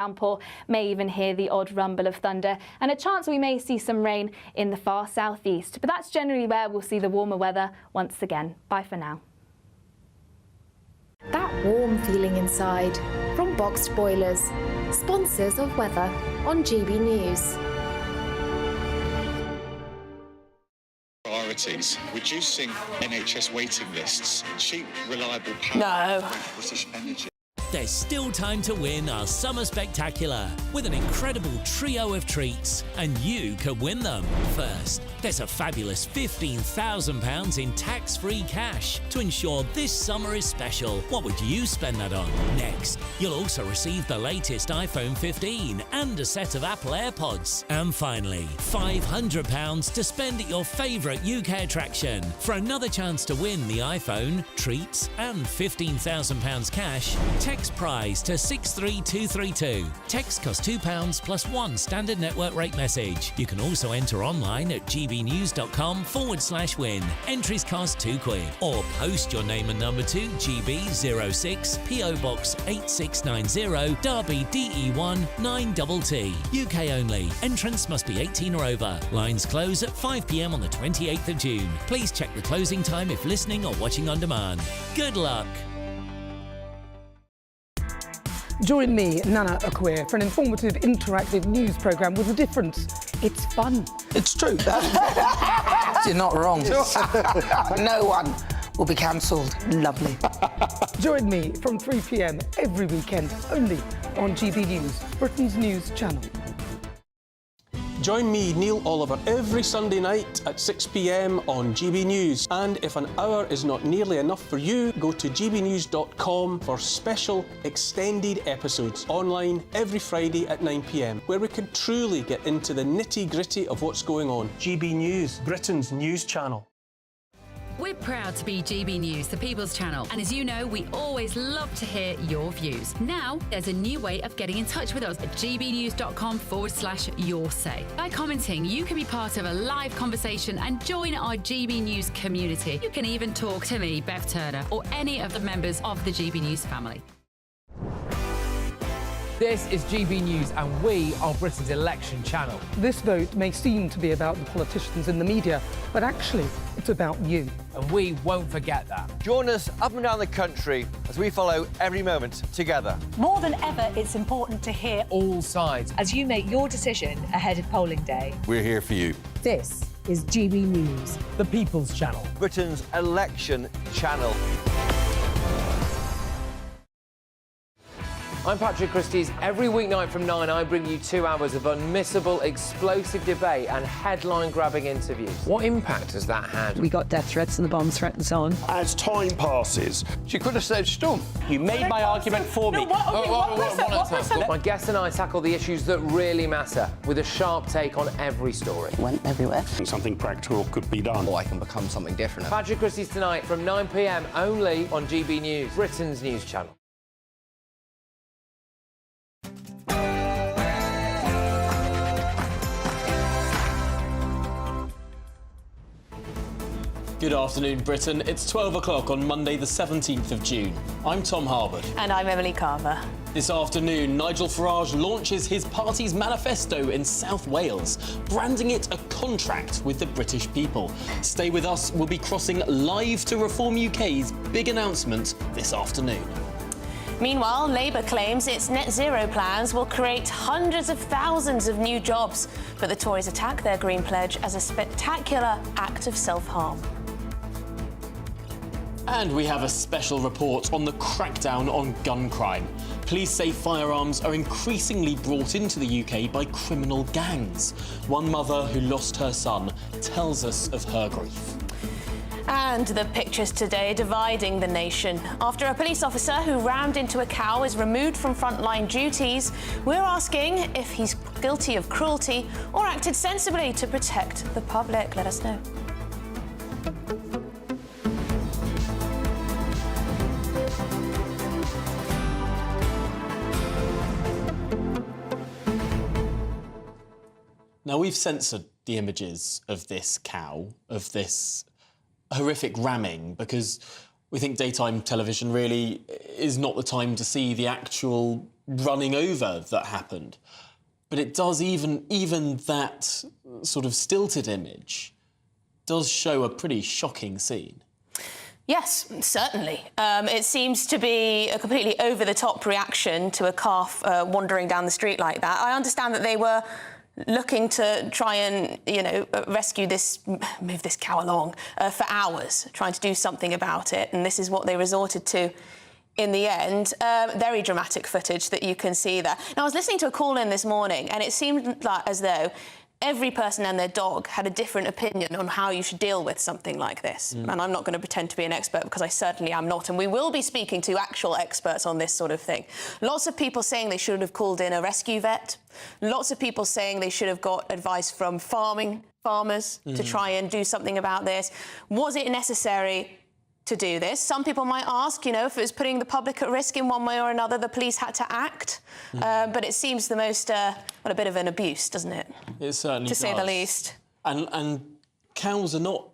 downpour, may even hear the odd rumble of thunder, and a chance we may see some rain in the far southeast. But that's generally where we'll see the warmer weather once again. Bye for now. That warm feeling inside from Boxed Boilers, sponsors of weather on GB News. Priorities: reducing NHS waiting lists, cheap, reliable power. No. British Energy. There's still time to win our Summer Spectacular with an incredible trio of treats, and you could win them. First, there's a fabulous £15,000 in tax-free cash to ensure this summer is special. What would you spend that on? Next, you'll also receive the latest iPhone 15 and a set of Apple AirPods. And finally, £500 to spend at your favourite UK attraction. For another chance to win the iPhone, treats and £15,000 cash, text prize to 63232. Text costs £2 plus one standard network rate message. You can also enter online at gbnews.com/win. Entries cost £2 or post your name and number to GB06 PO Box 8690 Derby DE1 9TT. UK only. Entrance must be 18 or over. Lines close at 5 p.m. on the 28th of June. Please check the closing time if listening or watching on demand. Good luck. Join me, Nana Akweer, for an informative, interactive news programme with a difference. It's fun. It's true. You're not wrong. No one will be cancelled. Lovely. Join me from 3 p.m. every weekend, only on GB News, Britain's news channel. Join me, Neil Oliver, every Sunday night at 6 p.m. on GB News. And if an hour is not nearly enough for you, go to gbnews.com for special extended episodes online every Friday at 9 p.m, where we can truly get into the nitty-gritty of what's going on. GB News, Britain's news channel. We're proud to be GB News, the People's Channel, and as you know, we always love to hear your views. Now, there's a new way of getting in touch with us at gbnews.com/your say. By commenting, you can be part of a live conversation and join our GB News community. You can even talk to me, Bev Turner, or any of the members of the GB News family. This is GB News and we are Britain's election channel. This vote may seem to be about the politicians in the media, but actually it's about you. And we won't forget that. Join us up and down the country as we follow every moment together. More than ever, it's important to hear all sides as you make your decision ahead of polling day. We're here for you. This is GB News, the People's Channel, Britain's election channel. I'm Patrick Christie's. Every weeknight from 9, I bring you 2 hours of unmissable, explosive debate and headline-grabbing interviews. What impact has that had? We got death threats and the bomb threat and so on. As time passes, She could have said Storm. you made my argument for me. My guests and I tackle the issues that really matter with a sharp take on every story. Went everywhere. Something practical could be done. Or I can become something different. Patrick Christie's tonight from 9 p.m. only on GB News, Britain's news channel. Good afternoon, Britain. It's 12 o'clock on Monday, the 17th of June. I'm Tom Harwood. And I'm Emily Carver. This afternoon, Nigel Farage launches his party's manifesto in South Wales, branding it a contract with the British people. Stay with us. We'll be crossing live to Reform UK's big announcement this afternoon. Meanwhile, Labour claims its net zero plans will create hundreds of thousands of new jobs, but the Tories attack their Green Pledge as a spectacular act of self-harm. And we have a special report on the crackdown on gun crime. Police say firearms are increasingly brought into the UK by criminal gangs. One mother who lost her son tells us of her grief. And the pictures today dividing the nation. After a police officer who rammed into a cow is removed from frontline duties, we're asking if he's guilty of cruelty or acted sensibly to protect the public. Let us know. Now, we've censored the images of this cow, of this horrific ramming, because we think daytime television really is not the time to see the actual running over that happened. But it does, even that sort of stilted image does show a pretty shocking scene. Yes, certainly. It seems to be a completely over-the-top reaction to a calf wandering down the street like that. I understand that they were looking to try and, rescue move this cow along for hours, trying to do something about it, and this is what they resorted to in the end. Very dramatic footage that you can see there. Now, I was listening to a call-in this morning, and it seemed like as though every person and their dog had a different opinion on how you should deal with something like this. And I'm not going to pretend to be an expert, because I certainly am not. And we will be speaking to actual experts on this sort of thing. Lots of people saying they should have called in a rescue vet. Lots of people saying they should have got advice from farmers to try and do something about this. Was it necessary to do this? Some people might ask, if it was putting the public at risk in one way or another, the police had to act. But it seems the most, a bit of an abuse, doesn't it? It certainly does. To say the least. And cows are not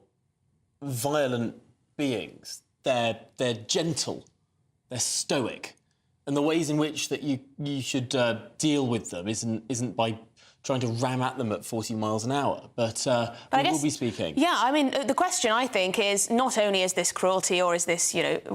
violent beings. They're gentle. They're stoic. And the ways in which that you should deal with them isn't by trying to ram at them at 40 miles an hour. But we will be speaking. Yeah, I mean, the question, I think, is not only is this cruelty or is this,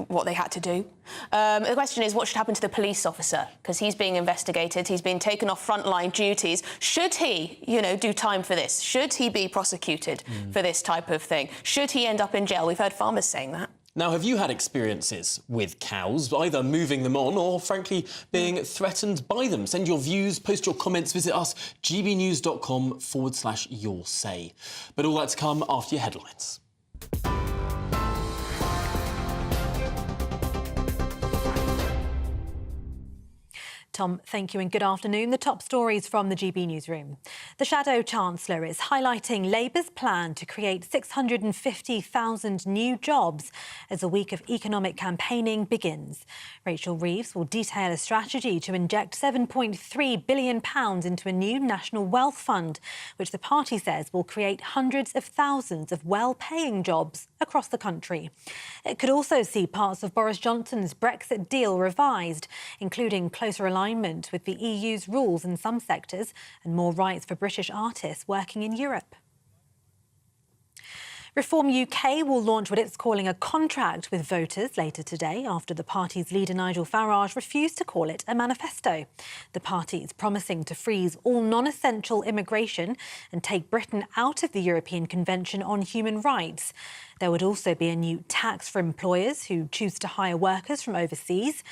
what they had to do. The question is what should happen to the police officer, because he's being investigated, he's been taken off frontline duties. Should he, do time for this? Should he be prosecuted for this type of thing? Should he end up in jail? We've heard farmers saying that. Now, have you had experiences with cows, either moving them on or, frankly, being threatened by them? Send your views, post your comments, visit us, gbnews.com/your say. But all that to come after your headlines. Tom, thank you and good afternoon. The top stories from the GB newsroom. The Shadow Chancellor is highlighting Labour's plan to create 650,000 new jobs as a week of economic campaigning begins. Rachel Reeves will detail a strategy to inject £7.3 billion into a new national wealth fund, which the party says will create hundreds of thousands of well-paying jobs across the country. It could also see parts of Boris Johnson's Brexit deal revised, including closer alignment with the EU's rules in some sectors and more rights for British artists working in Europe. Reform UK will launch what it's calling a contract with voters later today after the party's leader Nigel Farage refused to call it a manifesto. The party is promising to freeze all non-essential immigration and take Britain out of the European Convention on Human Rights. There would also be a new tax for employers who choose to hire workers from overseas.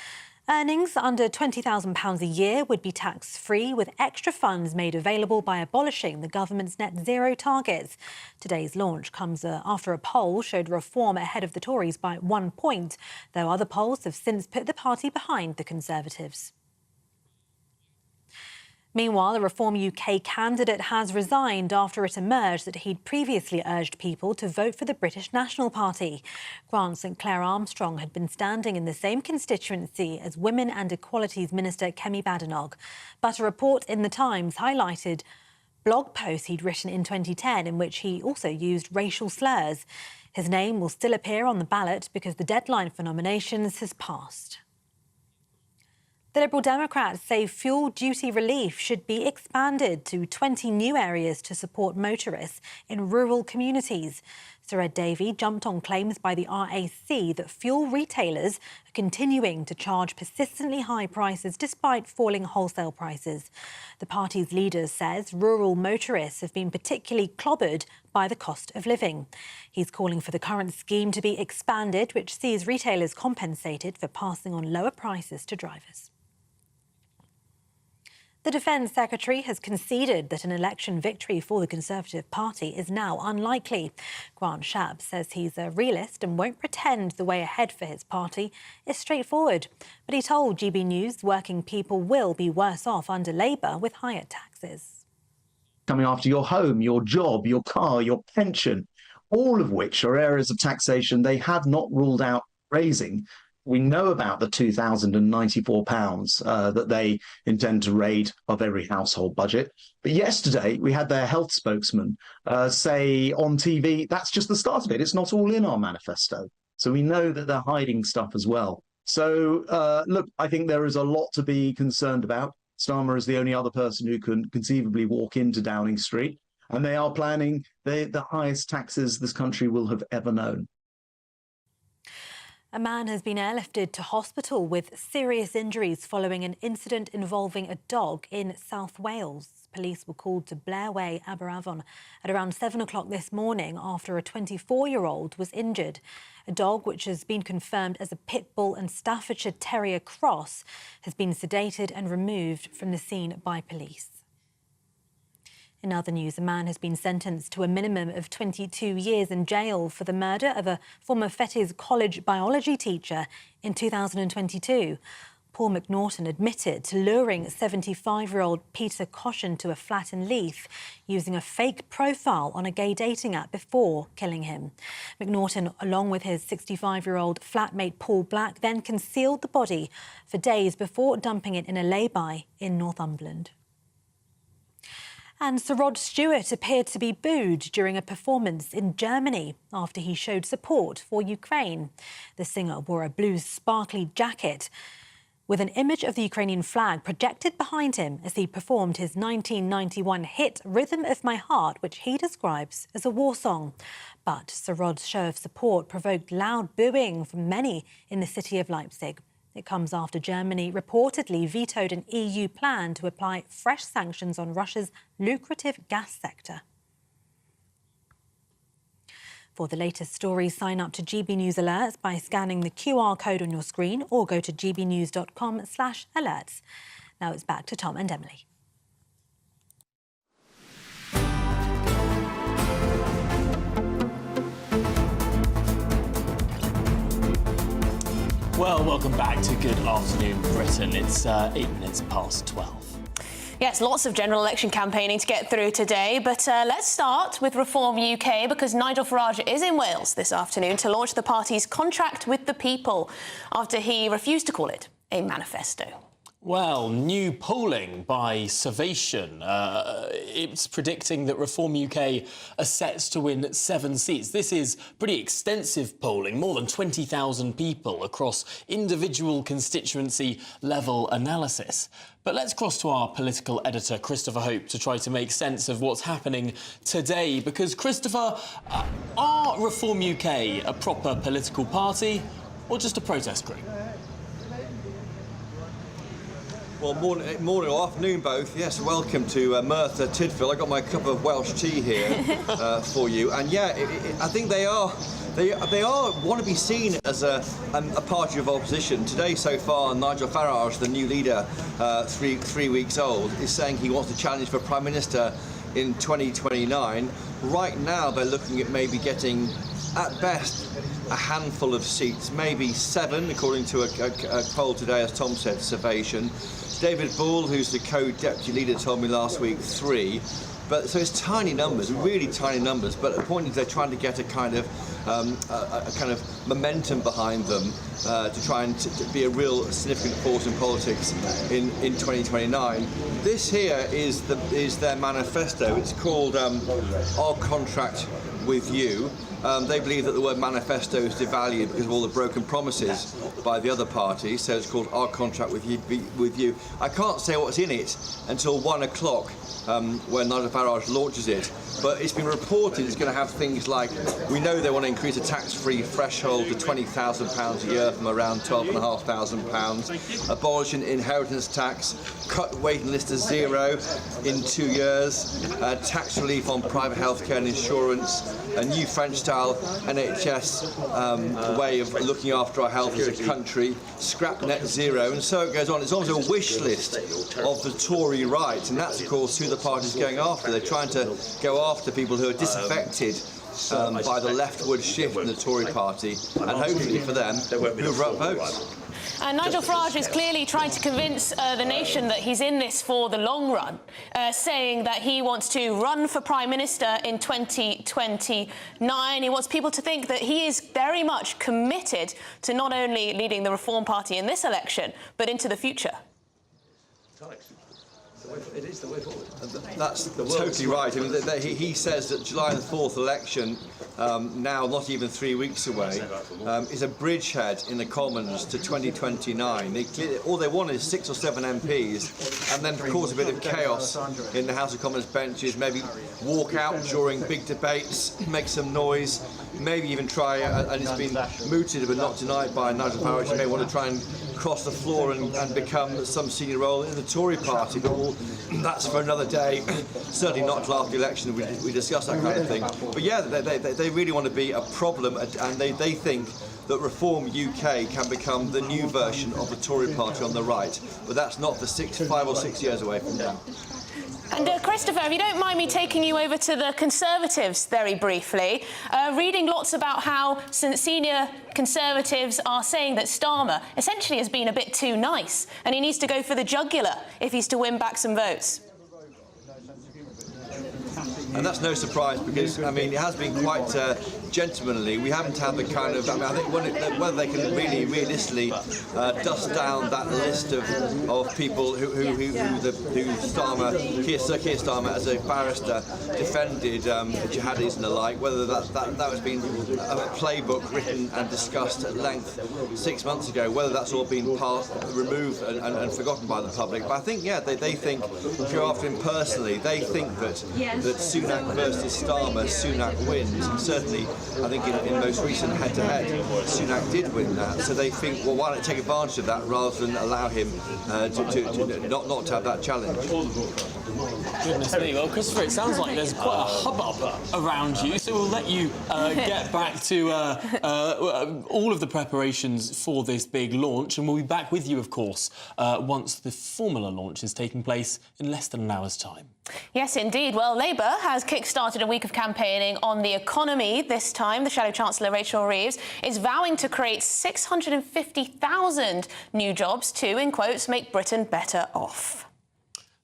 Earnings under £20,000 a year would be tax-free, with extra funds made available by abolishing the government's net zero targets. Today's launch comes after a poll showed reform ahead of the Tories by 1 point, though other polls have since put the party behind the Conservatives. Meanwhile, a Reform UK candidate has resigned after it emerged that he'd previously urged people to vote for the British National Party. Grant St Clair Armstrong had been standing in the same constituency as Women and Equalities Minister Kemi Badenoch. But a report in The Times highlighted blog posts he'd written in 2010 in which he also used racial slurs. His name will still appear on the ballot because the deadline for nominations has passed. The Liberal Democrats say fuel duty relief should be expanded to 20 new areas to support motorists in rural communities. Sir Ed Davey jumped on claims by the RAC that fuel retailers are continuing to charge persistently high prices despite falling wholesale prices. The party's leader says rural motorists have been particularly clobbered by the cost of living. He's calling for the current scheme to be expanded, which sees retailers compensated for passing on lower prices to drivers. The Defence Secretary has conceded that an election victory for the Conservative Party is now unlikely. Grant Shapps says he's a realist and won't pretend the way ahead for his party is straightforward. But he told GB News working people will be worse off under Labour with higher taxes. Coming after your home, your job, your car, your pension, all of which are areas of taxation they have not ruled out raising. We know about the £2,094 that they intend to raid of every household budget. But yesterday, we had their health spokesman say on TV, that's just the start of it. It's not all in our manifesto. So we know that they're hiding stuff as well. So, look, I think there is a lot to be concerned about. Starmer is the only other person who can conceivably walk into Downing Street, and they are planning the highest taxes this country will have ever known. A man has been airlifted to hospital with serious injuries following an incident involving a dog in South Wales. Police were called to Blair Way, Aberavon, at around 7 o'clock this morning after a 24-year-old was injured. A dog, which has been confirmed as a pit bull and Staffordshire Terrier cross, has been sedated and removed from the scene by police. In other news, a man has been sentenced to a minimum of 22 years in jail for the murder of a former Fettes College biology teacher in 2022. Paul McNaughton admitted to luring 75-year-old Peter Caution to a flat in Leith using a fake profile on a gay dating app before killing him. McNaughton, along with his 65-year-old flatmate Paul Black, then concealed the body for days before dumping it in a lay-by in Northumberland. And Sir Rod Stewart appeared to be booed during a performance in Germany after he showed support for Ukraine. The singer wore a blue sparkly jacket with an image of the Ukrainian flag projected behind him as he performed his 1991 hit Rhythm of My Heart, which he describes as a war song. But Sir Rod's show of support provoked loud booing from many in the city of Leipzig. It comes after Germany reportedly vetoed an EU plan to apply fresh sanctions on Russia's lucrative gas sector. For the latest stories, sign up to GB News Alerts by scanning the QR code on your screen or go to gbnews.com/alerts. Now it's back to Tom and Emily. Well, welcome back to Good Afternoon Britain. It's 8 minutes past 12. Yes, lots of general election campaigning to get through today, but let's start with Reform UK because Nigel Farage is in Wales this afternoon to launch the party's contract with the people after he refused to call it a manifesto. Well, new polling by Survation, it's predicting that Reform UK are set to win 7 seats. This is pretty extensive polling, more than 20,000 people across individual constituency level analysis. But let's cross to our political editor, Christopher Hope, to try to make sense of what's happening today. Because, Christopher, are Reform UK a proper political party or just a protest group? Well, morning or afternoon both. Yes, welcome to Merthyr Tydfil. I got my cup of Welsh tea here for you. And yeah, I think they want to be seen as a party of opposition. Today, so far, Nigel Farage, the new leader, three weeks old, is saying he wants to challenge for Prime Minister in 2029. Right now, they're looking at maybe getting, at best, a handful of seats, maybe 7, according to a poll today, as Tom said, Survation. David Bull, who's the co-deputy leader, told me last week 3. But so it's tiny numbers, really tiny numbers. But the point is, they're trying to get a kind of momentum behind them to try and to be a real significant force in politics in 2029. This here is their manifesto. It's called Our Contract with You. They believe that the word manifesto is devalued because of all the broken promises by the other parties, so it's called Our Contract with You. I can't say what's in it until 1 o'clock when Nigel Farage launches it, but it's been reported it's going to have things like, we know they want to increase the tax-free threshold to £20,000 a year from around £12,500, abolish an inheritance tax, cut waiting list to 0 in 2 years, tax relief on private healthcare and insurance, a new French-style NHS way of looking after our health as a country, scrap net zero, and so it goes on. It's almost a wish list of the Tory right, and that's, of course, who the party's going after. They're trying to go after people who are disaffected by the leftward shift in the Tory party, and hopefully for them, hoover up votes. And Nigel Farage is clearly trying to convince the nation that he's in this for the long run, saying that he wants to run for Prime Minister in 2029. He wants people to think that he is very much committed to not only leading the Reform Party in this election, but into the future. That's totally right. I mean, he says that July the 4th election, now not even 3 weeks away, is a bridgehead in the Commons to 2029. All they want is 6 or 7 MPs, and then cause a bit of chaos in the House of Commons benches, maybe walk out during big debates, make some noise, maybe even try, and it's been mooted but not denied by Nigel Farage, you may want to try and cross the floor and become some senior role in the Tory party, but that's for another day. Certainly not till after the election we discuss that kind of thing. But yeah, they really want to be a problem, and they think that Reform UK can become the new version of the Tory party on the right, but that's not for 5 or 6 years away from now. And Christopher, if you don't mind me taking you over to the Conservatives very briefly, reading lots about how senior Conservatives are saying that Starmer essentially has been a bit too nice and he needs to go for the jugular if he's to win back some votes. And that's no surprise because, I mean, it has been quite gentlemanly. We haven't had the kind of, I mean, I think whether they can really realistically dust down that list of people who Starmer, Keir Starmer as a barrister defended jihadis and the like, whether that has been a playbook written and discussed at length 6 months ago, whether that's all been removed and forgotten by the public. But I think, yeah, they think, if you go after him personally, they think that Sunak versus Starmer, Sunak wins, and certainly I think in most recent head-to-head, Sunak did win that, so they think, well, why not take advantage of that rather than allow him not to have that challenge. Goodness me. Well, Christopher, it sounds like there's quite a hubbub around you, so we'll let you get back to all of the preparations for this big launch, and we'll be back with you, of course, once the formula launch is taking place in less than an hour's time. Yes, indeed. Well, Labour has kick-started a week of campaigning on the economy this time. The Shadow Chancellor, Rachel Reeves, is vowing to create 650,000 new jobs to, in quotes, make Britain better off.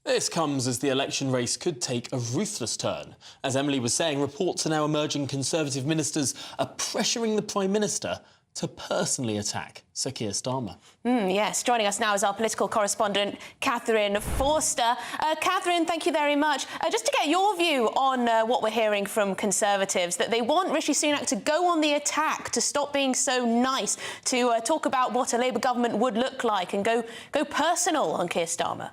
This comes as the election race could take a ruthless turn. As Emily was saying, reports are now emerging Conservative ministers are pressuring the Prime Minister to personally attack Sir Keir Starmer. Yes, joining us now is our political correspondent, Catherine Forster. Catherine, thank you very much. Just to get your view on what we're hearing from Conservatives, that they want Rishi Sunak to go on the attack, to stop being so nice, to talk about what a Labour government would look like and go personal on Keir Starmer.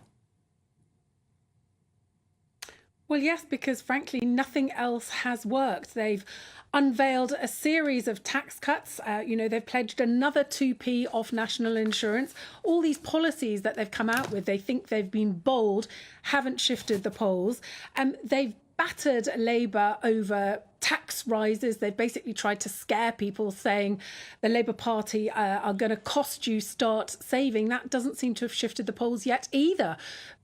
Well, yes, because frankly, nothing else has worked. They've unveiled a series of tax cuts. They've pledged another 2p off national insurance. All these policies that they've come out with, they think they've been bold, haven't shifted the polls. They've battered Labour over tax rises. They've basically tried to scare people, saying the Labour Party are going to cost you, start saving. That doesn't seem to have shifted the polls yet either.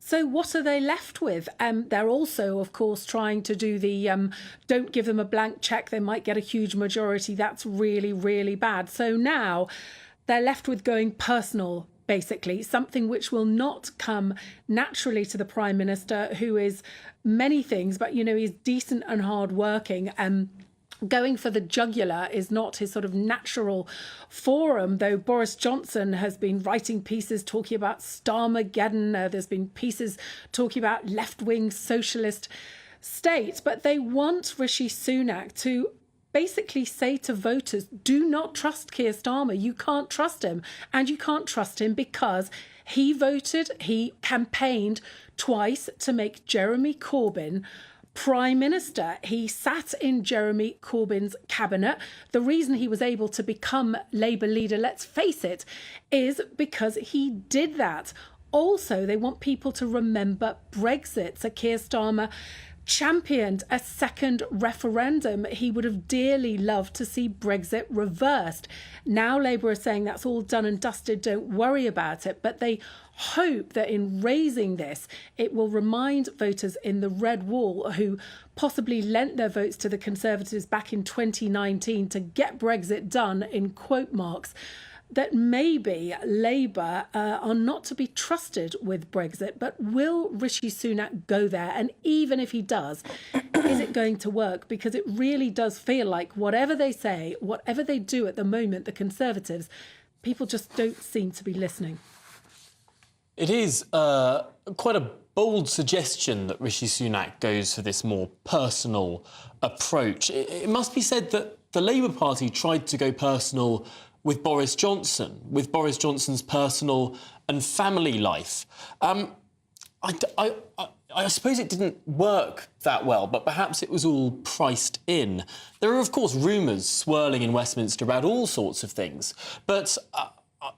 So what are they left with? They're also, of course, trying to do the don't give them a blank cheque, they might get a huge majority. That's really, really bad. So now they're left with going personal, basically, something which will not come naturally to the Prime Minister, who is many things, but, he's decent and hardworking. Going for the jugular is not his sort of natural forum, though Boris Johnson has been writing pieces talking about Starmageddon. There's been pieces talking about left-wing socialist state. But they want Rishi Sunak to basically say to voters, do not trust Keir Starmer. You can't trust him. And you can't trust him because he campaigned twice to make Jeremy Corbyn Prime Minister. He sat in Jeremy Corbyn's cabinet. The reason he was able to become Labour leader, let's face it, is because he did that. Also, they want people to remember Brexit. So Keir Starmer championed a second referendum. He would have dearly loved to see Brexit reversed. Now Labour are saying that's all done and dusted, don't worry about it. But they hope that in raising this, it will remind voters in the Red Wall, who possibly lent their votes to the Conservatives back in 2019 to get Brexit done, in quote marks, that maybe Labour are not to be trusted with Brexit. But will Rishi Sunak go there? And even if he does, is it going to work? Because it really does feel like whatever they say, whatever they do at the moment, the Conservatives, people just don't seem to be listening. It is quite a bold suggestion that Rishi Sunak goes for this more personal approach. It must be said that the Labour Party tried to go personal with Boris Johnson, with Boris Johnson's personal and family life. I suppose it didn't work that well, but perhaps it was all priced in. There are, of course, rumours swirling in Westminster about all sorts of things, but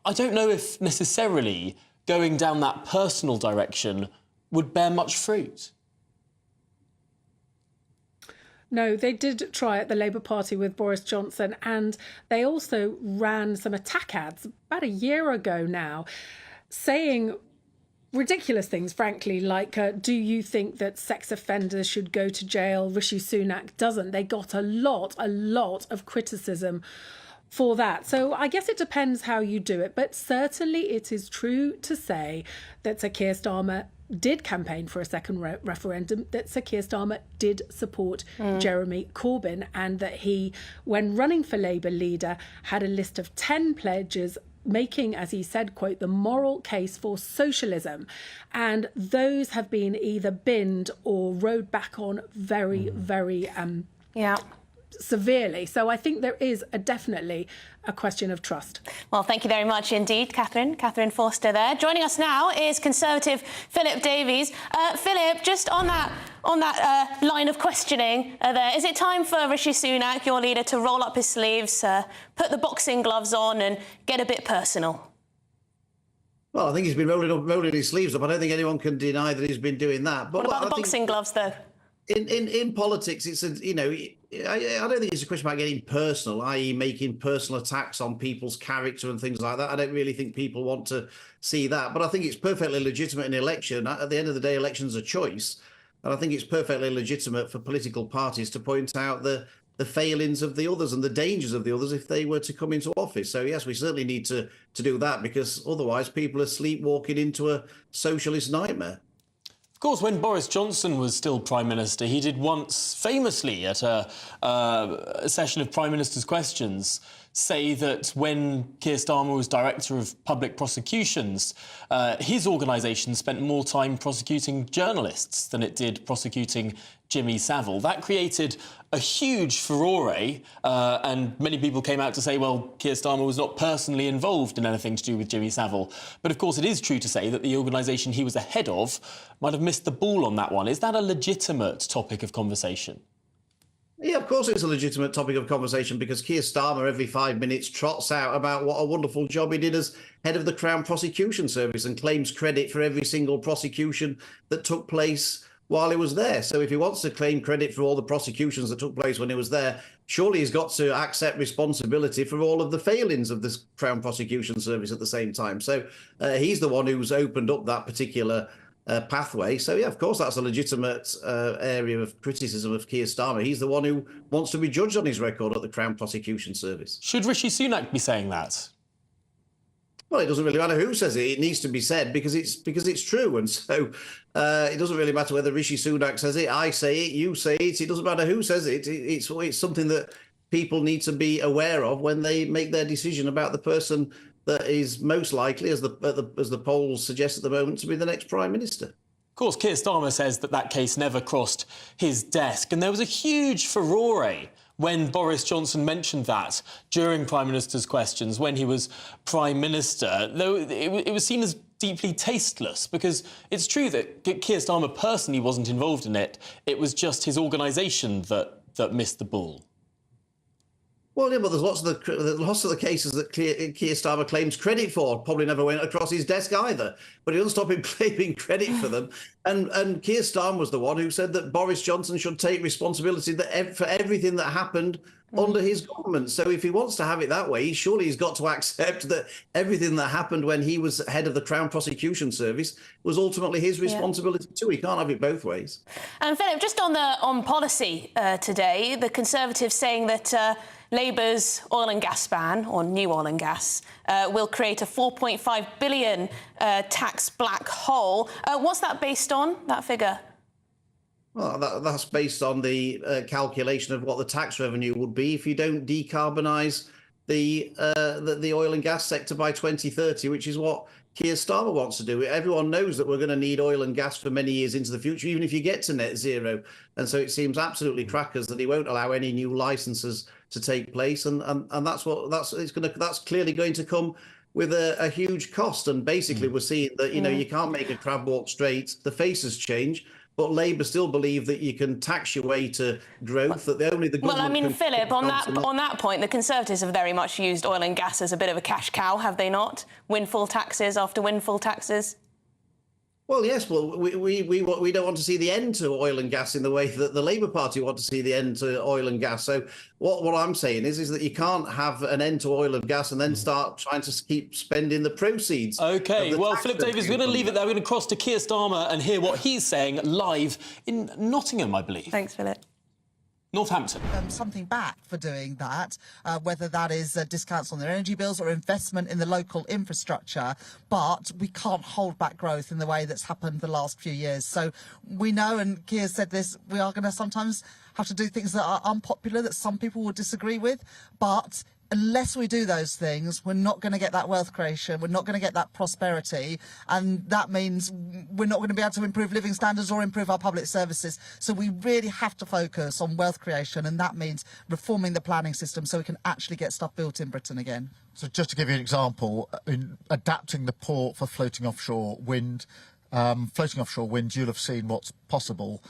I don't know if necessarily going down that personal direction would bear much fruit. No, they did try at the Labour Party with Boris Johnson, and they also ran some attack ads about a year ago now, saying ridiculous things, frankly, like, do you think that sex offenders should go to jail? Rishi Sunak doesn't. They got a lot of criticism for that. So I guess it depends how you do it. But certainly it is true to say that Sir Keir Starmer did campaign for a second referendum, that Sir Keir Starmer did support Jeremy Corbyn, and that he, when running for Labour leader, had a list of 10 pledges making, as he said, quote, the moral case for socialism. And those have been either binned or rode back on very severely. So I think there is definitely a question of trust. Well, thank you very much indeed, Catherine Forster there. Joining us now is Conservative Philip Davies. Philip, just on that line of questioning there, is it time for Rishi Sunak, your leader, to roll up his sleeves, put the boxing gloves on and get a bit personal? Well, I think he's been rolling his sleeves up. I don't think anyone can deny that he's been doing that. But what about the boxing gloves, though? In politics, it's I don't think it's a question about getting personal, i.e. making personal attacks on people's character and things like that. I don't really think people want to see that. But I think it's perfectly legitimate in an election. At the end of the day, election's a choice. And I think it's perfectly legitimate for political parties to point out the failings of the others and the dangers of the others if they were to come into office. So, yes, we certainly need to do that, because otherwise people are sleepwalking into a socialist nightmare. Of course, when Boris Johnson was still Prime Minister, he did once famously at a session of Prime Minister's Questions say that when Keir Starmer was Director of Public Prosecutions, his organisation spent more time prosecuting journalists than it did prosecuting Jimmy Savile. That created a huge furore, and many people came out to say, well, Keir Starmer was not personally involved in anything to do with Jimmy Savile. But of course, it is true to say that the organisation he was the head of might have missed the ball on that one. Is that a legitimate topic of conversation? Yeah, of course it's a legitimate topic of conversation, because Keir Starmer every 5 minutes trots out about what a wonderful job he did as head of the Crown Prosecution Service and claims credit for every single prosecution that took place while he was there. So if he wants to claim credit for all the prosecutions that took place when he was there, surely he's got to accept responsibility for all of the failings of the Crown Prosecution Service at the same time. So he's the one who's opened up that particular pathway. So, yeah, of course, that's a legitimate area of criticism of Keir Starmer. He's the one who wants to be judged on his record at the Crown Prosecution Service. Should Rishi Sunak be saying that? Well, it doesn't really matter who says it. It needs to be said because it's true. And so it doesn't really matter whether Rishi Sunak says it, I say it, you say it. It doesn't matter who says it. It's something that people need to be aware of when they make their decision about the person that is most likely, as the polls suggest at the moment, to be the next Prime Minister. Of course, Keir Starmer says that case never crossed his desk, and there was a huge furore when Boris Johnson mentioned that during Prime Minister's Questions when he was Prime Minister, though it was seen as deeply tasteless, because it's true that Keir Starmer personally wasn't involved in it. It was just his organisation that missed the ball. Well, yeah, but there's lots of the cases that Keir Starmer claims credit for probably never went across his desk either. But it doesn't stop him claiming credit for them. And Keir Starmer was the one who said that Boris Johnson should take responsibility for everything that happened under his government. So if he wants to have it that way, surely he's got to accept that everything that happened when he was head of the Crown Prosecution Service was ultimately his responsibility too. He can't have it both ways. And Philip, just on policy today, the Conservatives saying that Labour's oil and gas ban, or new oil and gas, will create a £4.5 billion tax black hole. What's that based on, that figure? Well, that's based on the calculation of what the tax revenue would be if you don't decarbonise the oil and gas sector by 2030, which is what Keir Starmer wants to do it. Everyone knows that we're going to need oil and gas for many years into the future, even if you get to net zero. And so it seems absolutely crackers that he won't allow any new licenses to take place. And that's clearly going to come with a huge cost. And basically, we're seeing that you can't make a crab walk straight. The faces change. But Labour still believe that you can tax your way to growth. That only the government. Well, I mean, can Philip, on that point, the Conservatives have very much used oil and gas as a bit of a cash cow, have they not? Windfall taxes after windfall taxes. Well, yes. Well, we don't want to see the end to oil and gas in the way that the Labour Party want to see the end to oil and gas. So what I'm saying is that you can't have an end to oil and gas and then start trying to keep spending the proceeds. OK, well, Philip Davies, we're going to leave it there. We're going to cross to Keir Starmer and hear what he's saying live in Nottingham, I believe. Thanks, Philip. Northampton. Something back for doing that, whether that is discounts on their energy bills or investment in the local infrastructure. But we can't hold back growth in the way that's happened the last few years. So we know, and Keir said this, we are going to sometimes have to do things that are unpopular, that some people will disagree with. But unless we do those things, we're not going to get that wealth creation, we're not going to get that prosperity, and that means we're not going to be able to improve living standards or improve our public services. So we really have to focus on wealth creation, and that means reforming the planning system so we can actually get stuff built in Britain again. So just to give you an example, in adapting the port for floating offshore wind, you'll have seen what's possible.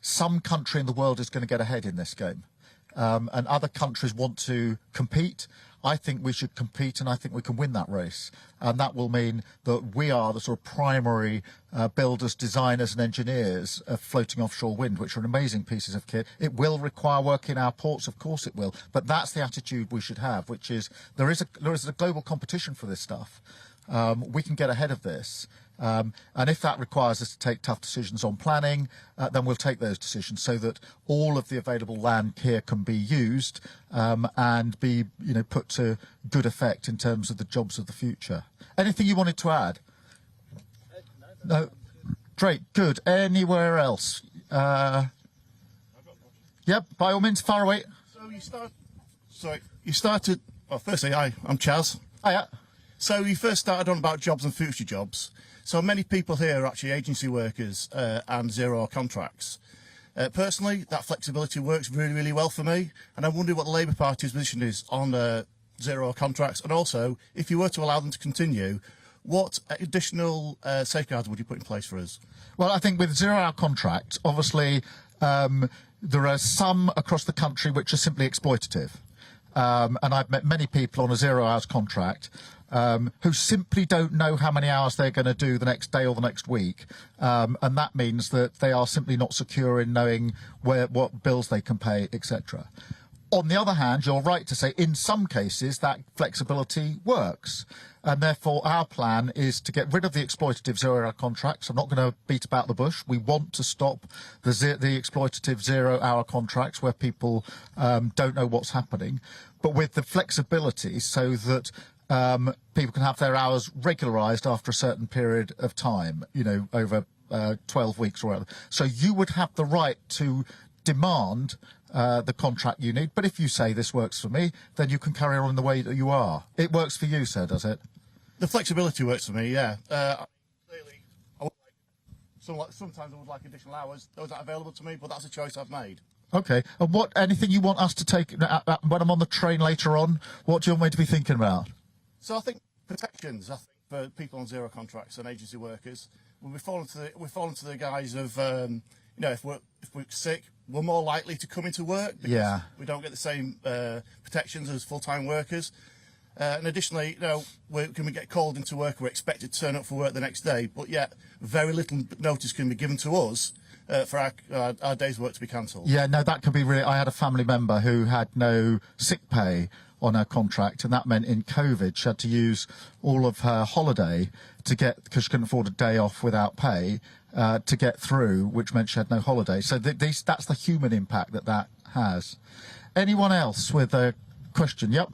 Some country in the world is going to get ahead in this game. And other countries want to compete. I think we should compete, and I think we can win that race. And that will mean that we are the sort of primary builders, designers and engineers of floating offshore wind, which are amazing pieces of kit. It will require work in our ports, of course it will. But that's the attitude we should have, which is there is a global competition for this stuff. We can get ahead of this. And if that requires us to take tough decisions on planning, then we'll take those decisions so that all of the available land here can be used and be, put to good effect in terms of the jobs of the future. Anything you wanted to add? No. Great. Good. Anywhere else? Yep. By all means, far away. So you started. Well, firstly, I'm Chaz. Hiya. So you first started on about jobs and future jobs. So many people here are actually agency workers and zero-hour contracts. Personally, that flexibility works really, really well for me. And I wonder what the Labour Party's position is on zero-hour contracts. And also, if you were to allow them to continue, what additional safeguards would you put in place for us? Well, I think with zero-hour contracts, obviously, there are some across the country which are simply exploitative. And I've met many people on a zero-hours contract who simply don't know how many hours they're going to do the next day or the next week. And that means that they are simply not secure in knowing what bills they can pay, etc. On the other hand, you're right to say in some cases that flexibility works. And therefore, our plan is to get rid of the exploitative zero-hour contracts. I'm not going to beat about the bush. We want to stop the exploitative zero-hour contracts where people don't know what's happening, but with the flexibility so that people can have their hours regularised after a certain period of time, over 12 weeks or whatever. So you would have the right to demand the contract you need. But if you say this works for me, then you can carry on in the way that you are. It works for you, sir, does it? The flexibility works for me, yeah. Clearly, sometimes I would like additional hours. Those aren't available to me, but that's a choice I've made. OK. And anything you want us to take when I'm on the train later on, what do you want me to be thinking about? So I think protections, for people on zero contracts and agency workers, when we fall into the guise of, if we're sick, we're more likely to come into work because we don't get the same protections as full-time workers. And additionally, we get called into work, we're expected to turn up for work the next day, but yet very little notice can be given to us for our day's work to be cancelled. Yeah, no, that could be really... I had a family member who had no sick pay on her contract, and that meant in COVID she had to use all of her holiday because she couldn't afford a day off without pay to get through, which meant she had no holiday. So that's the human impact that has. Anyone else with a question? Yep.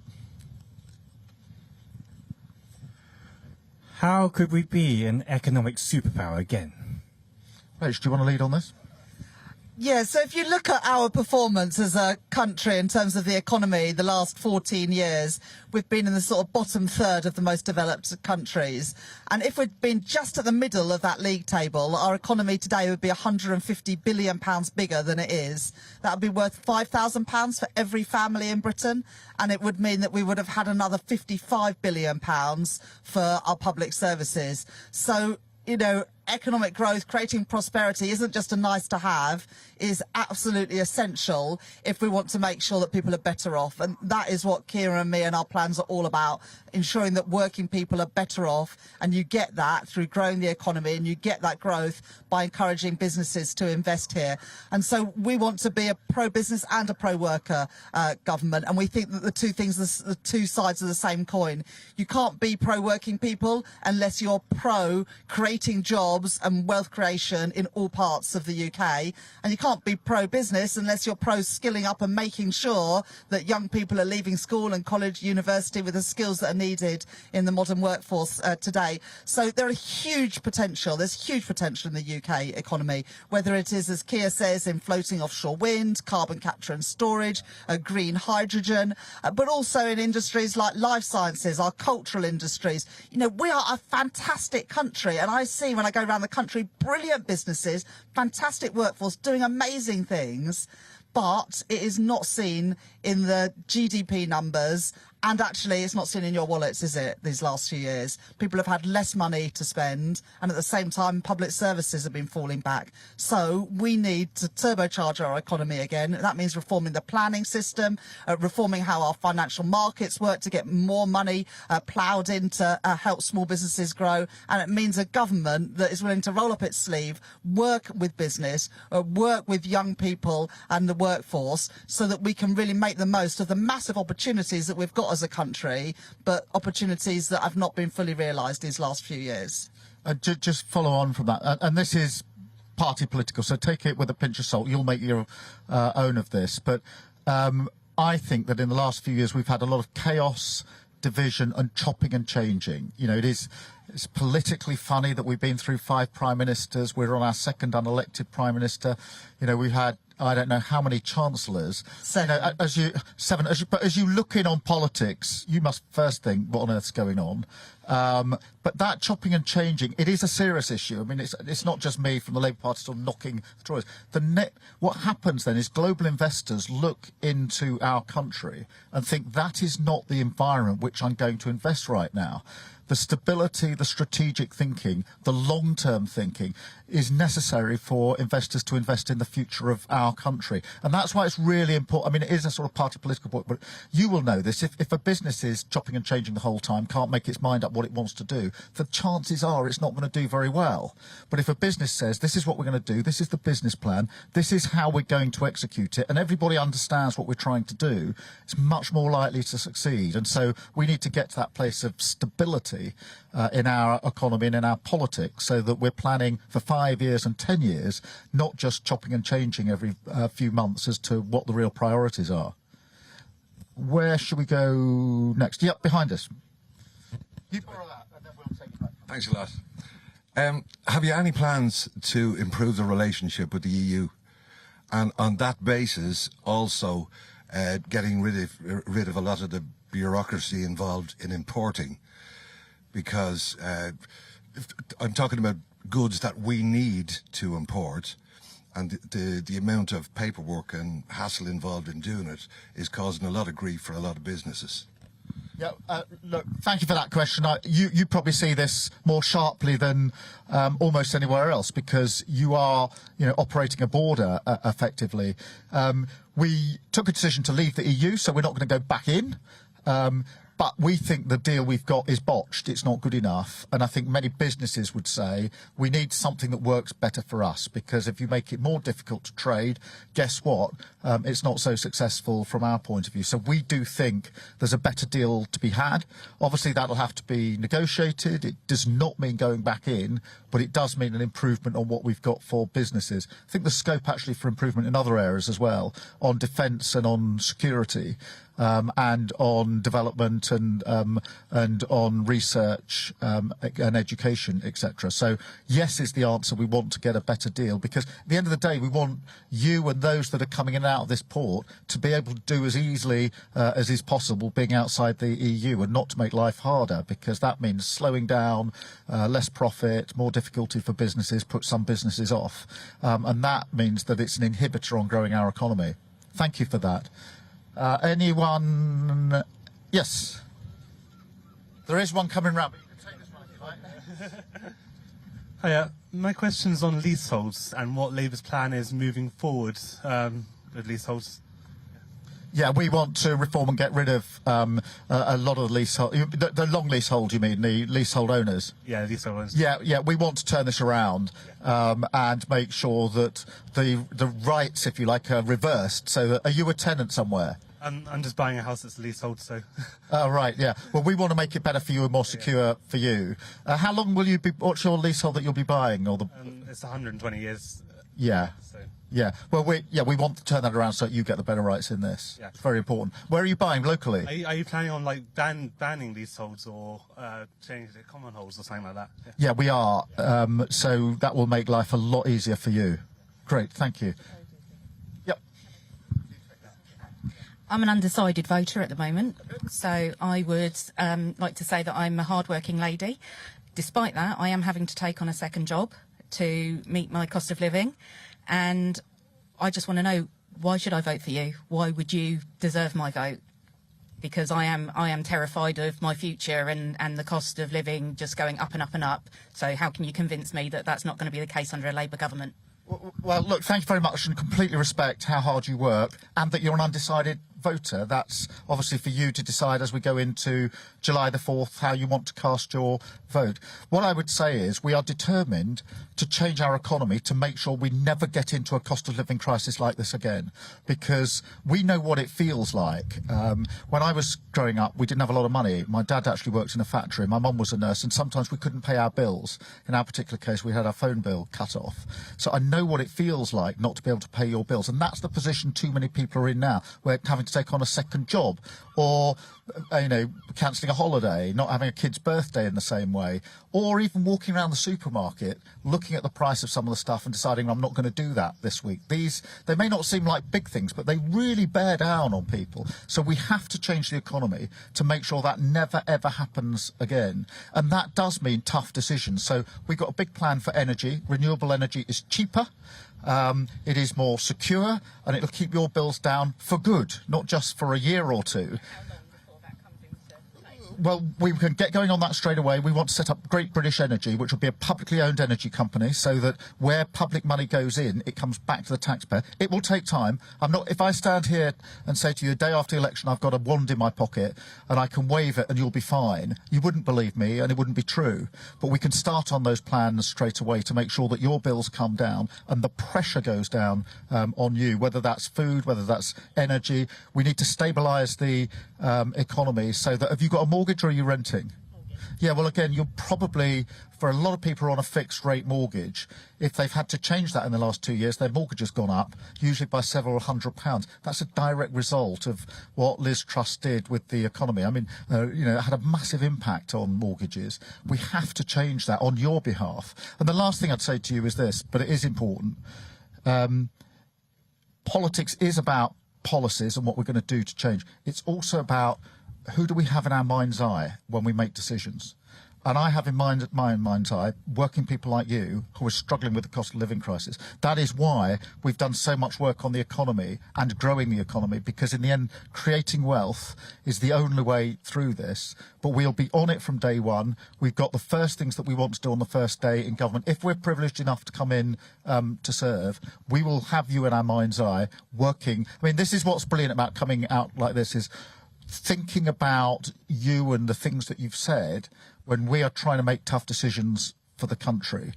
How could we be an economic superpower again? Rach, do you want to lead on this? Yeah, so if you look at our performance as a country in terms of the economy the last 14 years, we've been in the sort of bottom third of the most developed countries. And if we'd been just at the middle of that league table, our economy today would be £150 billion bigger than it is. That would be worth £5,000 for every family in Britain. And it would mean that we would have had another £55 billion for our public services. So, you know, economic growth, creating prosperity isn't just a nice to have, is absolutely essential if we want to make sure that people are better off. And that is what Kira and me and our plans are all about, ensuring that working people are better off. And you get that through growing the economy, and you get that growth by encouraging businesses to invest here. And so we want to be a pro-business and a pro-worker government. And we think that the two things, the two sides of the same coin. You can't be pro-working people unless you're pro-creating jobs and wealth creation in all parts of the UK. And you can't be pro-business unless you're pro-skilling up and making sure that young people are leaving school and college, university with the skills that are needed in the modern workforce today. So there are huge potential. There's huge potential in the UK economy, whether it is, as Keir says, in floating offshore wind, carbon capture and storage, green hydrogen, but also in industries like life sciences, our cultural industries. You know, we are a fantastic country, and I see when I go around the country, brilliant businesses, fantastic workforce, doing amazing things, but it is not seen in the GDP numbers. And actually, it's not seen in your wallets, is it, these last few years? People have had less money to spend, and at the same time, public services have been falling back. So we need to turbocharge our economy again. That means reforming the planning system, reforming how our financial markets work to get more money ploughed in to help small businesses grow. And it means a government that is willing to roll up its sleeve, work with business, work with young people and the workforce, so that we can really make the most of the massive opportunities that we've got as a country, but opportunities that have not been fully realised these last few years. Just follow on from that, and this is party political, so take it with a pinch of salt. You'll make your own of this, but I think that in the last few years we've had a lot of chaos, division and chopping and changing. You know, it's politically funny that we've been through 5 prime ministers. We're on our second unelected prime minister. You know, we've had, I don't know how many chancellors. 7. You know, but as you look in on politics, you must first think, what on earth's going on? But that chopping and changing, it is a serious issue. I mean, it's not just me from the Labour Party still knocking the Tories. What happens then is global investors look into our country and think that is not the environment which I'm going to invest right now. The stability, the strategic thinking, the long-term thinking is necessary for investors to invest in the future of our country. And that's why it's really important. I mean, it is a sort of party political point, but you will know this. If a business is chopping and changing the whole time, can't make its mind up what it wants to do, the chances are it's not going to do very well. But if a business says, this is what we're going to do, this is the business plan, this is how we're going to execute it, and everybody understands what we're trying to do, it's much more likely to succeed. And so we need to get to that place of stability in our economy and in our politics, so that we're planning for 5 years and 10 years, not just chopping and changing every few months as to what the real priorities are. Where should we go next? Yep, behind us. You borrow that, and then we'll take it back. Thanks a lot. Have you any plans to improve the relationship with the EU? And on that basis, also getting rid of a lot of the bureaucracy involved in importing? Because I'm talking about goods that we need to import, and the amount of paperwork and hassle involved in doing it is causing a lot of grief for a lot of businesses. Yeah, look, thank you for that question. You probably see this more sharply than almost anywhere else, because you are, you know, operating a border effectively. We took a decision to leave the EU, so we're not going to go back in. But we think the deal we've got is botched. It's not good enough. And I think many businesses would say we need something that works better for us, because if you make it more difficult to trade, guess what? It's not so successful from our point of view. So we do think there's a better deal to be had. Obviously, that'll have to be negotiated. It does not mean going back in, but it does mean an improvement on what we've got for businesses. I think there's scope actually for improvement in other areas as well, on defence and on security. and on development and on research and education, etc. So yes is the answer. We want to get a better deal because at the end of the day we want you and those that are coming in and out of this port to be able to do as easily as is possible being outside the EU, and not to make life harder, because that means slowing down, less profit, more difficulty for businesses, put some businesses off, and that means that it's an inhibitor on growing our economy. Thank you for that. Anyone? Yes. There is one coming round. Hiya. My question's on leaseholds and what Labour's plan is moving forward with leaseholds. Yeah, we want to reform and get rid of a lot of the leasehold. The long leasehold, you mean, the leasehold owners? Yeah, leasehold owners. Yeah, we want to turn this around and make sure that the rights, if you like, are reversed. So that, are you a tenant somewhere? I'm just buying a house that's leasehold, so... Oh, right, yeah. Well, we want to make it better for you and more secure for you. How long will you be... What's your leasehold that you'll be buying? Or the... it's 120 years. Yeah. So. Yeah. Well, we want to turn that around so you get the better rights in this. Yeah. It's very important. Where are you buying? Locally? Are you planning on, like, banning leaseholds or changing to common holds or something like that? Yeah, we are. So that will make life a lot easier for you. Great, thank you. I'm an undecided voter at the moment, so I would like to say that I'm a hard-working lady. Despite that, I am having to take on a second job to meet my cost of living, and I just want to know, why should I vote for you? Why would you deserve my vote? Because I am terrified of my future and the cost of living just going up and up and up. So how can you convince me that that's not going to be the case under a Labour government? Well, look, thank you very much, and completely respect how hard you work and that you're an undecided voter. That's obviously for you to decide as we go into July the 4th how you want to cast your vote. What I would say is we are determined to change our economy to make sure we never get into a cost of living crisis like this again, because we know what it feels like. When I was growing up, we didn't have a lot of money. My dad actually worked in a factory. My mum was a nurse, and sometimes we couldn't pay our bills. In our particular case, we had our phone bill cut off. So I know what it feels like not to be able to pay your bills, and that's the position too many people are in now. We're having to take on a second job, or cancelling a holiday, not having a kid's birthday in the same way, or even walking around the supermarket looking at the price of some of the stuff and deciding I'm not going to do that this week. They may not seem like big things, but they really bear down on people. So we have to change the economy to make sure that never ever happens again, and that does mean tough decisions. So we've got a big plan for energy. Renewable energy is cheaper, it is more secure, and it'll keep your bills down for good, not just for a year or two. Well, we can get going on that straight away. We want to set up Great British Energy, which will be a publicly owned energy company, so that where public money goes in, it comes back to the taxpayer. It will take time. If I stand here and say to you, a day after the election, I've got a wand in my pocket and I can wave it and you'll be fine, you wouldn't believe me and it wouldn't be true. But we can start on those plans straight away to make sure that your bills come down and the pressure goes down on you, whether that's food, whether that's energy. We need to stabilise the economy so that, have you got a mortgage or are you renting? Yeah, well, again, you're probably, for a lot of people, on a fixed rate mortgage. If they've had to change that in the last 2 years, their mortgage has gone up, usually by several £100s. That's a direct result of what Liz Truss did with the economy. I mean, it had a massive impact on mortgages. We have to change that on your behalf. And the last thing I'd say to you is this, but it is important. Politics is about policies and what we're going to do to change. It's also about who do we have in our mind's eye when we make decisions. And I have in my mind's eye working people like you who are struggling with the cost of living crisis. That is why we've done so much work on the economy and growing the economy, because in the end, creating wealth is the only way through this. But we'll be on it from day one. We've got the first things that we want to do on the first day in government. If we're privileged enough to come in to serve, we will have you in our mind's eye working. I mean, this is what's brilliant about coming out like this, is thinking about you and the things that you've said when we are trying to make tough decisions for the country.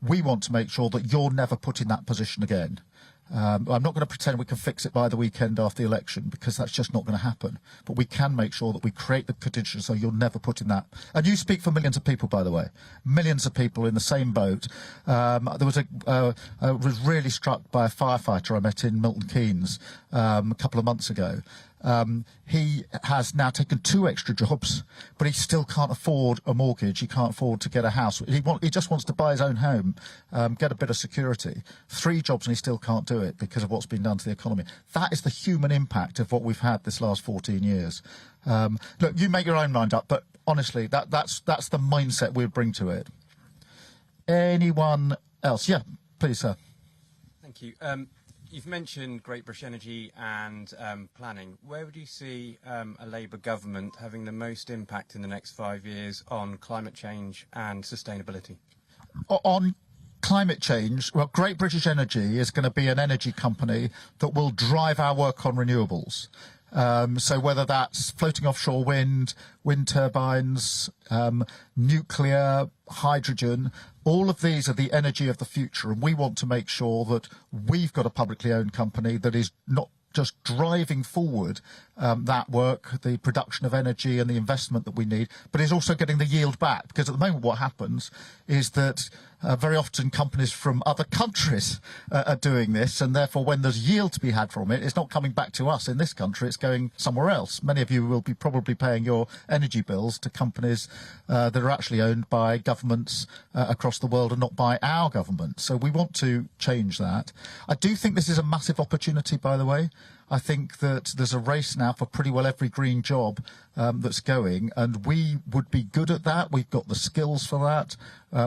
We want to make sure that you're never put in that position again. I'm not going to pretend we can fix it by the weekend after the election, because that's just not going to happen. But we can make sure that we create the conditions so you're never put in that. And you speak for millions of people, by the way. Millions of people in the same boat. I was really struck by a firefighter I met in Milton Keynes a couple of months ago. He has now taken 2 extra jobs, but he still can't afford a mortgage. He can't afford to get a house. He just wants to buy his own home, get a bit of security. 3 jobs and he still can't do it because of what's been done to the economy. That is the human impact of what we've had this last 14 years. Look, you make your own mind up, but honestly, that's the mindset we bring to it. Anyone else? Yeah, please, sir. Thank you. You've mentioned Great British Energy and planning. Where would you see a Labour government having the most impact in the next 5 years on climate change and sustainability? On climate change, well, Great British Energy is going to be an energy company that will drive our work on renewables. So whether that's floating offshore wind, wind turbines, nuclear, hydrogen, all of these are the energy of the future, and we want to make sure that we've got a publicly owned company that is not just driving forward that work, the production of energy and the investment that we need, but is also getting the yield back. Because at the moment what happens is that very often companies from other countries are doing this, and therefore when there's yield to be had from it, it's not coming back to us in this country, it's going somewhere else. Many of you will be probably paying your energy bills to companies that are actually owned by governments across the world and not by our government. So we want to change that. I do think this is a massive opportunity, by the way. I think that there's a race now for pretty well every green job that's going, and we would be good at that. We've got the skills for that.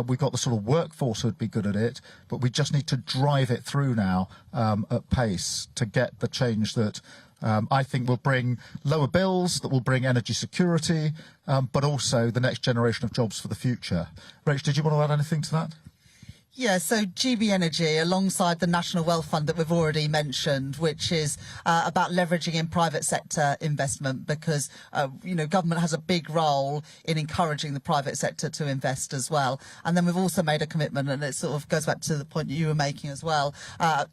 We've got the sort of workforce who would be good at it, but we just need to drive it through now at pace to get the change that I think will bring lower bills, that will bring energy security, but also the next generation of jobs for the future. Rach, did you want to add anything to that? Yeah, so GB Energy, alongside the National Wealth Fund that we've already mentioned, which is about leveraging in private sector investment, because, government has a big role in encouraging the private sector to invest as well. And then we've also made a commitment, and it sort of goes back to the point you were making as well,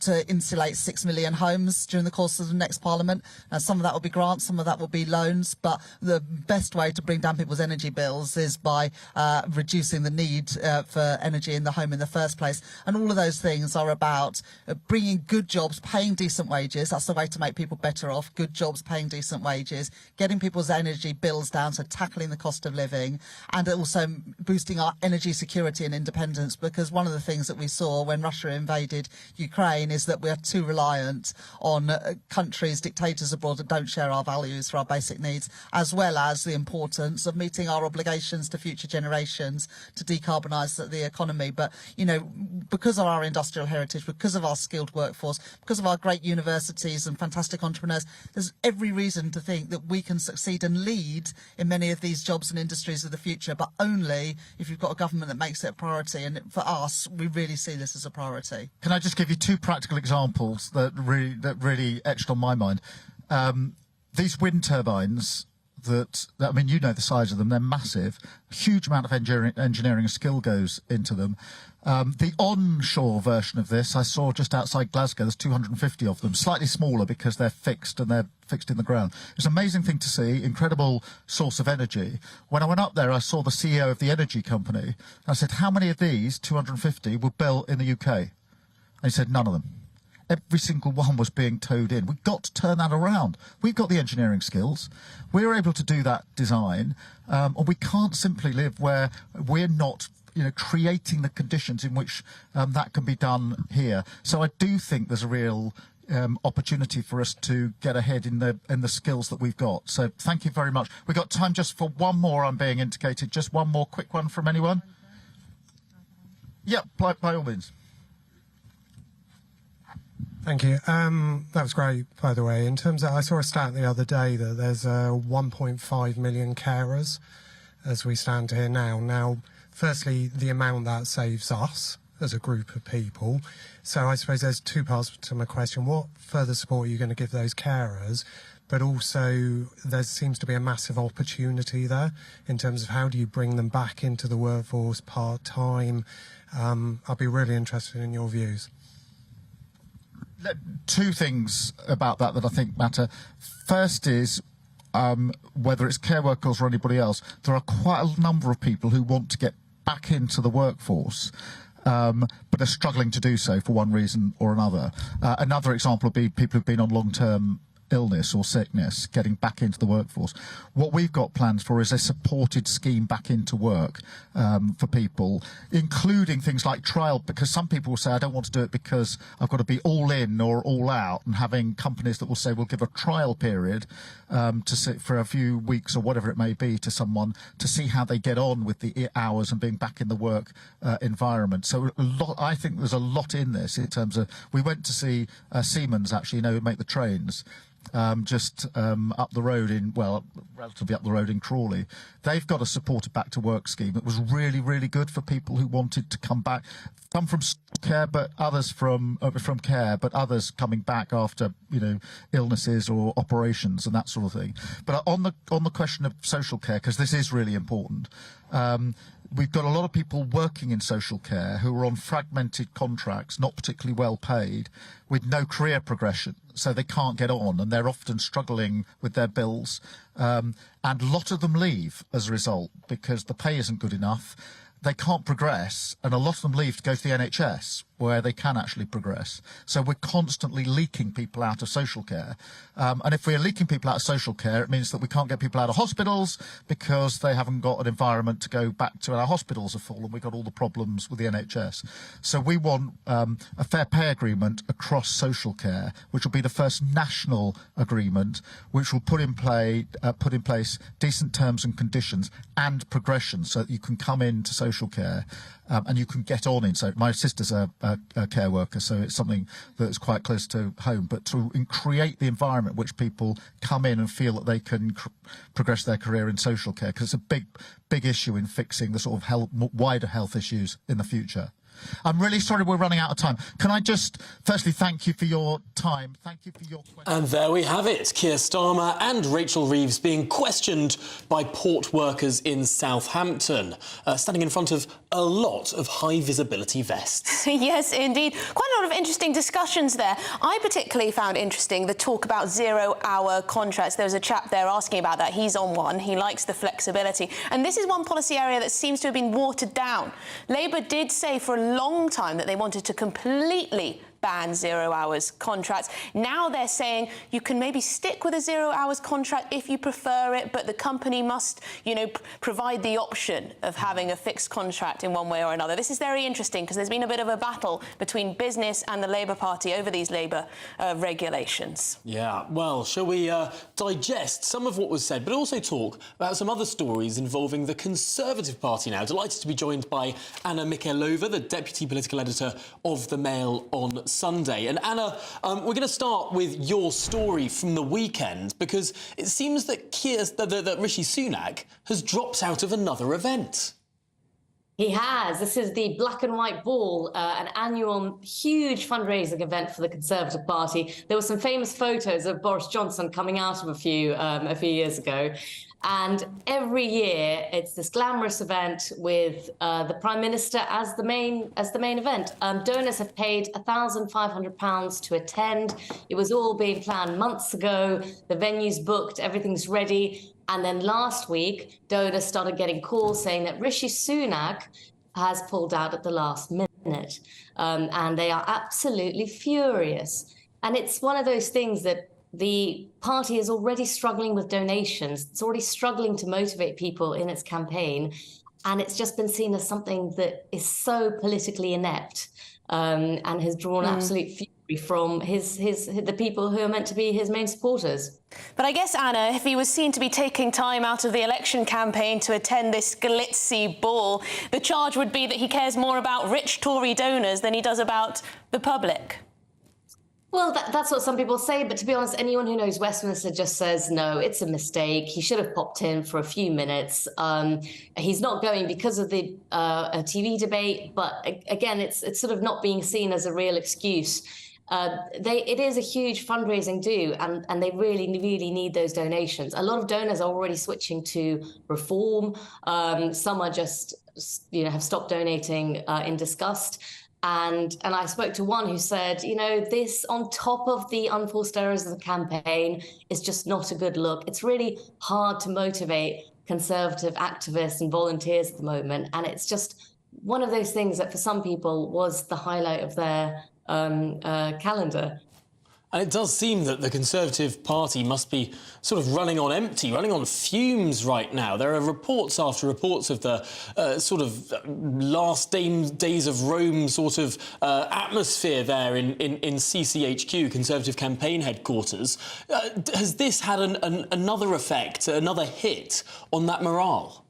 to insulate 6 million homes during the course of the next Parliament. Now, some of that will be grants, some of that will be loans, but the best way to bring down people's energy bills is by reducing the need for energy in the home in the first place. And all of those things are about bringing good jobs, paying decent wages. That's the way to make people better off. Good jobs, paying decent wages, getting people's energy bills down, so tackling the cost of living, and also boosting our energy security and independence, because one of the things that we saw when Russia invaded Ukraine is that we are too reliant on countries, dictators abroad that don't share our values for our basic needs, as well as the importance of meeting our obligations to future generations to decarbonise the economy. But, because of our industrial heritage, because of our skilled workforce, because of our great universities and fantastic entrepreneurs, there's every reason to think that we can succeed and lead in many of these jobs and industries of the future, but only if you've got a government that makes it a priority. And for us, we really see this as a priority. Can I just give you 2 practical examples that really etched on my mind? These wind turbines, you know the size of them, they're massive. A huge amount of engineering skill goes into them. The onshore version of this, I saw just outside Glasgow, there's 250 of them, slightly smaller because they're fixed and they're fixed in the ground. It's an amazing thing to see, incredible source of energy. When I went up there, I saw the CEO of the energy company. I said, how many of these, 250, were built in the UK? And he said, none of them. Every single one was being towed in. We've got to turn that around. We've got the engineering skills. We're able to do that design. And we can't simply live where we're not creating the conditions in which that can be done here. So I do think there's a real opportunity for us to get ahead in the skills that we've got. So thank you very much. We've got time just for one more, I'm being indicated. Just one more quick one from anyone? Yeah, by all means. Thank you. That was great, by the way. In terms of, I saw a stat the other day that there's 1.5 million carers as we stand here now. Now, firstly, the amount that saves us as a group of people. So I suppose there's 2 parts to my question. What further support are you going to give those carers? But also, there seems to be a massive opportunity there in terms of how do you bring them back into the workforce part-time. I'll be really interested in your views. 2 things about that I think matter. First is, whether it's care workers or anybody else, there are quite a number of people who want to get back into the workforce, but are struggling to do so for one reason or another. Another example would be people who've been on long-term illness or sickness, getting back into the workforce. What we've got plans for is a supported scheme back into work for people, including things like trial, because some people will say, I don't want to do it because I've got to be all in or all out, and having companies that will say, we'll give a trial period to sit for a few weeks or whatever it may be to someone to see how they get on with the hours and being back in the work environment. So I think there's a lot in this in terms of, we went to see Siemens actually, who make the trains, just up the road relatively up the road in Crawley. They've got a supported back to work scheme that was really, really good for people who wanted to come back, some from care, but others from care, but others coming back after, illnesses or operations and that sort of thing. But on the question of social care, because this is really important, we've got a lot of people working in social care who are on fragmented contracts, not particularly well paid, with no career progression. So they can't get on, and they're often struggling with their bills. And a lot of them leave as a result because the pay isn't good enough. They can't progress, and a lot of them leave to go to the NHS, where they can actually progress. So we're constantly leaking people out of social care. And if we're leaking people out of social care, it means that we can't get people out of hospitals because they haven't got an environment to go back to. Our hospitals are full, and we've got all the problems with the NHS. So we want a fair pay agreement across social care, which will be the first national agreement, which will put in place decent terms and conditions and progression, so that you can come into social care and you can get on in. So my sister's a care worker, so it's something that's quite close to home. But to create the environment which people come in and feel that they can progress their career in social care, because it's a big issue in fixing the sort of wider health issues in the future. I'm really sorry we're running out of time. Can I just firstly thank you for your time? Thank you for your questions. And there we have it. Keir Starmer and Rachel Reeves being questioned by port workers in Southampton, standing in front of a lot of high-visibility vests. Yes, indeed. Quite a lot of interesting discussions there. I particularly found interesting the talk about zero-hour contracts. There was a chap there asking about that. He's on one. He likes the flexibility. And this is one policy area that seems to have been watered down. Labour did say for a long time that they wanted to completely ban 0 hours contracts. Now they're saying you can maybe stick with a 0 hours contract if you prefer it, but the company must, provide the option of having a fixed contract in one way or another. This is very interesting because there's been a bit of a battle between business and the Labour Party over these labour regulations. Yeah, well, shall we digest some of what was said, but also talk about some other stories involving the Conservative Party now. Delighted to be joined by Anna Mikhailova, the Deputy Political Editor of The Mail on Sunday. And Anna, we're going to start with your story from the weekend, because it seems that that Rishi Sunak has dropped out of another event. He has. This is the Black and White Ball, an annual huge fundraising event for the Conservative Party. There were some famous photos of Boris Johnson coming out of a few years ago. And every year, it's this glamorous event with the Prime Minister as the main event. Donors have paid £1,500 to attend. It was all being planned months ago. The venue's booked, everything's ready. And then last week, donors started getting calls saying that Rishi Sunak has pulled out at the last minute. And they are absolutely furious. And it's one of those things that the party is already struggling with donations. It's already struggling to motivate people in its campaign. And it's just been seen as something that is so politically inept and has drawn absolute fury from the people who are meant to be his main supporters. But I guess, Anna, if he was seen to be taking time out of the election campaign to attend this glitzy ball, the charge would be that he cares more about rich Tory donors than he does about the public. Well, that's what some people say, but to be honest, anyone who knows Westminster just says, no, it's a mistake. He should have popped in for a few minutes. He's not going because of the TV debate, but again, it's sort of not being seen as a real excuse. It is a huge fundraising do, and they really, really need those donations. A lot of donors are already switching to Reform. Some are just, have stopped donating in disgust. And I spoke to one who said, this on top of the unforced errors of the campaign is just not a good look. It's really hard to motivate Conservative activists and volunteers at the moment. And it's just one of those things that for some people was the highlight of their calendar. And it does seem that the Conservative Party must be sort of running on empty, running on fumes right now. There are reports after reports of the sort of last days of Rome sort of atmosphere there in CCHQ, Conservative Campaign Headquarters. Has this had another effect, another hit on that morale?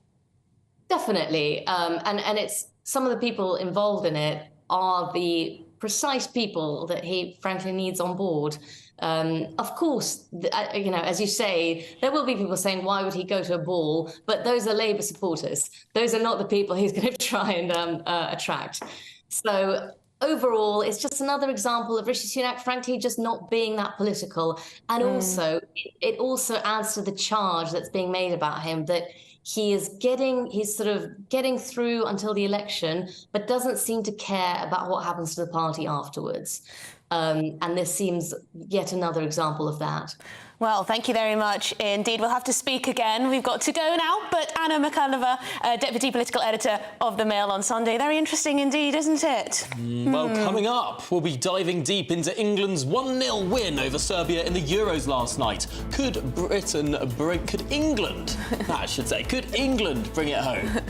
Definitely. And it's some of the people involved in it are the precise people that he frankly needs on board. Of course, as you say, there will be people saying, why would he go to a ball? But those are Labour supporters. Those are not the people he's going to try and attract. So overall, it's just another example of Rishi Sunak, frankly, just not being that political. And also, it also adds to the charge that's being made about him that he's sort of getting through until the election, but doesn't seem to care about what happens to the party afterwards. And this seems yet another example of that. Well, thank you very much indeed. We'll have to speak again. We've got to go now, but Anna McCullover, Deputy Political Editor of The Mail on Sunday. Very interesting indeed, isn't it? Well, coming up, we'll be diving deep into England's 1-0 win over Serbia in the Euros last night. Could England, I should say, could England bring it home?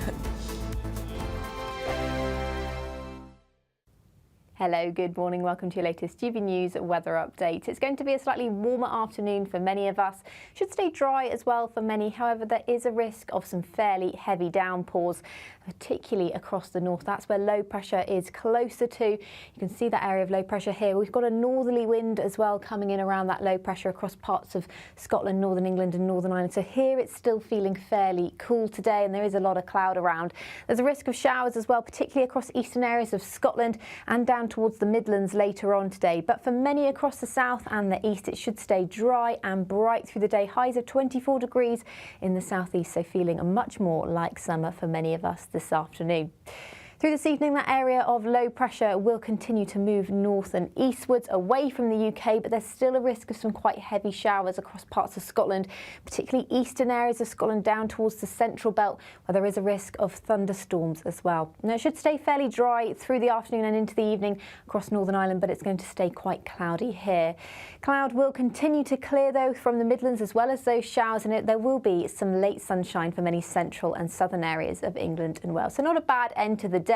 Hello, good morning. Welcome to your latest GB News weather update. It's going to be a slightly warmer afternoon for many of us. Should stay dry as well for many. However, there is a risk of some fairly heavy downpours, particularly across the north. That's where low pressure is closer to. You can see that area of low pressure here. We've got a northerly wind as well coming in around that low pressure across parts of Scotland, Northern England and Northern Ireland. So here it's still feeling fairly cool today, and there is a lot of cloud around. There's a risk of showers as well, particularly across eastern areas of Scotland and down towards the Midlands later on today. But for many across the south and the east, it should stay dry and bright through the day. Highs of 24 degrees in the southeast, so feeling much more like summer for many of us this afternoon. Through this evening, that area of low pressure will continue to move north and eastwards away from the UK, but there's still a risk of some quite heavy showers across parts of Scotland, particularly eastern areas of Scotland down towards the central belt, where there is a risk of thunderstorms as well. Now, it should stay fairly dry through the afternoon and into the evening across Northern Ireland, but it's going to stay quite cloudy here. Cloud will continue to clear, though, from the Midlands as well as those showers, and there will be some late sunshine for many central and southern areas of England and Wales. So not a bad end to the day.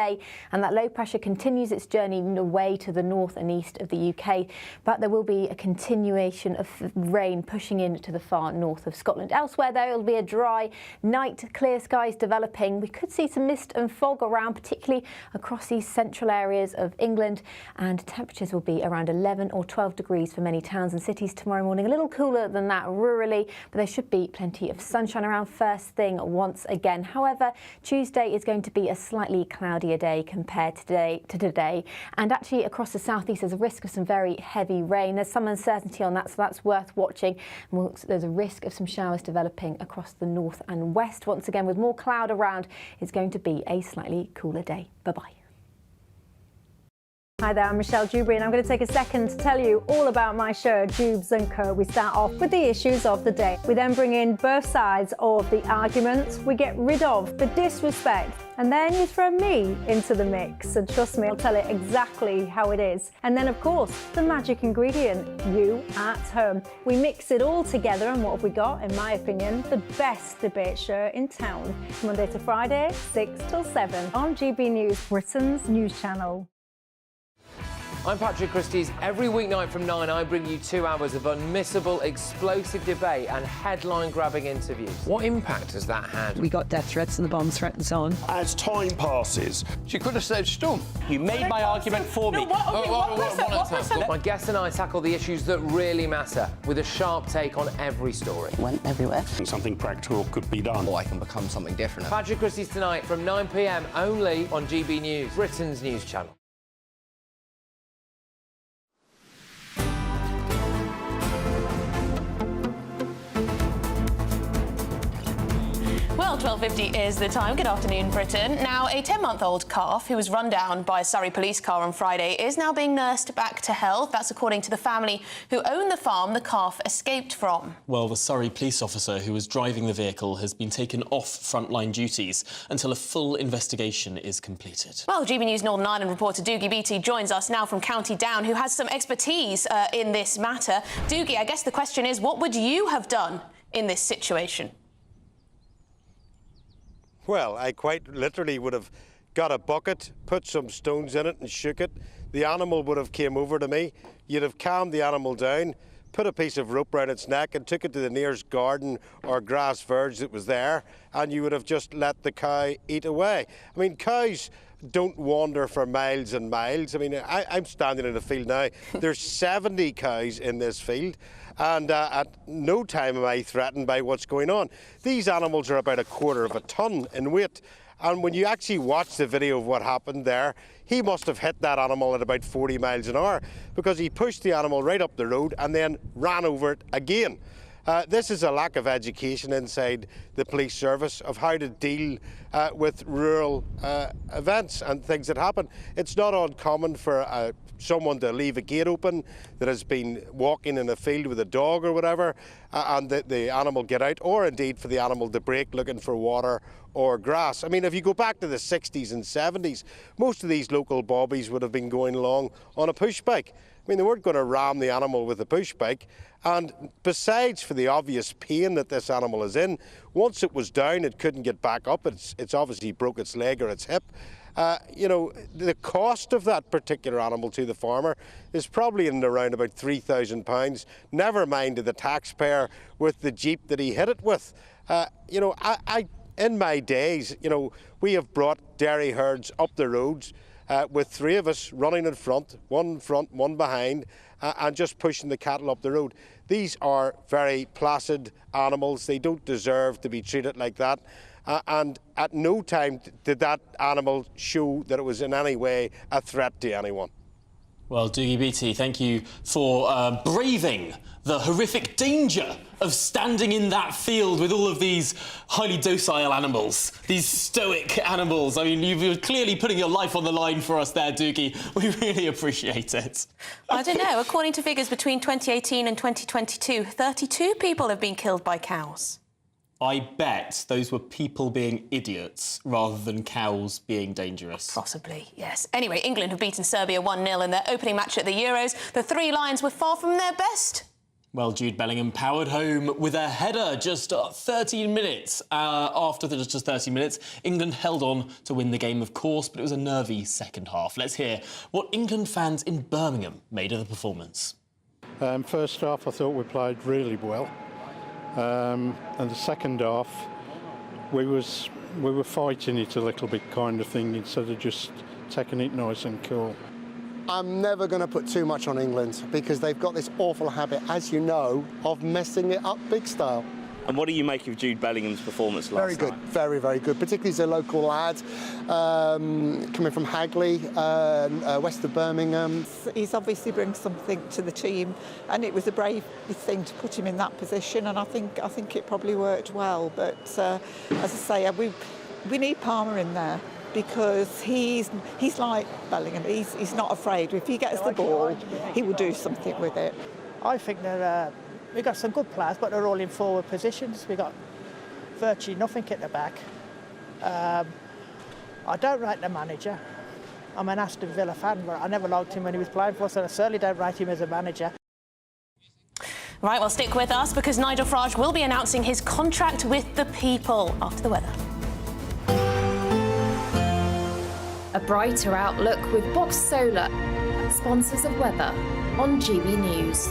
And that low pressure continues its journey away to the north and east of the UK, but there will be a continuation of rain pushing in to the far north of Scotland. Elsewhere, though, it'll be a dry night, clear skies developing. We could see some mist and fog around, particularly across these central areas of England, and temperatures will be around 11 or 12 degrees for many towns and cities tomorrow morning. A little cooler than that rurally, but there should be plenty of sunshine around first thing once again. However, Tuesday is going to be a slightly cloudier day compared to today, and actually across the southeast there's a risk of some very heavy rain. There's some uncertainty on that, so that's worth watching. There's a risk of some showers developing across the north and west. Once again, with more cloud around, it's going to be a slightly cooler day. Bye-bye. Hi there, I'm Michelle Dewberry, and I'm going to take a second to tell you all about my show, Dubes & Co. We start off with the issues of the day. We then bring in both sides of the arguments. We get rid of the disrespect, and then you throw me into the mix. And trust me, I'll tell it exactly how it is. And then, of course, the magic ingredient, you at home. We mix it all together, and what have we got? In my opinion, the best debate show in town. Monday to Friday, 6 till 7 on GB News, Britain's news channel. I'm Patrick Christie's. Every weeknight from 9, I bring you 2 hours of unmissable, explosive debate and headline-grabbing interviews. What impact has that had? We got death threats and the bomb threats on. As time passes, She could have said storm. you made my argument for me. My guests and I tackle the issues that really matter, with a sharp take on every story. Went everywhere. Something practical could be done. I can become something different. Patrick Christie's tonight from 9 p.m. only on GB News, Britain's news channel. Well, 12:50 is the time. Good afternoon, Britain. Now, a 10-month-old calf who was run down by a Surrey police car on Friday is now being nursed back to health. That's according to the family who own the farm the calf escaped from. Well, the Surrey police officer who was driving the vehicle has been taken off frontline duties until a full investigation is completed. Well, GB News Northern Ireland reporter Doogie Beattie joins us now from County Down, who has some expertise in this matter. Doogie, I guess the question is, what would you have done in this situation? Well, I quite literally would have got a bucket, put some stones in it and shook it. The animal would have came over to me. You'd have calmed the animal down, put a piece of rope round its neck and took it to the nearest garden or grass verge that was there, and you would have just let the cow eat away. I mean, cows don't wander for miles and miles. I mean, I'm standing in a field now. There's 70 cows in this field. And at no time am I threatened by what's going on. These animals are about 1/4 of a tonne in weight. And when you actually watch the video of what happened there, he must have hit that animal at about 40 miles an hour because he pushed the animal right up the road and then ran over it again. This is a lack of education inside the police service of how to deal with rural events and things that happen. It's not uncommon for someone to leave a gate open that has been walking in a field with a dog or whatever, and the animal get out, or indeed for the animal to break looking for water or grass. I mean, if you go back to the 60s and 70s, most of these local bobbies would have been going along on a push bike. I mean, they weren't going to ram the animal with a push bike. And besides for the obvious pain that this animal is in, once it was down, it couldn't get back up. It's obviously broke its leg or its hip. You know, the cost of that particular animal to the farmer is probably in around about £3,000, never mind to the taxpayer with the Jeep that he hit it with. You know, in my days, you know, we have brought dairy herds up the roads with 3 of us running in front, one behind, and just pushing the cattle up the road. These are very placid animals. They don't deserve to be treated like that. And at no time did that animal show that it was in any way a threat to anyone. Well, Doogie Beattie, thank you for braving the horrific danger of standing in that field with all of these highly docile animals, these stoic animals. I mean, you're clearly putting your life on the line for us there, Doogie. We really appreciate it. I don't know. According to figures between 2018 and 2022, 32 people have been killed by cows. I bet those were people being idiots rather than cows being dangerous. Possibly, yes. Anyway, England have beaten Serbia 1-0 in their opening match at the Euros. The Three Lions were far from their best. Well, Jude Bellingham powered home with a header just 13 minutes. After just 13 minutes, England held on to win the game, of course, but it was a nervy second half. Let's hear what England fans in Birmingham made of the performance. First half, I thought we played really well. And the second half, we were fighting it a little bit, kind of thing, instead of just taking it nice and cool. I'm never going to put too much on England because they've got this awful habit, as you know, of messing it up big style. And what do you make of Jude Bellingham's performance last night? Very good, very, very good, particularly as a local lad coming from Hagley, west of Birmingham. He's obviously brings something to the team, and it was a brave thing to put him in that position, and I think it probably worked well. But as I say, we need Palmer in there, because he's like Bellingham. He's not afraid. If he gets the ball, he will do something with it. I think we've got some good players, but they're all in forward positions. We've got virtually nothing at the back. I don't rate the manager. I'm an Aston Villa fan, but I never liked him when he was playing for us, and I certainly don't rate him as a manager. Right, well, stick with us, because Nigel Farage will be announcing his contract with the people after the weather. A brighter outlook with Box Solar, sponsors of weather on GB News.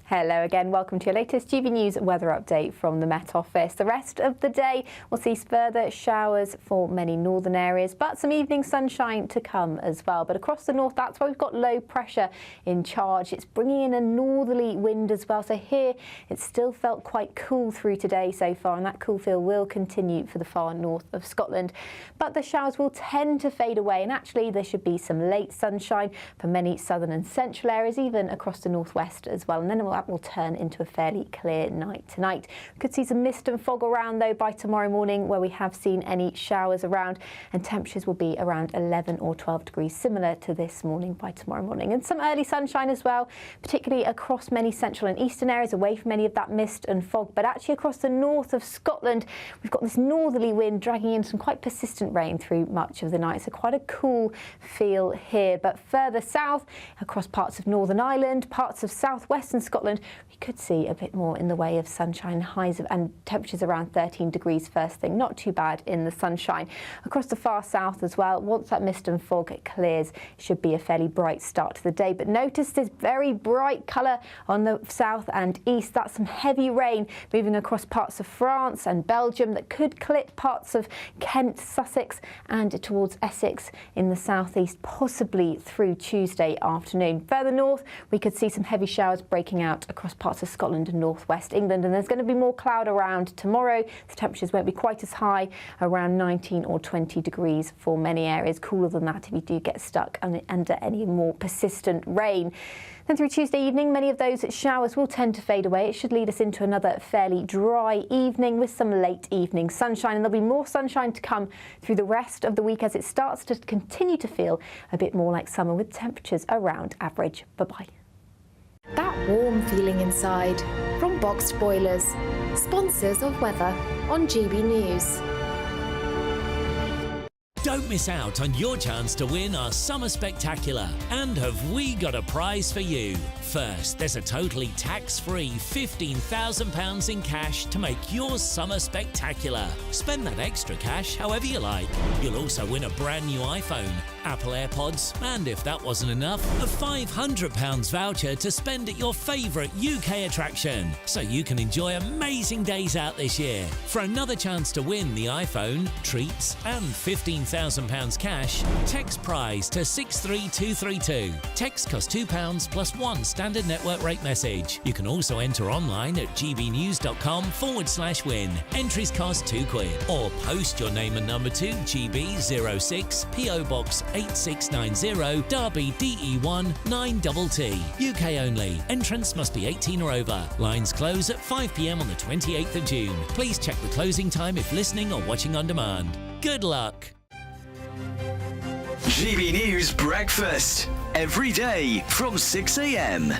Hello again, welcome to your latest GB News weather update from the Met Office. The rest of the day will see further showers for many northern areas, but some evening sunshine to come as well. But across the north, that's why we've got low pressure in charge. It's bringing in a northerly wind as well. So here, it's still felt quite cool through today so far, and that cool feel will continue for the far north of Scotland. But the showers will tend to fade away, and actually there should be some late sunshine for many southern and central areas, even across the northwest as well. And then it will that will turn into a fairly clear night tonight. We could see some mist and fog around, though, by tomorrow morning, where we have seen any showers around, and temperatures will be around 11 or 12 degrees, similar to this morning by tomorrow morning. And some early sunshine as well, particularly across many central and eastern areas, away from any of that mist and fog. But actually across the north of Scotland, we've got this northerly wind dragging in some quite persistent rain through much of the night. So quite a cool feel here. But further south, across parts of Northern Ireland, parts of southwestern Scotland, we could see a bit more in the way of sunshine, highs and temperatures around 13 degrees first thing. Not too bad in the sunshine. Across the far south as well, once that mist and fog clears, it should be a fairly bright start to the day. But notice this very bright colour on the south and east. That's some heavy rain moving across parts of France and Belgium that could clip parts of Kent, Sussex and towards Essex in the southeast, possibly through Tuesday afternoon. Further north, we could see some heavy showers breaking out across parts of Scotland and northwest England, and there's going to be more cloud around tomorrow. The temperatures won't be quite as high, around 19 or 20 degrees for many areas. Cooler than that if you do get stuck under any more persistent rain. Then through Tuesday evening, many of those showers will tend to fade away. It should lead us into another fairly dry evening with some late evening sunshine, and there'll be more sunshine to come through the rest of the week as it starts to continue to feel a bit more like summer with temperatures around average. Bye-bye. That warm feeling inside from Boxed Boilers, sponsors of weather on GB News. Don't miss out on your chance to win our Summer Spectacular. And have we got a prize for you? First, there's a totally tax-free £15,000 in cash to make your summer spectacular. Spend that extra cash however you like. You'll also win a brand new iPhone, Apple AirPods, and if that wasn't enough, a £500 voucher to spend at your favourite UK attraction, so you can enjoy amazing days out this year. For another chance to win the iPhone, treats and £15,000 cash, text prize to 63232. Text costs £2 plus one standard network rate message. You can also enter online at gbnews.com/win. Entries cost £2, or post your name and number to GB06 PO Box 8690 Derby DE1 9TT. UK only. Entrance must be 18 or over. Lines close at 5 p.m. on the 28th of June. Please check the closing time if listening or watching on demand. Good luck. GB News Breakfast. Every day from 6 a.m.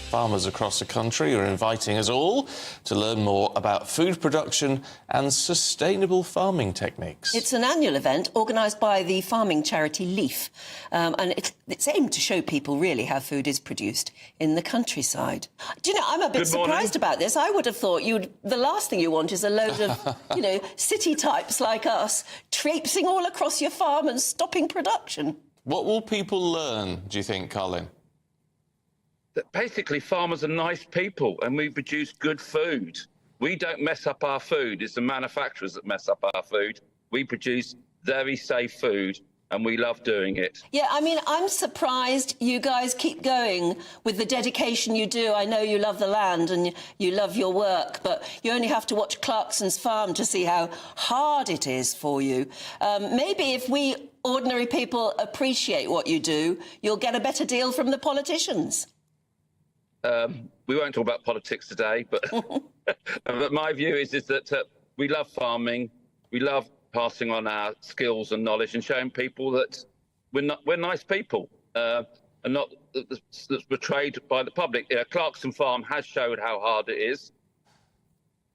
Farmers across the country are inviting us all to learn more about food production and sustainable farming techniques. It's an annual event organised by the farming charity Leaf, and it's aimed to show people really how food is produced in the countryside. Do you know, I'm a bit surprised about this. I would have thought the last thing you want is a load of, city types like us traipsing all across your farm and stopping production. What will people learn, do you think, Colin? That basically farmers are nice people and we produce good food. We don't mess up our food. It's the manufacturers that mess up our food. We produce very safe food and we love doing it. Yeah, I mean, I'm surprised you guys keep going with the dedication you do. I know you love the land and you love your work, but you only have to watch Clarkson's farm to see how hard it is for you. Maybe if we ordinary people appreciate what you do, you'll get a better deal from the politicians. We won't talk about politics today, but, but my view is that we love farming, we love passing on our skills and knowledge and showing people that we're nice people and not that's betrayed by the public. Clarkson Farm has showed how hard it is.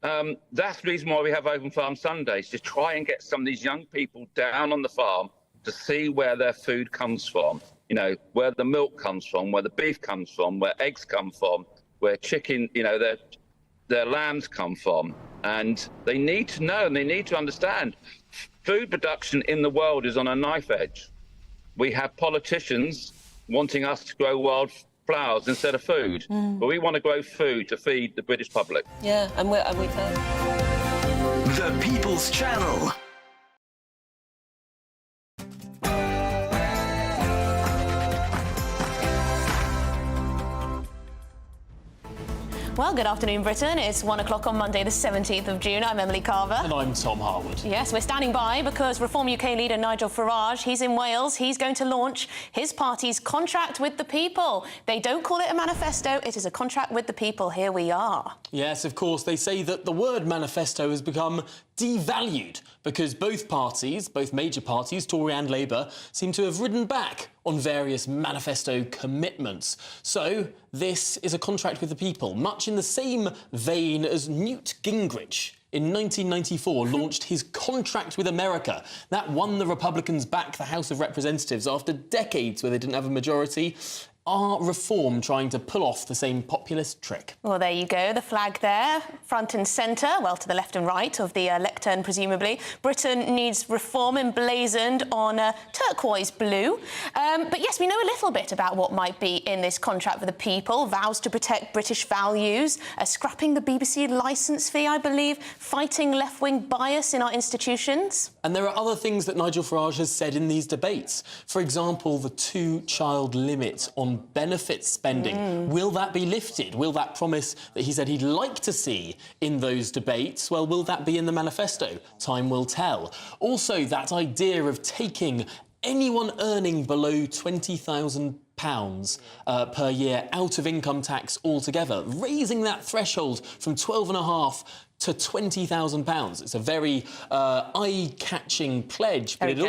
That's the reason why we have Open Farm Sundays, to try and get some of these young people down on the farm to see where their food comes from. You know, where the milk comes from, where the beef comes from, where eggs come from, where chicken, their lambs come from. And they need to know and they need to understand food production in the world is on a knife edge. We have politicians wanting us to grow wild flowers instead of food. But we want to grow food to feed the British public. Yeah, and we've heard. The People's Channel. Well, good afternoon, Britain. It's 1 o'clock on Monday, the 17th of June. I'm Emily Carver. And I'm Tom Harwood. Yes, we're standing by because Reform UK leader Nigel Farage, he's in Wales. He's going to launch his party's contract with the people. They don't call it a manifesto. It is a contract with the people. Here we are. Yes, of course, they say that the word manifesto has become devalued because both parties, both major parties, Tory and Labour, seem to have ridden back on various manifesto commitments. So this is a contract with the people, much in the same vein as Newt Gingrich in 1994 launched his contract with America. That won the Republicans back the House of Representatives after decades where they didn't have a majority. Are Reform trying to pull off the same populist trick? Well, there you go. The flag there, front and centre, well, to the left and right of the lectern, presumably. Britain needs reform emblazoned on turquoise blue. But yes, we know a little bit about what might be in this contract for the people. Vows to protect British values, scrapping the BBC licence fee, I believe, fighting left-wing bias in our institutions. And there are other things that Nigel Farage has said in these debates. For example, the two-child limit on benefit spending. Will that be lifted? Will that promise that he said he'd like to see in those debates, well, will that be in the manifesto? Time will tell. Also, that idea of taking anyone earning below £20,000 per year out of income tax altogether, raising that threshold from 12.5 to £20,000. It's a very eye-catching pledge, but it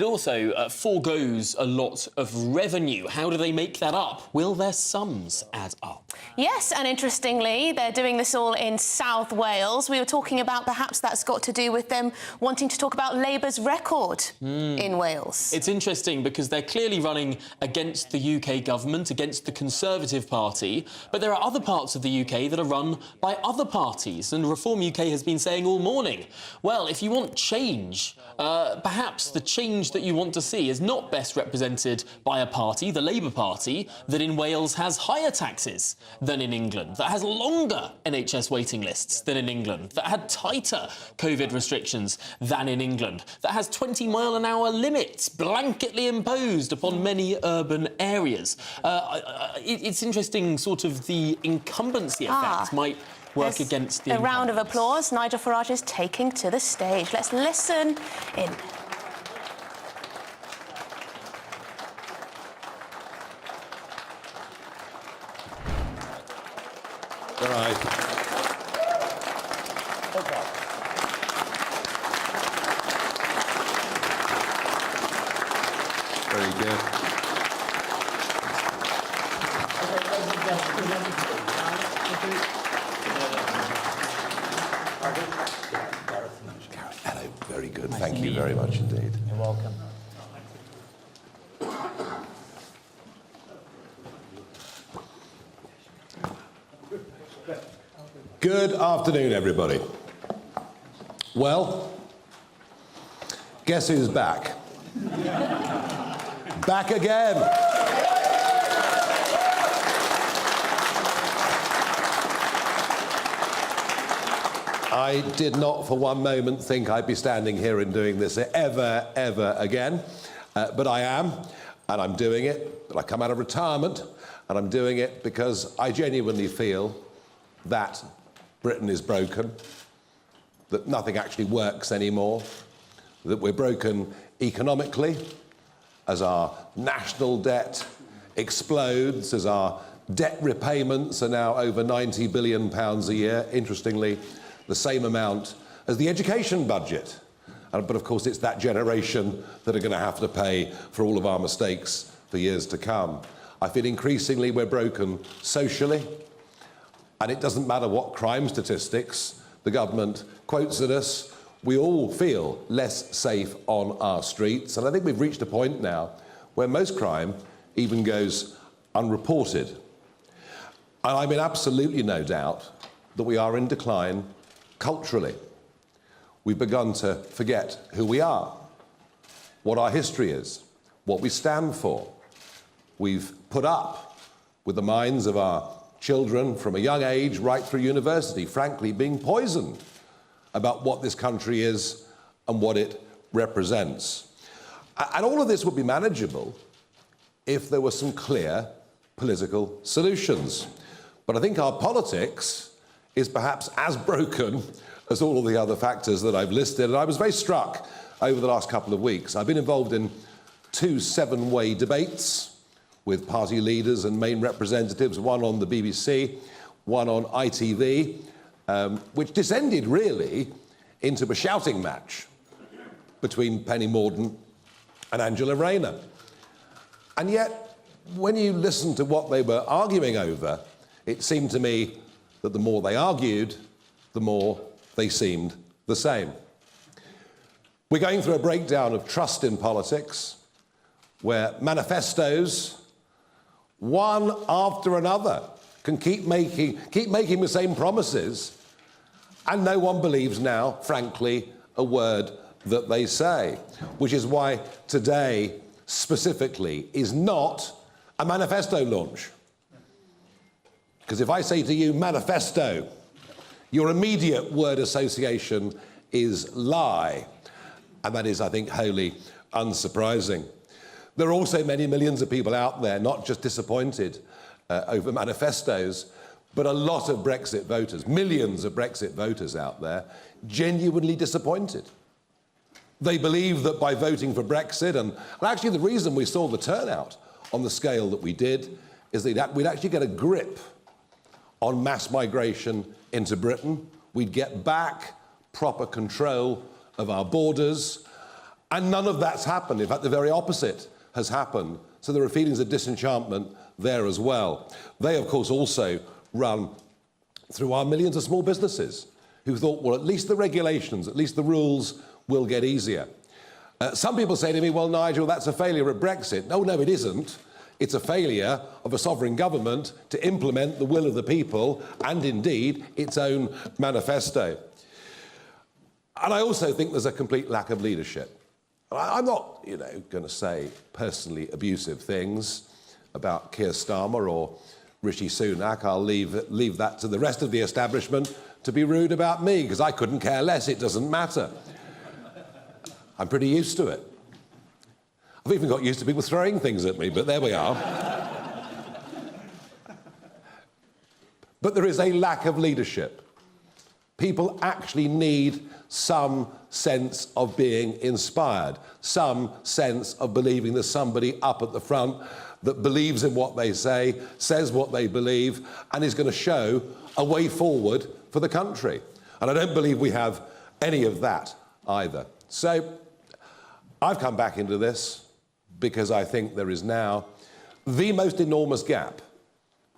also forgoes a lot of revenue. How do they make that up? Will their sums add up? Yes, and interestingly, they're doing this all in South Wales. We were talking about perhaps that's got to do with them wanting to talk about Labour's record in Wales. It's interesting because they're clearly running against the UK government, against the Conservative Party, but there are other parts of the UK that are run by other parties. And Reform UK has been saying all morning, well, if you want change, perhaps the change that you want to see is not best represented by a party, the Labour Party, that in Wales has higher taxes than in England, that has longer NHS waiting lists than in England, that had tighter COVID restrictions than in England, that has 20-mile-an-hour limits blanketly imposed upon many urban areas. It's interesting, sort of the incumbency effect might work against the... A round of applause. Nigel Farage is taking to the stage. Let's listen in. All right. Very good. Hello, very good. Thank you very much indeed. You're welcome. Good afternoon, everybody. Well, guess who's back? Back again. I did not for one moment think I'd be standing here and doing this ever again, but I am, and I'm doing it. But I come out of retirement, and I'm doing it because I genuinely feel that Britain is broken, that nothing actually works anymore, that we're broken economically as our national debt explodes, as our debt repayments are now over £90 billion a year, interestingly, the same amount as the education budget. But of course, it's that generation that are going to have to pay for all of our mistakes for years to come. I feel increasingly we're broken socially, and it doesn't matter what crime statistics the government quotes at us, we all feel less safe on our streets. And I think we've reached a point now where most crime even goes unreported. And I'm in absolutely no doubt that we are in decline culturally. We've begun to forget who we are, what our history is, what we stand for. We've put up with the minds of our children from a young age right through university, frankly, being poisoned about what this country is and what it represents. And all of this would be manageable if there were some clear political solutions. But I think our politics is perhaps as broken as all of the other factors that I've listed. And I was very struck over the last couple of weeks. I've been involved in 2 7-way debates with party leaders and main representatives, one on the BBC, one on ITV, which descended really into a shouting match between Penny Mordaunt and Angela Rayner. And yet, when you listen to what they were arguing over, it seemed to me that the more they argued, the more they seemed the same. We're going through a breakdown of trust in politics, where manifestos, one after another, can keep making the same promises, and no one believes now, frankly, a word that they say, which is why today, specifically, is not a manifesto launch. Because if I say to you, manifesto, your immediate word association is lie. And that is, I think, wholly unsurprising. There are also many millions of people out there, not just disappointed over manifestos, but a lot of Brexit voters, millions of Brexit voters out there, genuinely disappointed. They believe that by voting for Brexit, and actually the reason we saw the turnout on the scale that we did is that we'd actually get a grip on mass migration into Britain. We'd get back proper control of our borders, and none of that's happened. In fact, the very opposite has happened. So there are feelings of disenchantment there as well. They, of course, also run through our millions of small businesses who thought, well, at least the regulations, at least the rules will get easier. Some people say to me, well, Nigel, that's a failure at Brexit. No, it isn't. It's a failure of a sovereign government to implement the will of the people and, indeed, its own manifesto. And I also think there's a complete lack of leadership. I'm not, going to say personally abusive things about Keir Starmer or Rishi Sunak. I'll leave that to the rest of the establishment to be rude about me, because I couldn't care less. It doesn't matter. I'm pretty used to it. I've even got used to people throwing things at me, but there we are. But there is a lack of leadership. People actually need some sense of being inspired, some sense of believing there's somebody up at the front that believes in what they say, says what they believe, and is going to show a way forward for the country. And I don't believe we have any of that either. So I've come back into this because I think there is now the most enormous gap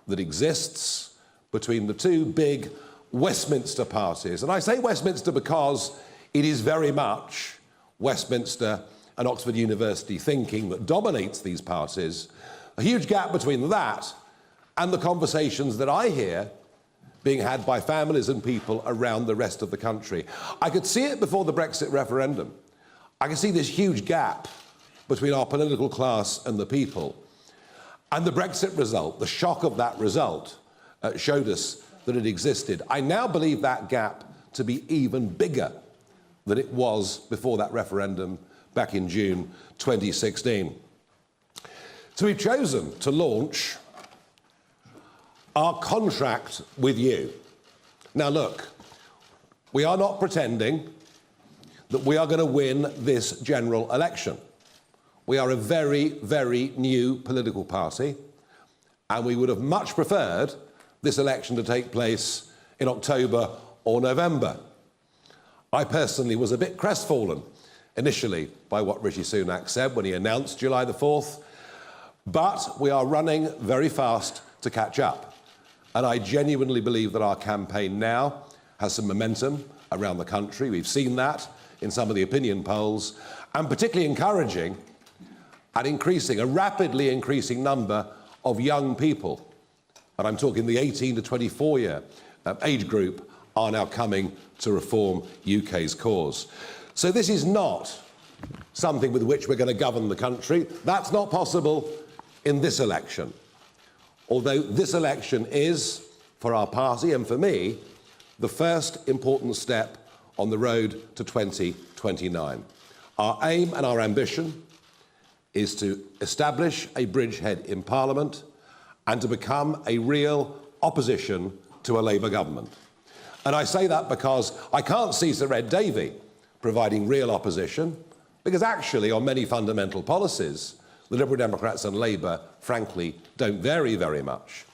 that exists between the two big Westminster parties. And I say Westminster because it is very much Westminster and Oxford University thinking that dominates these parties. A huge gap between that and the conversations that I hear being had by families and people around the rest of the country. I could see it before the Brexit referendum. I can see this huge gap between our political class and the people. And the Brexit result, the shock of that result, showed us that it existed. I now believe that gap to be even bigger than it was before that referendum back in June 2016. So we've chosen to launch our contract with you. Now look, we are not pretending that we are going to win this general election. We are a very, very new political party, and we would have much preferred this election to take place in October or November. I personally was a bit crestfallen initially by what Rishi Sunak said when he announced July the 4th, but we are running very fast to catch up. And I genuinely believe that our campaign now has some momentum around the country. We've seen that in some of the opinion polls, and particularly encouraging a rapidly increasing number of young people, and I'm talking the 18 to 24 year age group, are now coming to reform UK's cause. So this is not something with which we're going to govern the country. That's not possible in this election. Although this election is, for our party and for me, the first important step on the road to 2029. Our aim and our ambition is to establish a bridgehead in Parliament and to become a real opposition to a Labour government. And I say that because I can't see Sir Ed Davey providing real opposition, because actually on many fundamental policies, the Liberal Democrats and Labour, frankly, don't vary very much.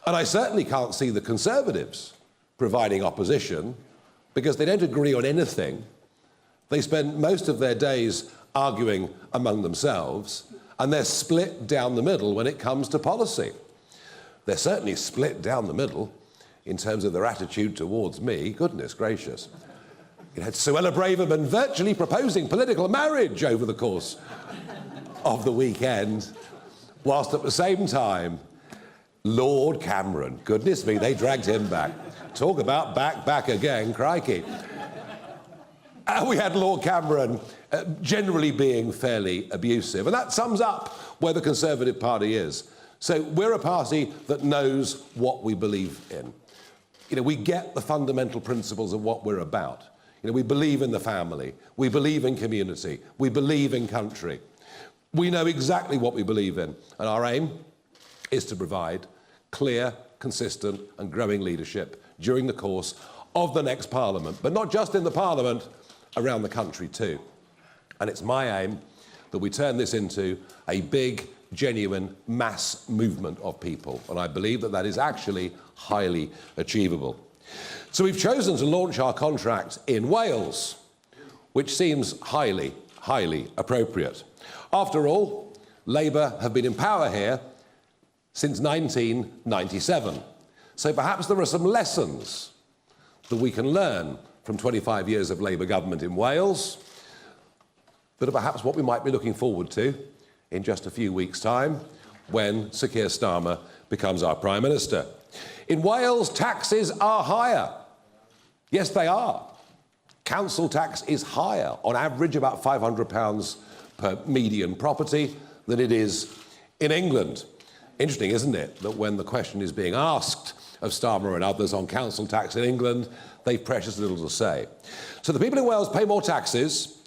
And I certainly can't see the Conservatives providing opposition, because they don't agree on anything. They spend most of their days arguing among themselves, and they're split down the middle when it comes to policy. They're certainly split down the middle in terms of their attitude towards me. Goodness gracious. You had Suella Braverman virtually proposing political marriage over the course of the weekend, whilst at the same time, Lord Cameron, goodness me, they dragged him back. Talk about back again, crikey. And we had Lord Cameron generally being fairly abusive. And that sums up where the Conservative Party is. So we're a party that knows what we believe in. You know, we get the fundamental principles of what we're about. You know, we believe in the family. We believe in community. We believe in country. We know exactly what we believe in. And our aim is to provide clear, consistent and growing leadership during the course of the next Parliament. But not just in the Parliament, around the country too. And it's my aim that we turn this into a big, genuine mass movement of people. And I believe that that is actually highly achievable. So we've chosen to launch our contract in Wales, which seems highly, highly appropriate. After all, Labour have been in power here since 1997. So perhaps there are some lessons that we can learn from 25 years of Labour government in Wales, that are perhaps what we might be looking forward to in just a few weeks' time when Sir Keir Starmer becomes our Prime Minister. In Wales, taxes are higher. Yes, they are. Council tax is higher, on average about £500 per median property, than it is in England. Interesting, isn't it, that when the question is being asked of Starmer and others on council tax in England, they've precious little to say. So the people in Wales pay more taxes,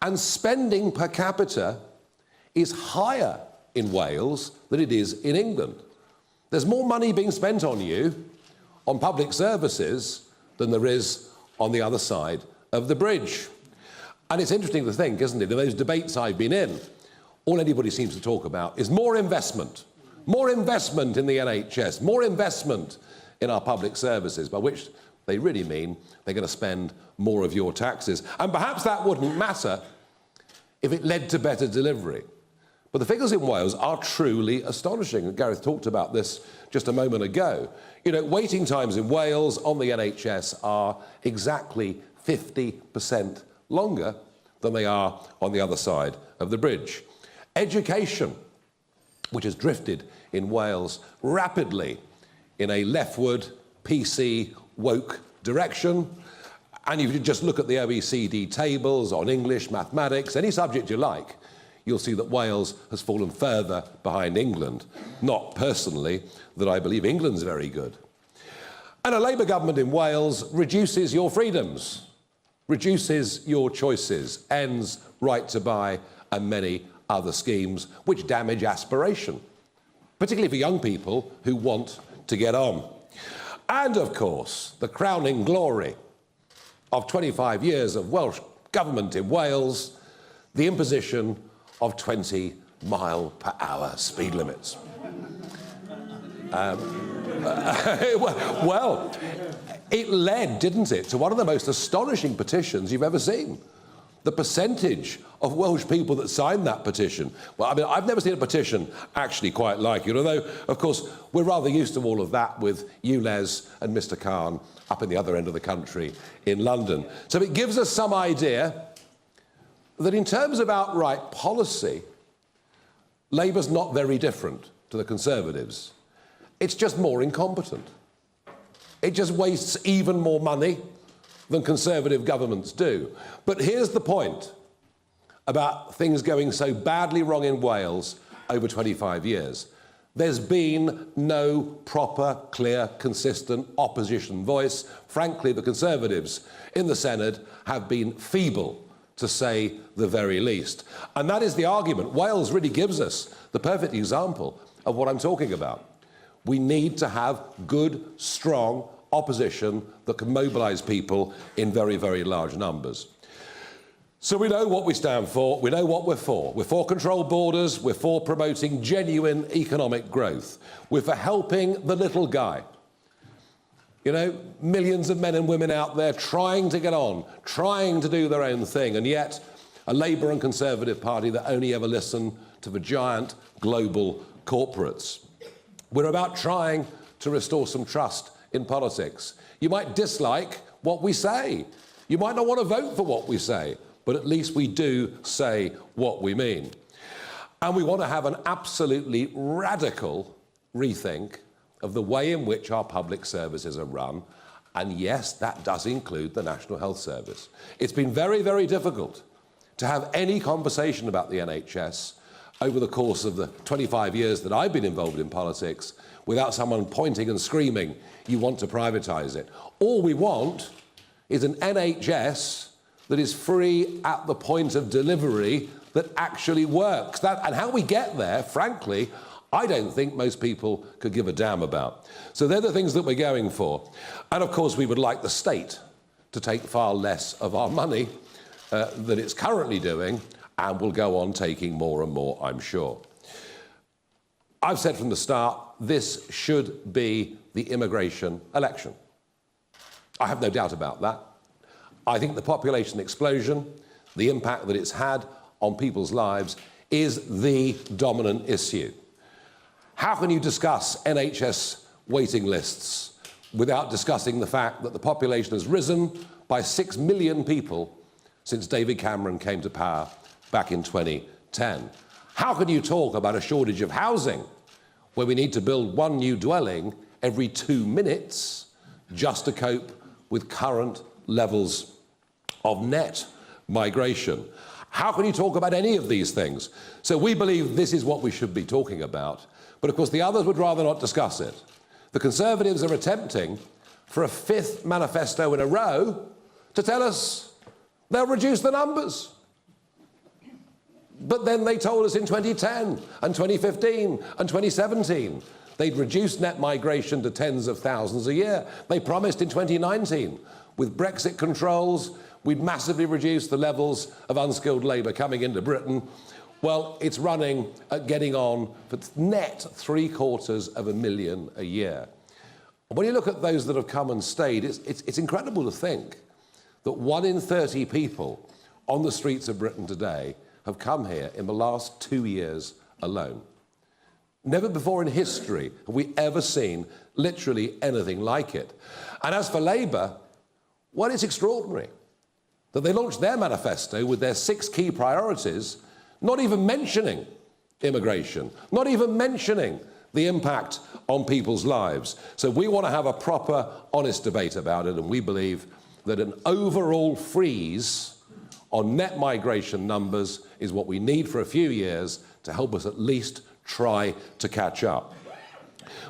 and spending per capita is higher in Wales than it is in England. There's more money being spent on you, on public services, than there is on the other side of the bridge. And it's interesting to think, isn't it, in those debates I've been in, all anybody seems to talk about is more investment in the NHS, more investment in our public services, by which they really mean they're going to spend more of your taxes. And perhaps that wouldn't matter if it led to better delivery. But the figures in Wales are truly astonishing. Gareth talked about this just a moment ago. You know, waiting times in Wales on the NHS are exactly 50% longer than they are on the other side of the bridge. Education, which has drifted in Wales rapidly in a leftward, PC, woke direction. And if you just look at the OECD tables on English, mathematics, any subject you like, you'll see that Wales has fallen further behind England. Not personally that I believe England's very good. And a Labour government in Wales reduces your freedoms, reduces your choices, ends right to buy and many other schemes which damage aspiration, particularly for young people who want to get on. And of course, the crowning glory of 25 years of Welsh government in Wales, the imposition of 20-mile-per-hour speed limits. Well, it led, didn't it, to one of the most astonishing petitions you've ever seen. The percentage of Welsh people that signed that petition. Well, I mean, I've never seen a petition actually quite like it, although, of course, we're rather used to all of that with you, Les, and Mr. Khan up in the other end of the country in London. So it gives us some idea that in terms of outright policy, Labour's not very different to the Conservatives. It's just more incompetent. It just wastes even more money than Conservative governments do. But here's the point about things going so badly wrong in Wales over 25 years. There's been no proper, clear, consistent opposition voice. Frankly, the Conservatives in the Senate have been feeble, to say the very least. And that is the argument. Wales really gives us the perfect example of what I'm talking about. We need to have good, strong opposition that can mobilise people in very, very large numbers. So we know what we stand for, we know what we're for. We're for controlled borders, we're for promoting genuine economic growth. We're for helping the little guy. You know, millions of men and women out there trying to get on, trying to do their own thing, and yet a Labour and Conservative Party that only ever listen to the giant global corporates. We're about trying to restore some trust in politics. You might dislike what we say. You might not want to vote for what we say, but at least we do say what we mean. And we want to have an absolutely radical rethink of the way in which our public services are run. And yes, that does include the National Health Service. It's been very, very difficult to have any conversation about the NHS over the course of the 25 years that I've been involved in politics without someone pointing and screaming, you want to privatise it. All we want is an NHS that is free at the point of delivery that actually works. And how we get there, frankly, I don't think most people could give a damn about. So they're the things that we're going for. And of course, we would like the state to take far less of our money than it's currently doing, and will go on taking more and more, I'm sure. I've said from the start, this should be the immigration election. I have no doubt about that. I think the population explosion, the impact that it's had on people's lives, is the dominant issue. How can you discuss NHS waiting lists without discussing the fact that the population has risen by 6 million people since David Cameron came to power back in 2010? How can you talk about a shortage of housing where we need to build one new dwelling every 2 minutes just to cope with current levels of net migration? How can you talk about any of these things? So we believe this is what we should be talking about. But of course the others would rather not discuss it. The Conservatives are attempting for a 5th manifesto in a row to tell us they'll reduce the numbers. But then they told us in 2010 and 2015 and 2017 they'd reduced net migration to tens of thousands a year. They promised in 2019, with Brexit controls, we'd massively reduce the levels of unskilled labour coming into Britain. Well, it's running at getting on for net 750,000 a year. When you look at those that have come and stayed, it's incredible to think that 1 in 30 people on the streets of Britain today have come here in the last 2 years alone. Never before in history have we ever seen literally anything like it. And as for Labour, well, it's extraordinary that they launched their manifesto with their 6 key priorities, not even mentioning immigration, not even mentioning the impact on people's lives. So we want to have a proper, honest debate about it, and we believe that an overall freeze on net migration numbers is what we need for a few years to help us at least try to catch up.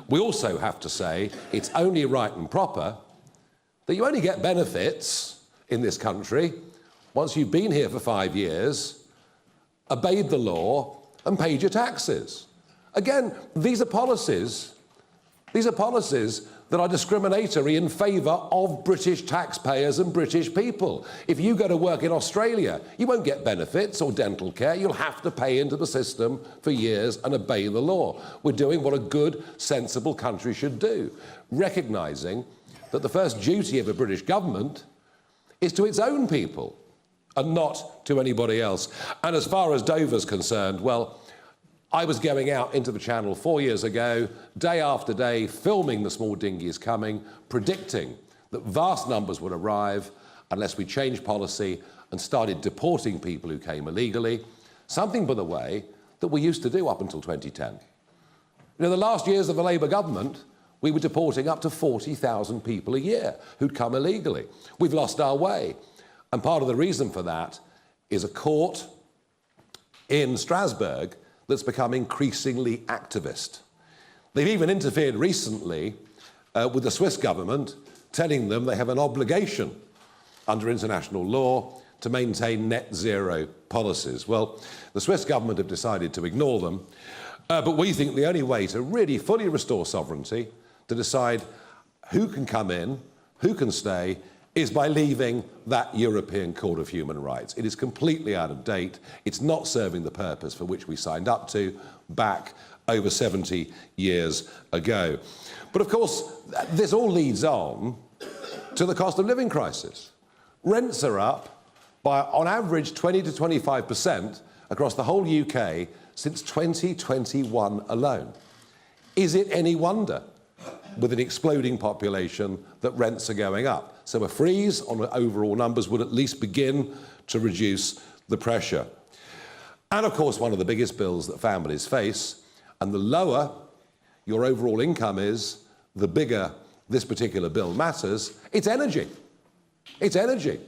We also have to say it's only right and proper that you only get benefits in this country once you've been here for 5 years, obeyed the law and paid your taxes. Again, these are policies that are discriminatory in favour of British taxpayers and British people. If you go to work in Australia, you won't get benefits or dental care. You'll have to pay into the system for years and obey the law. We're doing what a good, sensible country should do, recognising that the first duty of a British government is to its own people and not to anybody else. And as far as Dover's concerned, well, I was going out into the Channel 4 years ago, day after day, filming the small dinghies coming, predicting that vast numbers would arrive unless we changed policy and started deporting people who came illegally, something, by the way, that we used to do up until 2010. You know, the last years of the Labour government, we were deporting up to 40,000 people a year who'd come illegally. We've lost our way. And part of the reason for that is a court in Strasbourg that's become increasingly activist. They've even interfered recently with the Swiss government, telling them they have an obligation under international law to maintain net zero policies. Well, the Swiss government have decided to ignore them, but we think the only way to really fully restore sovereignty, to decide who can come in, who can stay, is by leaving that European Court of Human Rights. It is completely out of date. It's not serving the purpose for which we signed up to back over 70 years ago. But of course, this all leads on to the cost of living crisis. Rents are up by, on average, 20 to 25% across the whole UK since 2021 alone. Is it any wonder, with an exploding population, that rents are going up? So a freeze on overall numbers would at least begin to reduce the pressure. And of course, one of the biggest bills that families face, and the lower your overall income is, the bigger this particular bill matters, it's energy. It's energy.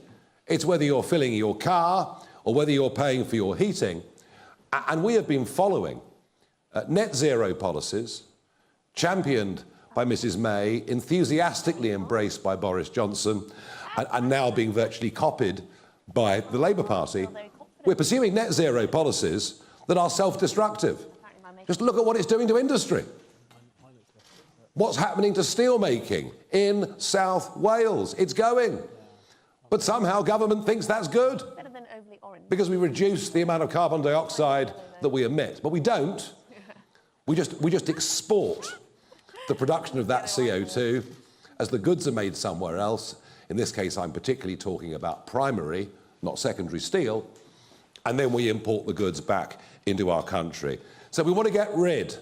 It's whether you're filling your car or whether you're paying for your heating. And we have been following net zero policies championed by Mrs May, enthusiastically embraced by Boris Johnson, and now being virtually copied by the Labour Party. We're pursuing net zero policies that are self-destructive. Just look at what it's doing to industry. What's happening to steel making in South Wales? It's going. But somehow government thinks that's good because we reduce the amount of carbon dioxide that we emit. But we don't. We just export the production of that CO2 as the goods are made somewhere else. In this case, I'm particularly talking about primary, not secondary steel. And then we import the goods back into our country. So we want to get rid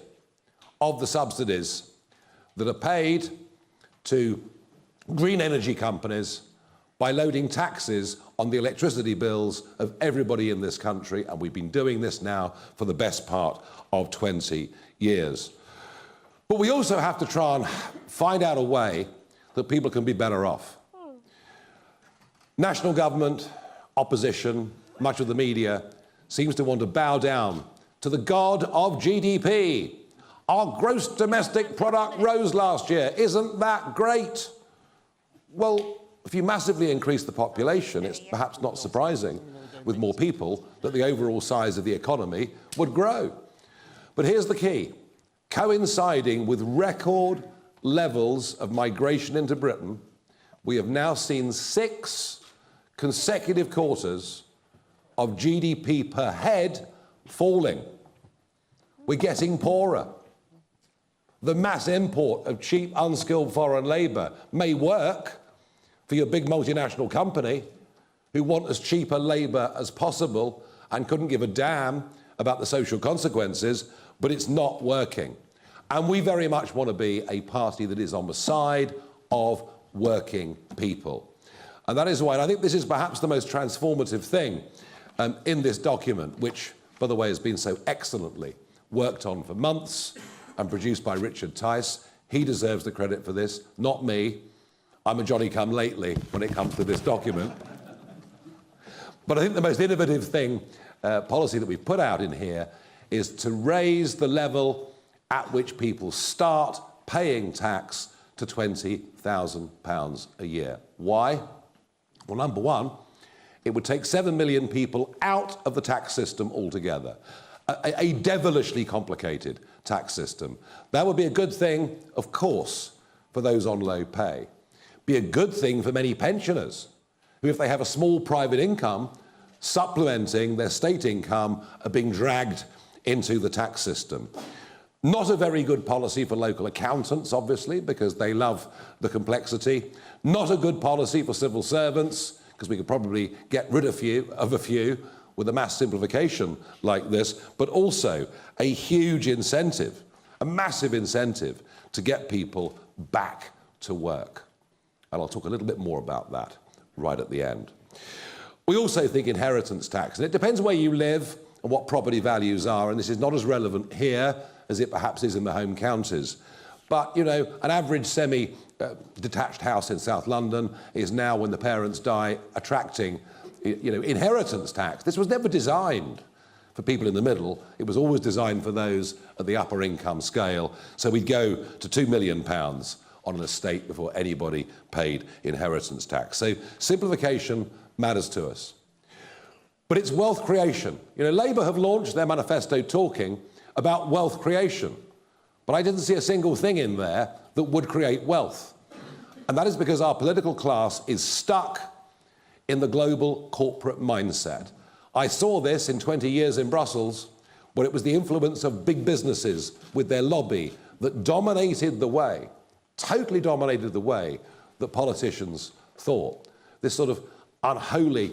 of the subsidies that are paid to green energy companies by loading taxes on the electricity bills of everybody in this country, and we've been doing this now for the best part of 20 years. But we also have to try and find out a way that people can be better off. National government, opposition, much of the media seems to want to bow down to the god of GDP. Our gross domestic product rose last year. Isn't that great? Well, if you massively increase the population, it's perhaps not surprising, with more people, that the overall size of the economy would grow. But here's the key. Coinciding with record levels of migration into Britain, we have now seen 6 consecutive quarters of GDP per head falling. We're getting poorer. The mass import of cheap, unskilled foreign labour may work for your big multinational company who want as cheap a labour as possible and couldn't give a damn about the social consequences, but it's not working. And we very much want to be a party that is on the side of working people. And that is why I think this is perhaps the most transformative thing in this document, which, by the way, has been so excellently worked on for months and produced by Richard Tice. He deserves the credit for this, not me. I'm a Johnny-come-lately when it comes to this document. But I think the most innovative thing, policy that we've put out in here, is to raise the level at which people start paying tax to £20,000 a year. Why? Well, number one, it would take 7 million people out of the tax system altogether. A devilishly complicated tax system. That would be a good thing, of course, for those on low pay. Be a good thing for many pensioners, who, if they have a small private income, supplementing their state income, are being dragged into the tax system. Not a very good policy for local accountants, obviously, because they love the complexity. Not a good policy for civil servants, because we could probably get rid of a few with a mass simplification like this, but also a huge incentive, a massive incentive to get people back to work. And I'll talk a little bit more about that right at the end. We also think inheritance tax, and it depends where you live and what property values are, and this is not as relevant here as it perhaps is in the home counties. But, you know, an average semi-detached house in South London is now, when the parents die, attracting, you know, inheritance tax. This was never designed for people in the middle. It was always designed for those at the upper income scale. So we'd go to £2 million on an estate before anybody paid inheritance tax. So simplification matters to us. but it's wealth creation. You know, Labour have launched their manifesto talking about wealth creation, but I didn't see a single thing in there that would create wealth. And that is because our political class is stuck in the global corporate mindset. I saw this in 20 years in Brussels, where it was the influence of big businesses with their lobby that dominated the way, totally dominated the way that politicians thought. This sort of unholy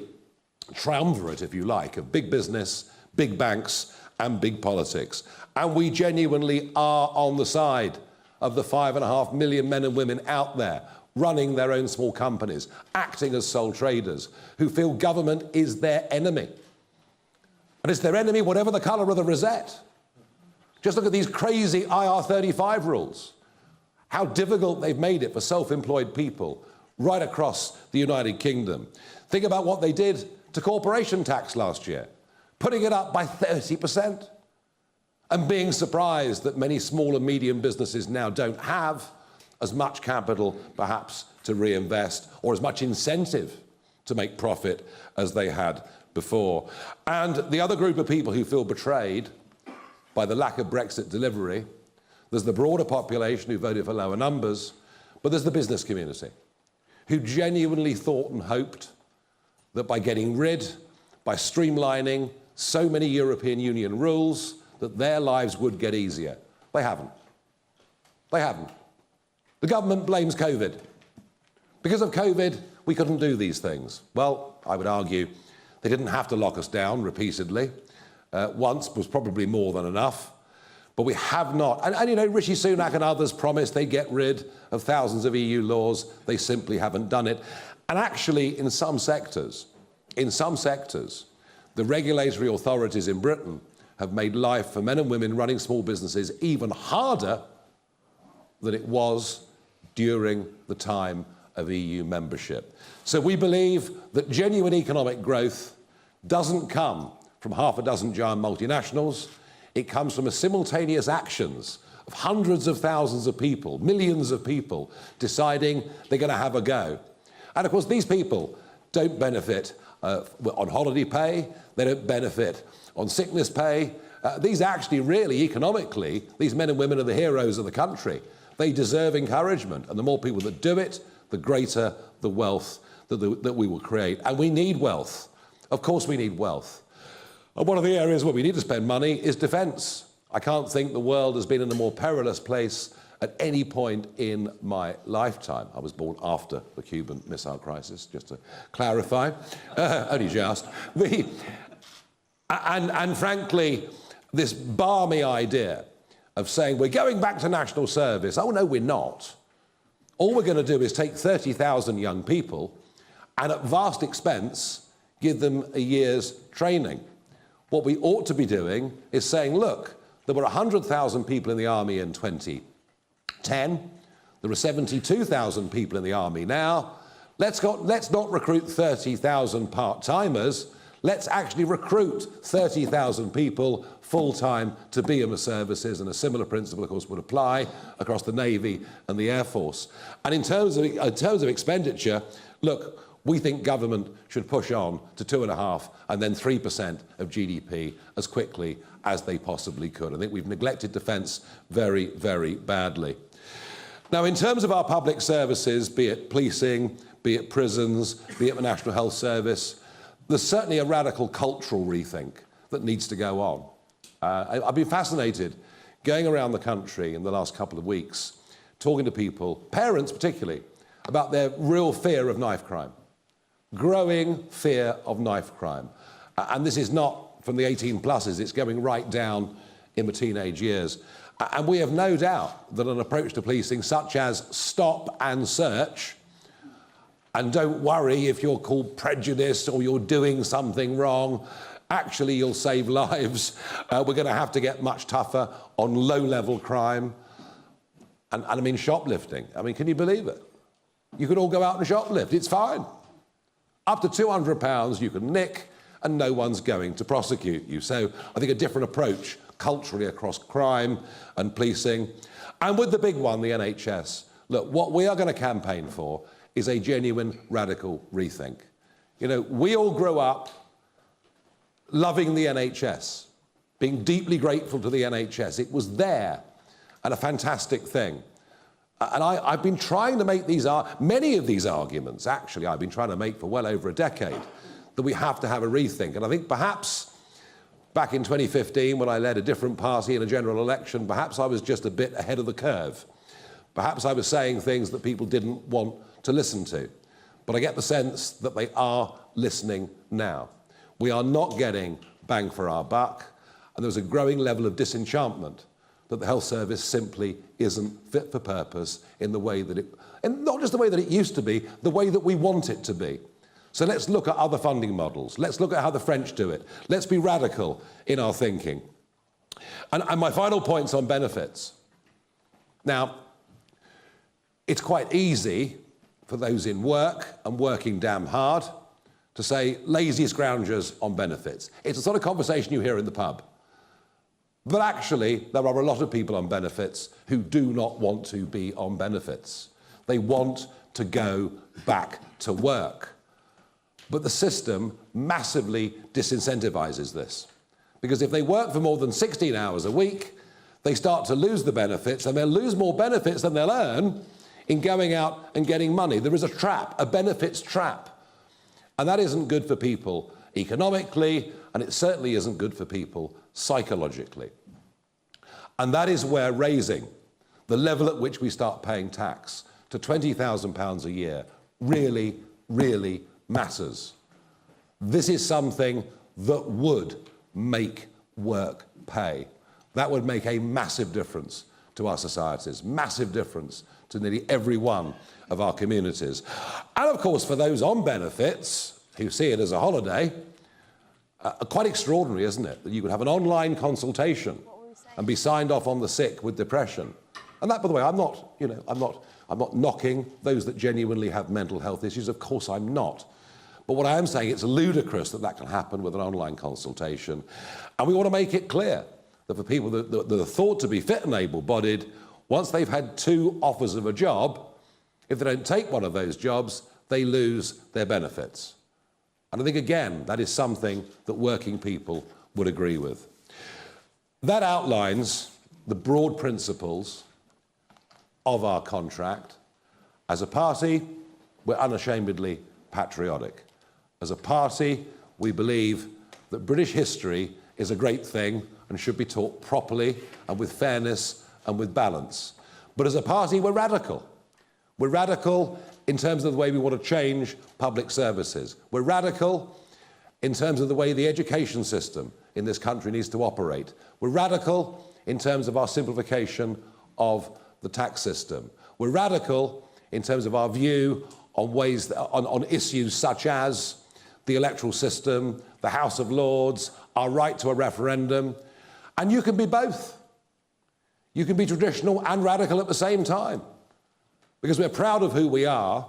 triumvirate, if you like, of big business, big banks, and big politics. And we genuinely are on the side of the 5.5 million men and women out there running their own small companies, acting as sole traders, who feel government is their enemy. And it's their enemy whatever the colour of the rosette. Just look at these crazy IR35 rules. How difficult they've made it for self-employed people right across the United Kingdom. Think about what they did to corporation tax last year, putting it up by 30%, and being surprised that many small and medium businesses now don't have as much capital, perhaps, to reinvest, or as much incentive to make profit as they had before. And the other group of people who feel betrayed by the lack of Brexit delivery, there's the broader population who voted for lower numbers, but there's the business community who genuinely thought and hoped that by getting rid, by streamlining so many European Union rules, that their lives would get easier. They haven't. They haven't. The government blames COVID. Because of COVID, we couldn't do these things. Well, I would argue they didn't have to lock us down repeatedly. Once was probably more than enough. But we have not. And you know, Rishi Sunak and others promised they'd get rid of thousands of EU laws. They simply haven't done it. And actually, in some sectors, the regulatory authorities in Britain have made life for men and women running small businesses even harder than it was during the time of EU membership. So we believe that genuine economic growth doesn't come from half a dozen giant multinationals. It comes from the simultaneous actions of hundreds of thousands of people, millions of people, deciding they're going to have a go. And of course, these people don't benefit on holiday pay, they don't benefit on sickness pay. These actually really, economically, these men and women are the heroes of the country. They deserve encouragement, and the more people that do it, the greater the wealth that we will create. And we need wealth. Of course we need wealth. And one of the areas where we need to spend money is defence. I can't think the world has been in a more perilous place at any point in my lifetime. I was born after the Cuban Missile Crisis, just to clarify. Only just. And frankly, this balmy idea of saying we're going back to national service. Oh, no, we're not. All we're going to do is take 30,000 young people and at vast expense give them a year's training. What we ought to be doing is saying, look, there were 100,000 people in the army in 2010. There are 72,000 people in the army now. Let's not recruit 30,000 part-timers. Let's actually recruit 30,000 people full-time to be in the services, and a similar principle, of course, would apply across the Navy and the Air Force. And in terms of expenditure, look, we think government should push on to 2.5% and then 3% of GDP as quickly as they possibly could. I think we've neglected defence very, very badly. Now, in terms of our public services, be it policing, be it prisons, be it the National Health Service, there's certainly a radical cultural rethink that needs to go on. I've been fascinated going around the country in the last couple of weeks, talking to people, parents particularly, about their real fear of knife crime, growing fear of knife crime. And this is not from the 18-pluses, it's going right down in the teenage years. And we have no doubt that an approach to policing such as stop and search, and don't worry if you're called prejudiced or you're doing something wrong, actually you'll save lives. We're going to have to get much tougher on low-level crime. And I mean shoplifting. I mean, can you believe it? You could all go out and shoplift, it's fine. Up to £200 you can nick and no one's going to prosecute you. So I think a different approach culturally across crime and policing. And with the big one, the NHS, look, what we are going to campaign for is a genuine radical rethink. You know, we all grew up loving the NHS, being deeply grateful to the NHS. It was there and a fantastic thing. And I've been trying to make many of these arguments, actually, I've been trying to make for well over a decade, that we have to have a rethink. And I think perhaps back in 2015, when I led a different party in a general election, perhaps I was just a bit ahead of the curve. Perhaps I was saying things that people didn't want to listen to. But I get the sense that they are listening now. We are not getting bang for our buck, and there's a growing level of disenchantment that the health service simply isn't fit for purpose in the way that and not just the way that it used to be, the way that we want it to be. So let's look at other funding models. Let's look at how the French do it. Let's be radical in our thinking. And my final point's on benefits. Now, it's quite easy for those in work and working damn hard to say lazy scroungers on benefits. It's the sort of conversation you hear in the pub. But actually, there are a lot of people on benefits who do not want to be on benefits. They want to go back to work. But the system massively disincentivises this. Because if they work for more than 16 hours a week, they start to lose the benefits, and they'll lose more benefits than they'll earn in going out and getting money. There is a trap, a benefits trap. And that isn't good for people economically, and it certainly isn't good for people psychologically. And that is where raising the level at which we start paying tax to £20,000 a year really, really matters. This is something that would make work pay. That would make a massive difference to our societies, massive difference to nearly every one of our communities. And of course, for those on benefits who see it as a holiday, quite extraordinary, isn't it, that you could have an online consultation and be signed off on the sick with depression. And that, by the way, I'm not knocking those that genuinely have mental health issues. Of course I'm not. But what I am saying, it's ludicrous that that can happen with an online consultation. And we want to make it clear that for people that are thought to be fit and able-bodied, once they've had 2 offers of a job, if they don't take one of those jobs, they lose their benefits. And I think, again, that is something that working people would agree with. That outlines the broad principles of our contract. As a party, we're unashamedly patriotic. As a party, we believe that British history is a great thing and should be taught properly and with fairness and with balance. But as a party, we're radical. We're radical in terms of the way we want to change public services. We're radical in terms of the way the education system in this country needs to operate. We're radical in terms of our simplification of the tax system. We're radical in terms of our view on issues such as the electoral system, the House of Lords, our right to a referendum. And you can be both. You can be traditional and radical at the same time. Because we're proud of who we are,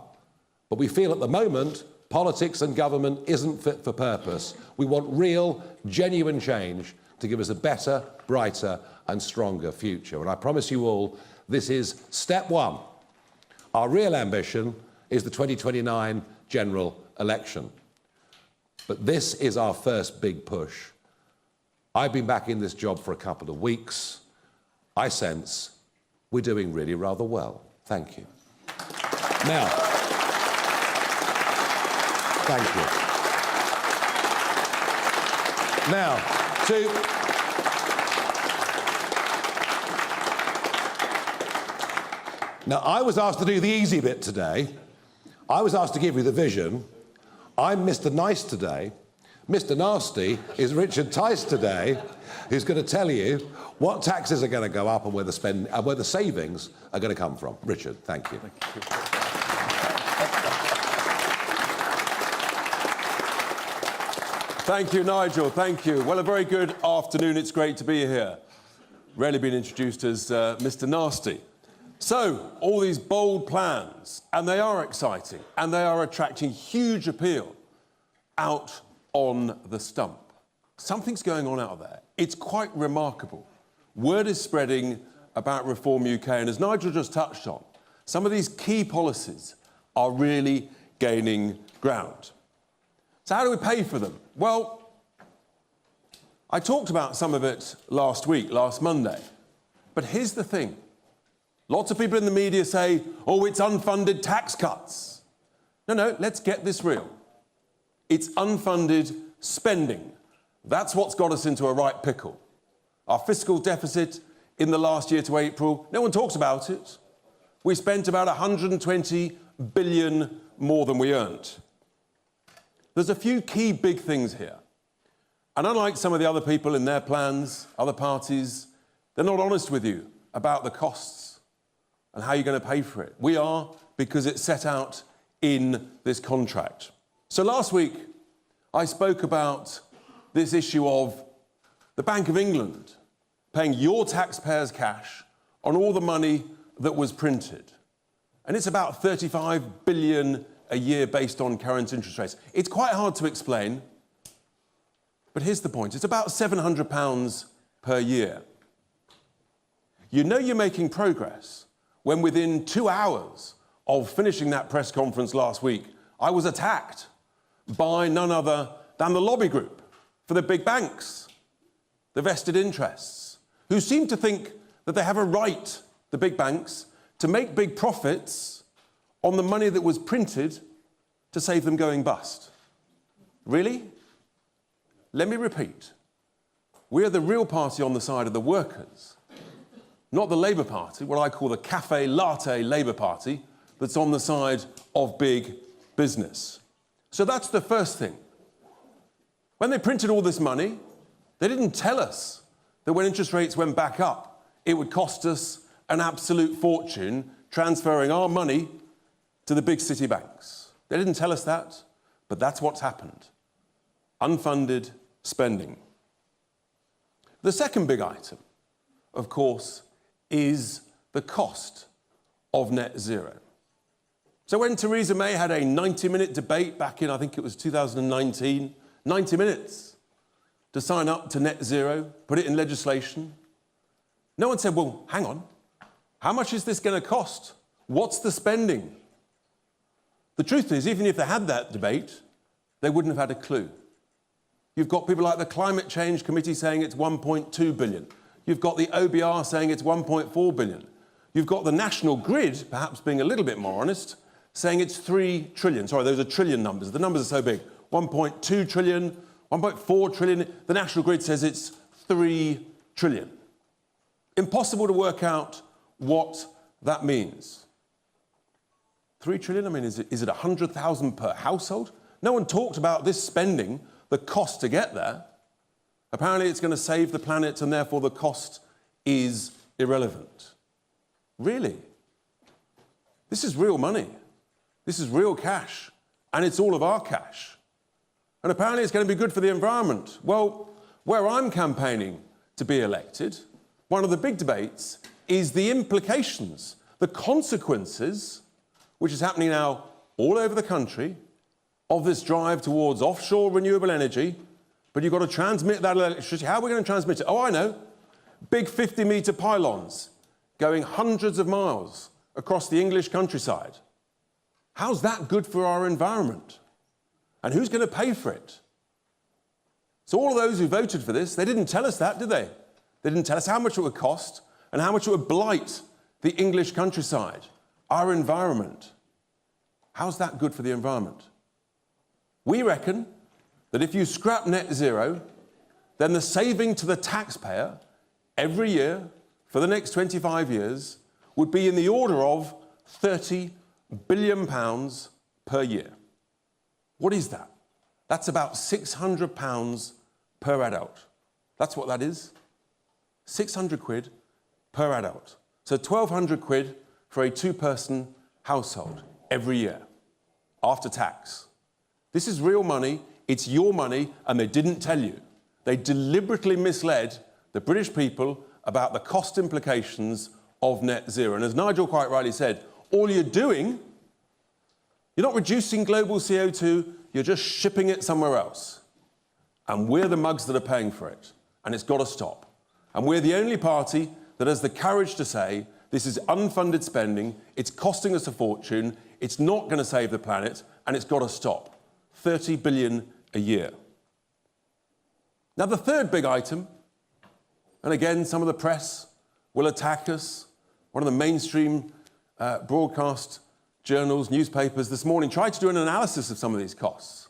but we feel at the moment politics and government isn't fit for purpose. We want real, genuine change to give us a better, brighter and stronger future. And I promise you all, this is step 1. Our real ambition is the 2029 general election. But this is our first big push. I've been back in this job for a couple of weeks. I sense we're doing really rather well. Thank you. Now, thank you. Now, I was asked to do the easy bit today. I was asked to give you the vision. I'm Mr. Nice today. Mr. Nasty is Richard Tice today, who's going to tell you what taxes are going to go up and where the savings are going to come from. Richard, thank you. Thank you, Nigel. Thank you. Well, a very good afternoon. It's great to be here. Rarely been introduced as Mr. Nasty. So, all these bold plans, and they are exciting, and they are attracting huge appeal out on the stump. Something's going on out there. It's quite remarkable. Word is spreading about Reform UK, and as Nigel just touched on, some of these key policies are really gaining ground. So how do we pay for them? Well, I talked about some of it last week, last Monday. But here's the thing. Lots of people in the media say, oh, it's unfunded tax cuts. No, let's get this real. It's unfunded spending. That's what's got us into a right pickle. Our fiscal deficit in the last year to April, no one talks about it. We spent about 120 billion more than we earned. There's a few key big things here. And unlike some of the other people in their plans, other parties, they're not honest with you about the costs and how you're going to pay for it. We are, because it's set out in this contract. So last week, I spoke about this issue of the Bank of England paying your taxpayers' cash on all the money that was printed. And it's about 35 billion a year based on current interest rates. It's quite hard to explain, but here's the point. It's about £700 per year. You know you're making progress when within 2 hours of finishing that press conference last week, I was attacked by none other than the lobby group for the big banks, the vested interests, who seem to think that they have a right, the big banks, to make big profits on the money that was printed to save them going bust. Really? Let me repeat. We're the real party on the side of the workers, not the Labour Party, what I call the cafe latte Labour Party, that's on the side of big business. So that's the first thing. When they printed all this money, they didn't tell us that when interest rates went back up, it would cost us an absolute fortune transferring our money to the big city banks. They didn't tell us that, but that's what's happened. Unfunded spending. The second big item, of course, is the cost of net zero. So when Theresa May had a 90-minute debate back in, I think it was 2019, 90 minutes to sign up to net zero, put it in legislation, no one said, well, hang on, how much is this going to cost? What's the spending? The truth is, even if they had that debate, they wouldn't have had a clue. You've got people like the Climate Change Committee saying it's 1.2 billion. You've got the OBR saying it's 1.4 billion. You've got the National Grid, perhaps being a little bit more honest, saying it's 3 trillion. Sorry, those are trillion numbers. The numbers are so big. 1.2 trillion, 1.4 trillion. The National Grid says it's 3 trillion. Impossible to work out what that means. 3 trillion, I mean, is it 100,000 per household? No one talked about this spending, the cost to get there. Apparently it's going to save the planet and therefore the cost is irrelevant. Really? This is real money. This is real cash. And it's all of our cash. And apparently it's going to be good for the environment. Well, where I'm campaigning to be elected, one of the big debates is the implications, the consequences, which is happening now all over the country, of this drive towards offshore renewable energy, but you've got to transmit that electricity. How are we going to transmit it? Oh, I know. Big 50-metre pylons going hundreds of miles across the English countryside. How's that good for our environment? And who's going to pay for it? So all of those who voted for this, they didn't tell us that, did they? They didn't tell us how much it would cost and how much it would blight the English countryside, our environment. How's that good for the environment? We reckon that if you scrap net zero, then the saving to the taxpayer every year for the next 25 years would be in the order of £30 billion per year. What is that? That's about £600 per adult. That's what that is. 600 quid per adult. So 1,200 quid for a two-person household every year, after tax. This is real money, it's your money, and they didn't tell you. They deliberately misled the British people about the cost implications of net zero. And as Nigel quite rightly said, all you're doing, you're not reducing global CO2, you're just shipping it somewhere else. And we're the mugs that are paying for it. And it's got to stop. And we're the only party that has the courage to say, this is unfunded spending, it's costing us a fortune, it's not going to save the planet, and it's got to stop. 30 billion a year. Now, the third big item, and again, some of the press will attack us. One of the mainstream broadcast journals, newspapers this morning tried to do an analysis of some of these costs.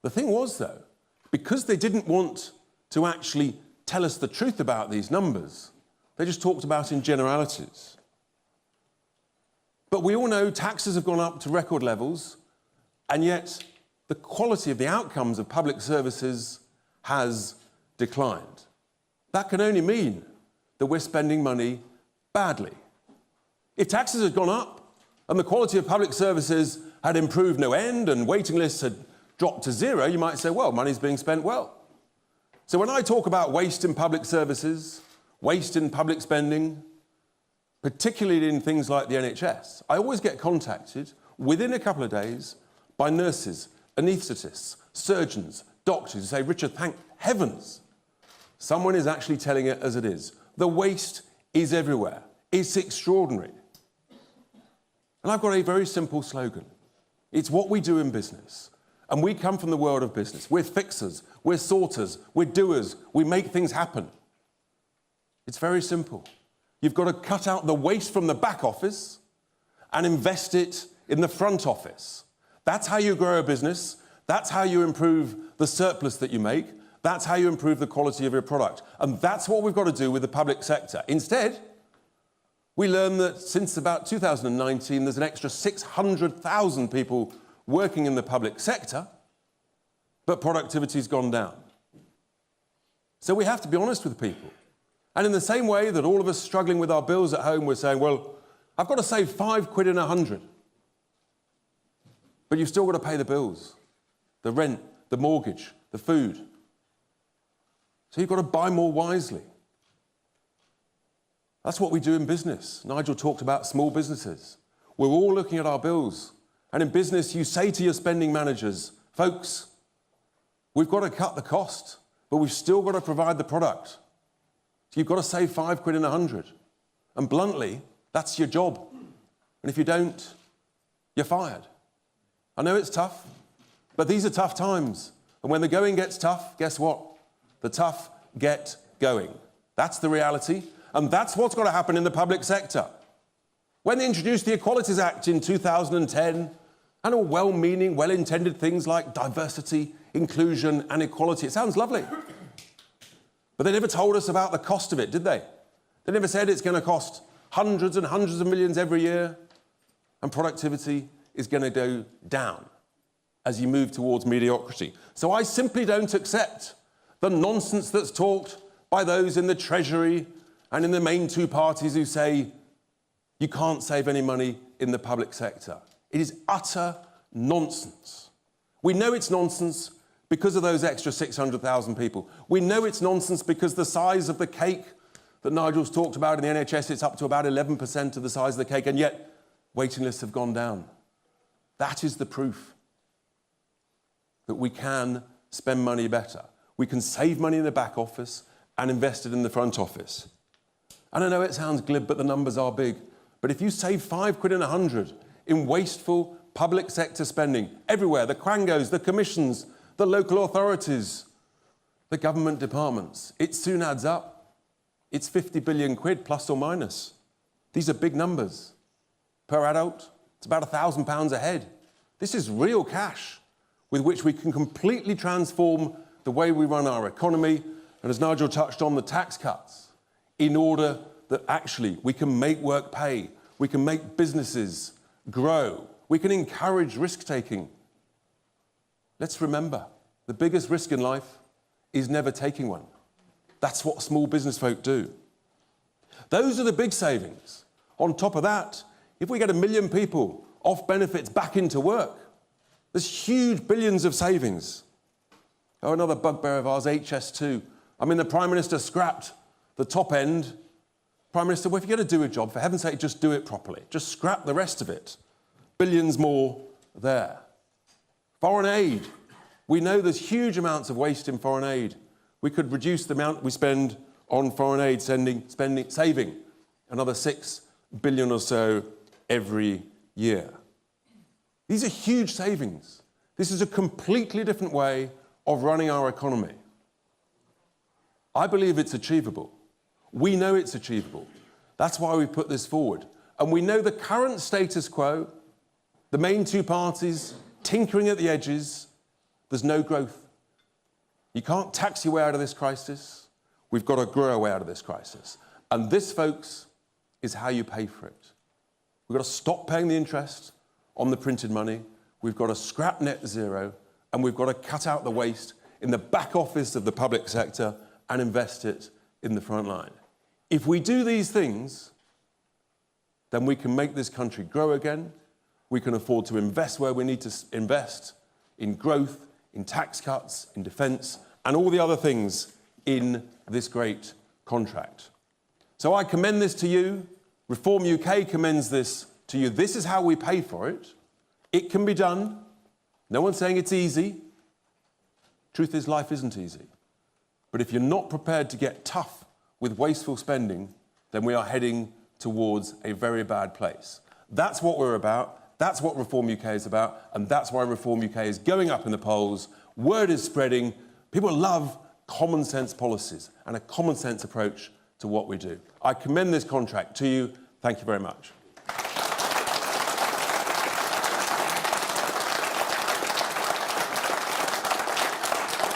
The thing was, though, because they didn't want to actually tell us the truth about these numbers, they just talked about in generalities. But we all know taxes have gone up to record levels, and yet the quality of the outcomes of public services has declined. That can only mean that we're spending money badly. If taxes had gone up and the quality of public services had improved no end and waiting lists had dropped to zero, you might say, well, money's being spent well. So when I talk about waste in public services, waste in public spending, particularly in things like the NHS, I always get contacted within a couple of days by nurses, anaesthetists, surgeons, doctors who say, Richard, thank heavens, someone is actually telling it as it is. The waste is everywhere. It's extraordinary. And I've got a very simple slogan. It's what we do in business. And we come from the world of business. We're fixers, we're sorters, we're doers, we make things happen. It's very simple. You've got to cut out the waste from the back office and invest it in the front office. That's how you grow a business. That's how you improve the surplus that you make. That's how you improve the quality of your product. And that's what we've got to do with the public sector. Instead, we learn that since about 2019, there's an extra 600,000 people working in the public sector, but productivity's gone down. So we have to be honest with people. And in the same way that all of us struggling with our bills at home, we're saying, well, I've got to save £5 in 100. But you've still got to pay the bills, the rent, the mortgage, the food. So you've got to buy more wisely. That's what we do in business. Nigel talked about small businesses. We're all looking at our bills. And in business, you say to your spending managers, folks, we've got to cut the cost, but we've still got to provide the product. So you've got to save £5 in 100. And bluntly, that's your job. And if you don't, you're fired. I know it's tough, but these are tough times. And when the going gets tough, guess what? The tough get going. That's the reality. And that's what's got to happen in the public sector. When they introduced the Equalities Act in 2010, and all well-meaning, well-intended things like diversity, inclusion, and equality, it sounds lovely. But they never told us about the cost of it, did they? They never said it's going to cost hundreds and hundreds of millions every year, and productivity is going to go down as you move towards mediocrity. So I simply don't accept the nonsense that's talked by those in the Treasury and in the main two parties who say you can't save any money in the public sector. It is utter nonsense. We know it's nonsense because of those extra 600,000 people. We know it's nonsense because the size of the cake that Nigel's talked about in the NHS, it's up to about 11% of the size of the cake, and yet waiting lists have gone down. That is the proof that we can spend money better. We can save money in the back office and invest it in the front office. And I know it sounds glib, but the numbers are big. But if you save £5 in 100 in wasteful public sector spending everywhere, the quangos, the commissions, the local authorities, the government departments, it soon adds up. It's 50 billion quid plus or minus. These are big numbers. Per adult, it's about £1,000 a head. This is real cash with which we can completely transform the way we run our economy, and as Nigel touched on, the tax cuts, in order that actually we can make work pay, we can make businesses grow, we can encourage risk-taking. Let's remember, the biggest risk in life is never taking one. That's what small business folk do. Those are the big savings. On top of that, if we get 1 million people off benefits back into work, there's huge billions of savings. Oh, another bugbear of ours, HS2. I mean, the Prime Minister scrapped the top end. Prime Minister, well, if you're going to do a job, for heaven's sake, just do it properly. Just scrap the rest of it. Billions more there. Foreign aid. We know there's huge amounts of waste in foreign aid. We could reduce the amount we spend on foreign aid, saving another 6 billion or so every year. These are huge savings. This is a completely different way of running our economy. I believe it's achievable. We know it's achievable. That's why we put this forward. And we know the current status quo, the main two parties tinkering at the edges, there's no growth. You can't tax your way out of this crisis. We've got to grow our way out of this crisis. And this, folks, is how you pay for it. We've got to stop paying the interest on the printed money. We've got to scrap net zero, and we've got to cut out the waste in the back office of the public sector and invest it in the front line. If we do these things, then we can make this country grow again. We can afford to invest where we need to invest, in growth, in tax cuts, in defence, and all the other things in this great contract. So I commend this to you. Reform UK commends this to you. This is how we pay for it. It can be done. No one's saying it's easy. Truth is, life isn't easy. But if you're not prepared to get tough with wasteful spending, then we are heading towards a very bad place. That's what we're about. That's what Reform UK is about. And that's why Reform UK is going up in the polls. Word is spreading. People love common sense policies and a common sense approach to what we do. I commend this contract to you. Thank you very much.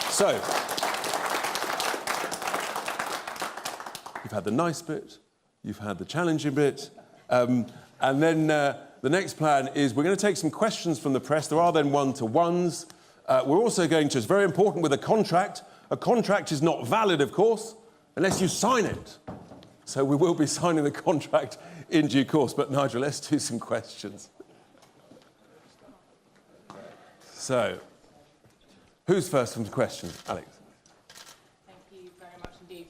So, you've had the nice bit, you've had the challenging bit, and then the next plan is we're going to take some questions from the press. There are then one-to-ones. We're also going to, it's very important with a contract is not valid, of course, unless you sign it. So we will be signing the contract in due course. But Nigel, let's do some questions. So, who's first from the questions? Alex. Thank you very much indeed.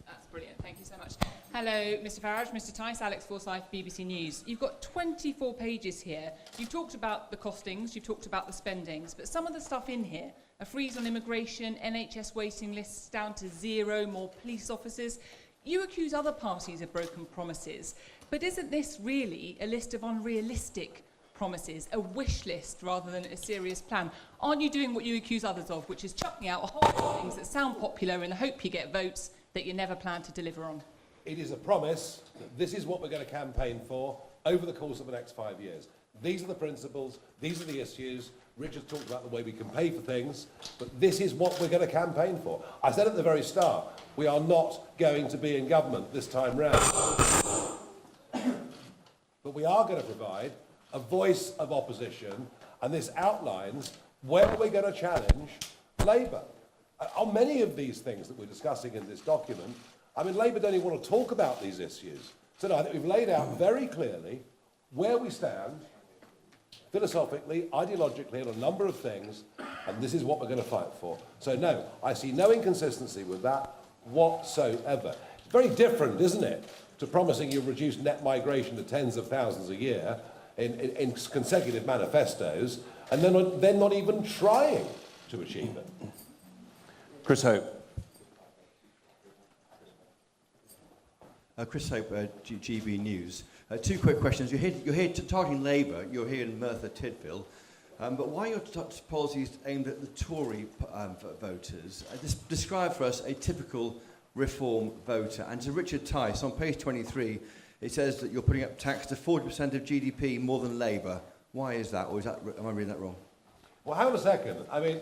That's brilliant. Thank you so much. Hello, Mr. Farage, Mr. Tice, Alex Forsyth, BBC News. You've got 24 pages here. You've talked about the costings, you've talked about the spendings, but some of the stuff in here, a freeze on immigration, NHS waiting lists down to 0, more police officers. You accuse other parties of broken promises, but isn't this really a list of unrealistic promises, a wish list rather than a serious plan? Aren't you doing what you accuse others of, which is chucking out a whole lot of things that sound popular in the hope you get votes that you never plan to deliver on? It is a promise that this is what we're going to campaign for over the course of the next 5 years. These are the principles, these are the issues. Richard talked about the way we can pay for things, but this is what we're going to campaign for. I said at the very start, we are not going to be in government this time round. But we are going to provide a voice of opposition, and this outlines where we're going to challenge Labour. On many of these things that we're discussing in this document, I mean, Labour don't even want to talk about these issues. So no, I think we've laid out very clearly where we stand, philosophically, ideologically, on a number of things, and this is what we're going to fight for. So no, I see no inconsistency with that whatsoever. It's very different, isn't it, to promising you'll reduce net migration to tens of thousands a year in consecutive manifestos, and then not even trying to achieve it. Chris Hope. Chris Hope, GBNews. Two quick questions. You're here targeting Labour. You're here in Merthyr Tydfil. But why are your policies aimed at the Tory voters? Describe for us a typical Reform voter. And to Richard Tice, on page 23, it says that you're putting up tax to 40% of GDP more than Labour. Why is that? Or am I reading that wrong? Well, hang on a second. I mean,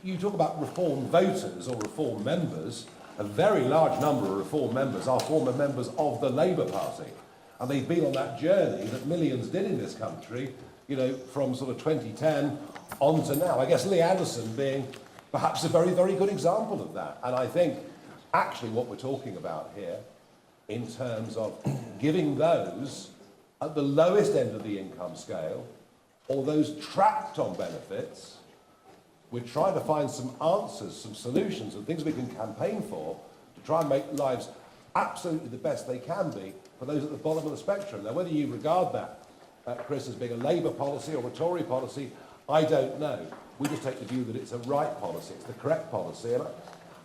you talk about Reform voters or Reform members. A very large number of Reform members are former members of the Labour Party. And they've been on that journey that millions did in this country, you know, from sort of 2010 on to now. I guess Lee Anderson being perhaps a very, very good example of that. And I think actually what we're talking about here in terms of giving those at the lowest end of the income scale or those trapped on benefits, we're trying to find some answers, some solutions, and things we can campaign for to try and make lives absolutely the best they can be for those at the bottom of the spectrum. Now, whether you regard that, Chris, as being a Labour policy or a Tory policy, I don't know. We just take the view that it's a right policy, it's the correct policy. And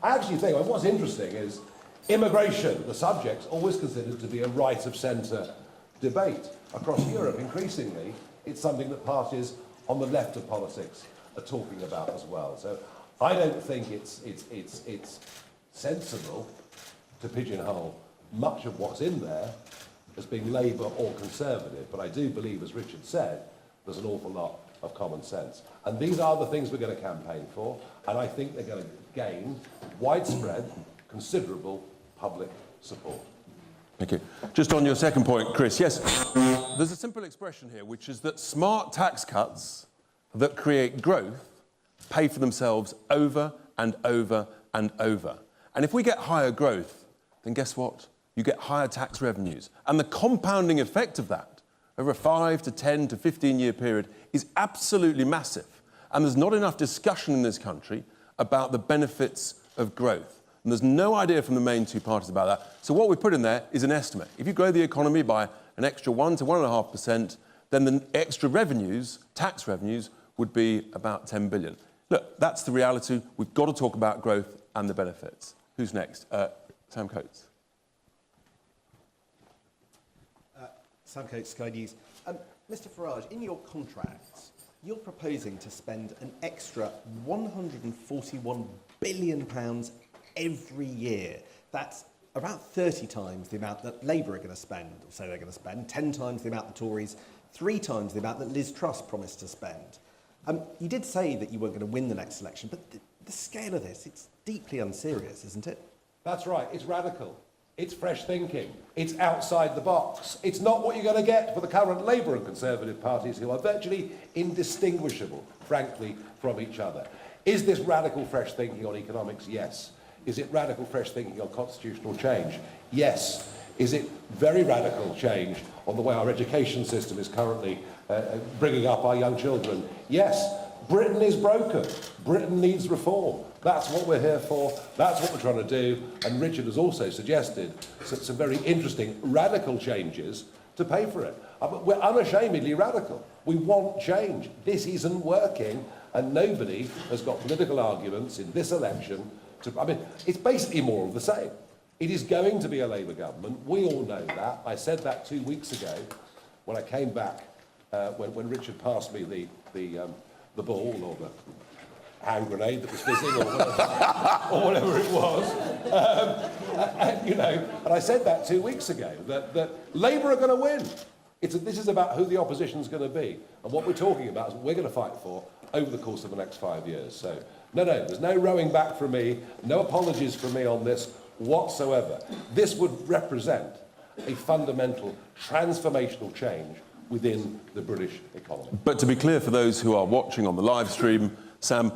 I actually think, what's interesting is immigration, the subject's always considered to be a right-of-centre debate. Across Europe, increasingly, it's something that parties on the left of politics are talking about as well. So I don't think it's sensible to pigeonhole much of what's in there as being Labour or Conservative, but I do believe, as Richard said, there's an awful lot of common sense. And these are the things we're going to campaign for, and I think they're going to gain widespread, considerable public support. Thank you. Just on your second point, Chris, yes, there's a simple expression here, which is that smart tax cuts that create growth pay for themselves over and over and over. And if we get higher growth, then guess what? You get higher tax revenues. And the compounding effect of that over a 5 to 10 to 15-year period is absolutely massive. And there's not enough discussion in this country about the benefits of growth. And there's no idea from the main two parties about that. So what we put in there is an estimate. If you grow the economy by an extra 1 to 1.5%, then the extra revenues, tax revenues, would be about 10 billion. Look, that's the reality. We've got to talk about growth and the benefits. Who's next? Sam Coates. Sam Coates, Sky News. Mr Farage, in your contracts, you're proposing to spend an extra £141 billion every year. That's about 30 times the amount that Labour are going to spend, or say they're going to spend, 10 times the amount the Tories, 3 times the amount that Liz Truss promised to spend. You did say that you weren't going to win the next election, but the scale of this, it's deeply unserious, isn't it? That's right, it's radical. It's fresh thinking. It's outside the box. It's not what you're going to get for the current Labour and Conservative parties, who are virtually indistinguishable, frankly, from each other. Is this radical fresh thinking on economics? Yes. Is it radical fresh thinking on constitutional change? Yes. Is it very radical change on the way our education system is currently bringing up our young children? Yes. Britain is broken. Britain needs reform. That's what we're here for. That's what we're trying to do. And Richard has also suggested some very interesting radical changes to pay for it. We're unashamedly radical. We want change. This isn't working, and nobody has got political arguments in this election to... I mean, it's basically more of the same. It is going to be a Labour government. We all know that. I said that 2 weeks ago when I came back, when Richard passed me the ball or the hand grenade that was fizzing or whatever it was. And I said that 2 weeks ago, that Labour are going to win. This is about who the opposition's going to be. And what we're talking about is what we're going to fight for over the course of the next 5 years. So, no, there's no rowing back from me, no apologies from me on this whatsoever. This would represent a fundamental transformational change within the British economy. But to be clear for those who are watching on the live stream, Sam,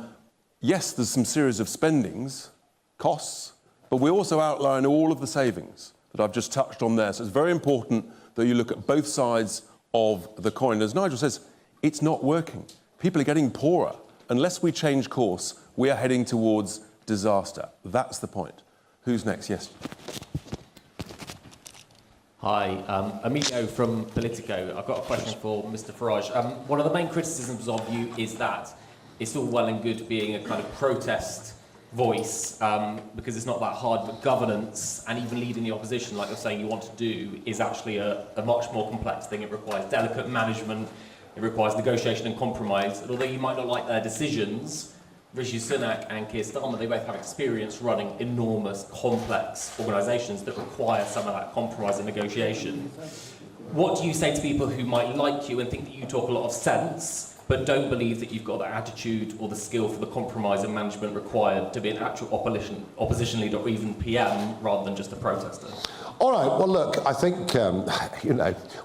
yes, there's some series of spendings, costs, but we also outline all of the savings that I've just touched on there. So it's very important that you look at both sides of the coin. As Nigel says, it's not working. People are getting poorer. Unless we change course, we are heading towards disaster. That's the point. Who's next? Yes. Hi, Emilio from Politico. I've got a question for Mr Farage. One of the main criticisms of you is that it's all well and good being a kind of protest voice because it's not that hard, but governance and even leading the opposition, like you're saying you want to do, is actually a much more complex thing. It requires delicate management, it requires negotiation and compromise. And although you might not like their decisions, Rishi Sunak and Keir Starmer, they both have experience running enormous, complex organisations that require some of that compromise and negotiation. What do you say to people who might like you and think that you talk a lot of sense, but don't believe that you've got the attitude or the skill for the compromise and management required to be an actual opposition leader or even PM rather than just a protester? All right, well, look, I think,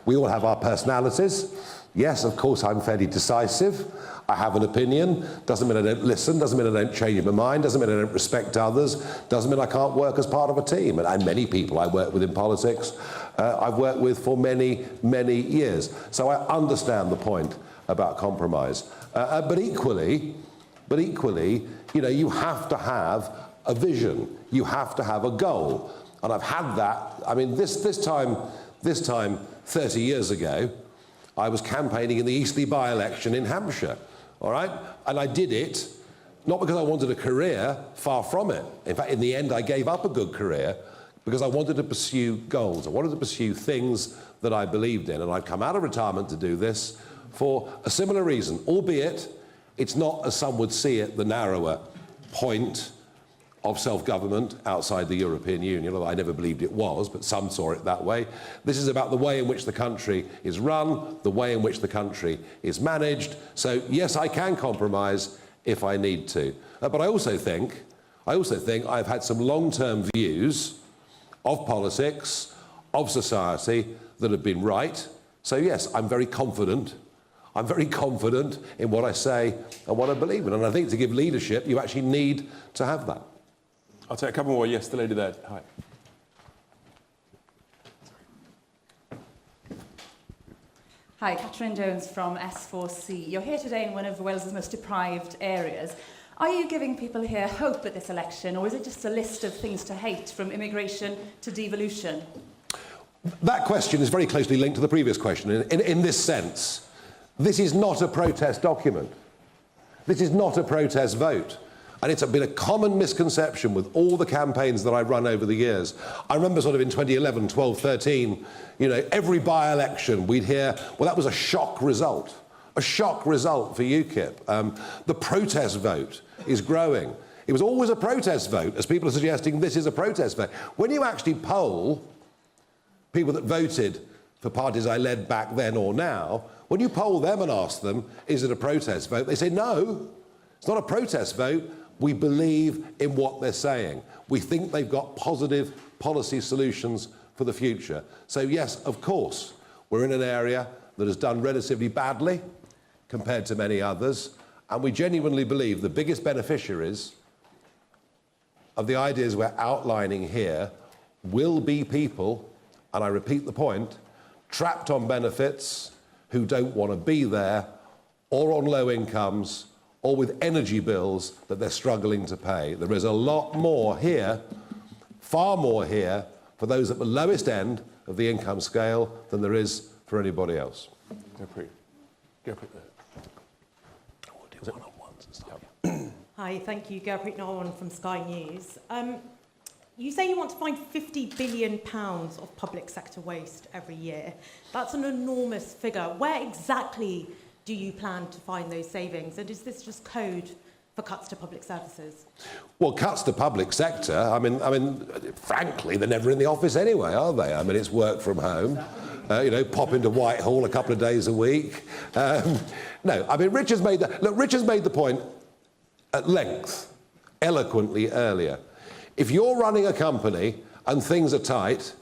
we all have our personalities. Yes, of course, I'm fairly decisive. I have an opinion. Doesn't mean I don't listen, doesn't mean I don't change my mind, doesn't mean I don't respect others, doesn't mean I can't work as part of a team. And many people I work with in politics, I've worked with for many, many years. So I understand the point about compromise. But equally, you have to have a vision. You have to have a goal. And I've had that. I mean, this time 30 years ago, I was campaigning in the Eastleigh by-election in Hampshire, all right? And I did it, not because I wanted a career, far from it. In fact, in the end, I gave up a good career because I wanted to pursue goals. I wanted to pursue things that I believed in. And I've come out of retirement to do this for a similar reason, albeit it's not, as some would see it, the narrower point of self-government outside the European Union, although I never believed it was, but some saw it that way. This is about the way in which the country is run, the way in which the country is managed. So, yes, I can compromise if I need to. But I also think I've had some long-term views of politics, of society, that have been right. So, yes, I'm very confident. I'm very confident in what I say and what I believe in. And I think to give leadership, you actually need to have that. I'll take a couple more. Yes, the lady there. Hi. Hi, Catherine Jones from S4C. You're here today in one of Wales's most deprived areas. Are you giving people here hope at this election, or is it just a list of things to hate, from immigration to devolution? That question is very closely linked to the previous question in this sense. This is not a protest document. This is not a protest vote. And it's been a common misconception with all the campaigns that I've run over the years. I remember sort of in 2011, 12, 13, you know, every by-election we'd hear, well, that was a shock result for UKIP. The protest vote is growing. It was always a protest vote, as people are suggesting this is a protest vote. When you actually poll people that voted for parties I led back then or now, when you poll them and ask them, is it a protest vote? They say, no, it's not a protest vote. We believe in what they're saying. We think they've got positive policy solutions for the future. So yes, of course, we're in an area that has done relatively badly compared to many others, and we genuinely believe the biggest beneficiaries of the ideas we're outlining here will be people, and I repeat the point, trapped on benefits who don't want to be there, or on low incomes, or with energy bills that they're struggling to pay. There is a lot more here, far more here, for those at the lowest end of the income scale than there is for anybody else. Hi, thank you. Gurpreet Nolan from Sky News. You say you want to find £50 billion of public sector waste every year. That's an enormous figure. Where exactly do you plan to find those savings? And is this just code for cuts to public services? Well, cuts to public sector, I mean, frankly, they're never in the office anyway, are they? I mean, it's work from home. You know, pop into Whitehall a couple of days a week. No, I mean, Rich has made the point at length, eloquently earlier. If you're running a company and things are tight,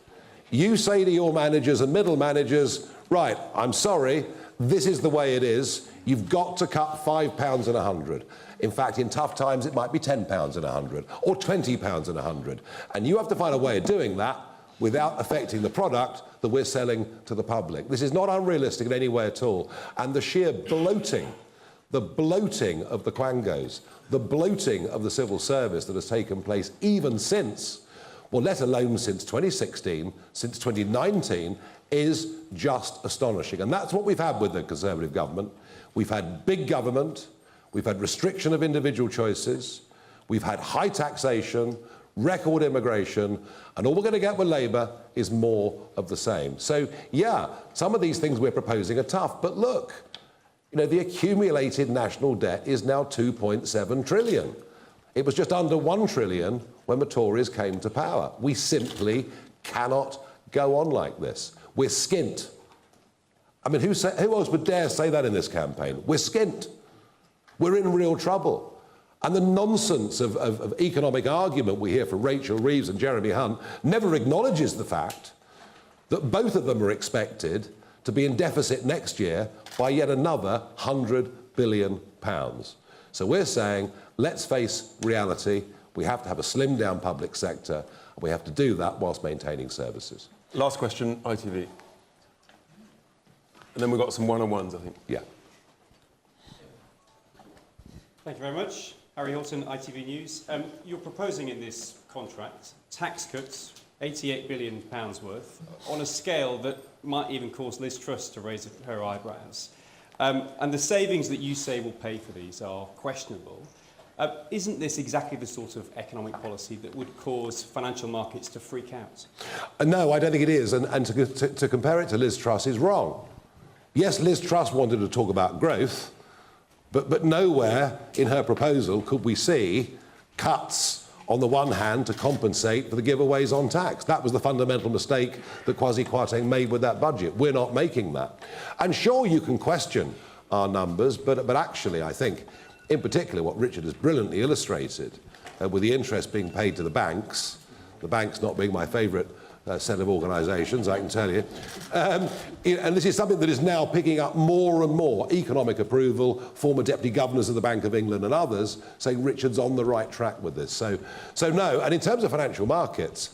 you say to your managers and middle managers, right, I'm sorry, this is the way it is. You've got to cut £5 and 100. In fact, in tough times, it might be £10 and 100 or £20 and 100. And you have to find a way of doing that without affecting the product that we're selling to the public. This is not unrealistic in any way at all. And the sheer bloating, the bloating of the quangos, the bloating of the civil service that has taken place even since, well, let alone since 2016, since 2019, is just astonishing. And that's what we've had with the Conservative government. We've had big government, we've had restriction of individual choices, we've had high taxation, record immigration, and all we're going to get with Labour is more of the same. So, yeah, some of these things we're proposing are tough, but look, you know, the accumulated national debt is now 2.7 trillion. It was just under 1 trillion when the Tories came to power. We simply cannot go on like this. We're skint. I mean, who else would dare say that in this campaign? We're skint. We're in real trouble. And the nonsense of economic argument we hear from Rachel Reeves and Jeremy Hunt never acknowledges the fact that both of them are expected to be in deficit next year by yet another £100 billion. So we're saying, let's face reality. We have to have a slimmed down public sector, and we have to do that whilst maintaining services. Last question, ITV. And then we've got some one-on-ones, I think. Yeah. Thank you very much. Harry Hilton, ITV News. You're proposing in this contract tax cuts, £88 billion worth, on a scale that might even cause Liz Truss to raise her eyebrows. And the savings that you say will pay for these are questionable. Isn't this exactly the sort of economic policy that would cause financial markets to freak out? No, I don't think it is. And to compare it to Liz Truss is wrong. Yes, Liz Truss wanted to talk about growth, but nowhere in her proposal could we see cuts on the one hand to compensate for the giveaways on tax. That was the fundamental mistake that Kwasi Kwarteng made with that budget. We're not making that. And sure, you can question our numbers, but actually I think, in particular, what Richard has brilliantly illustrated, with the interest being paid to the banks not being my favourite set of organisations, I can tell you. And this is something that is now picking up more and more economic approval, former deputy governors of the Bank of England and others saying Richard's on the right track with this. So no. And in terms of financial markets,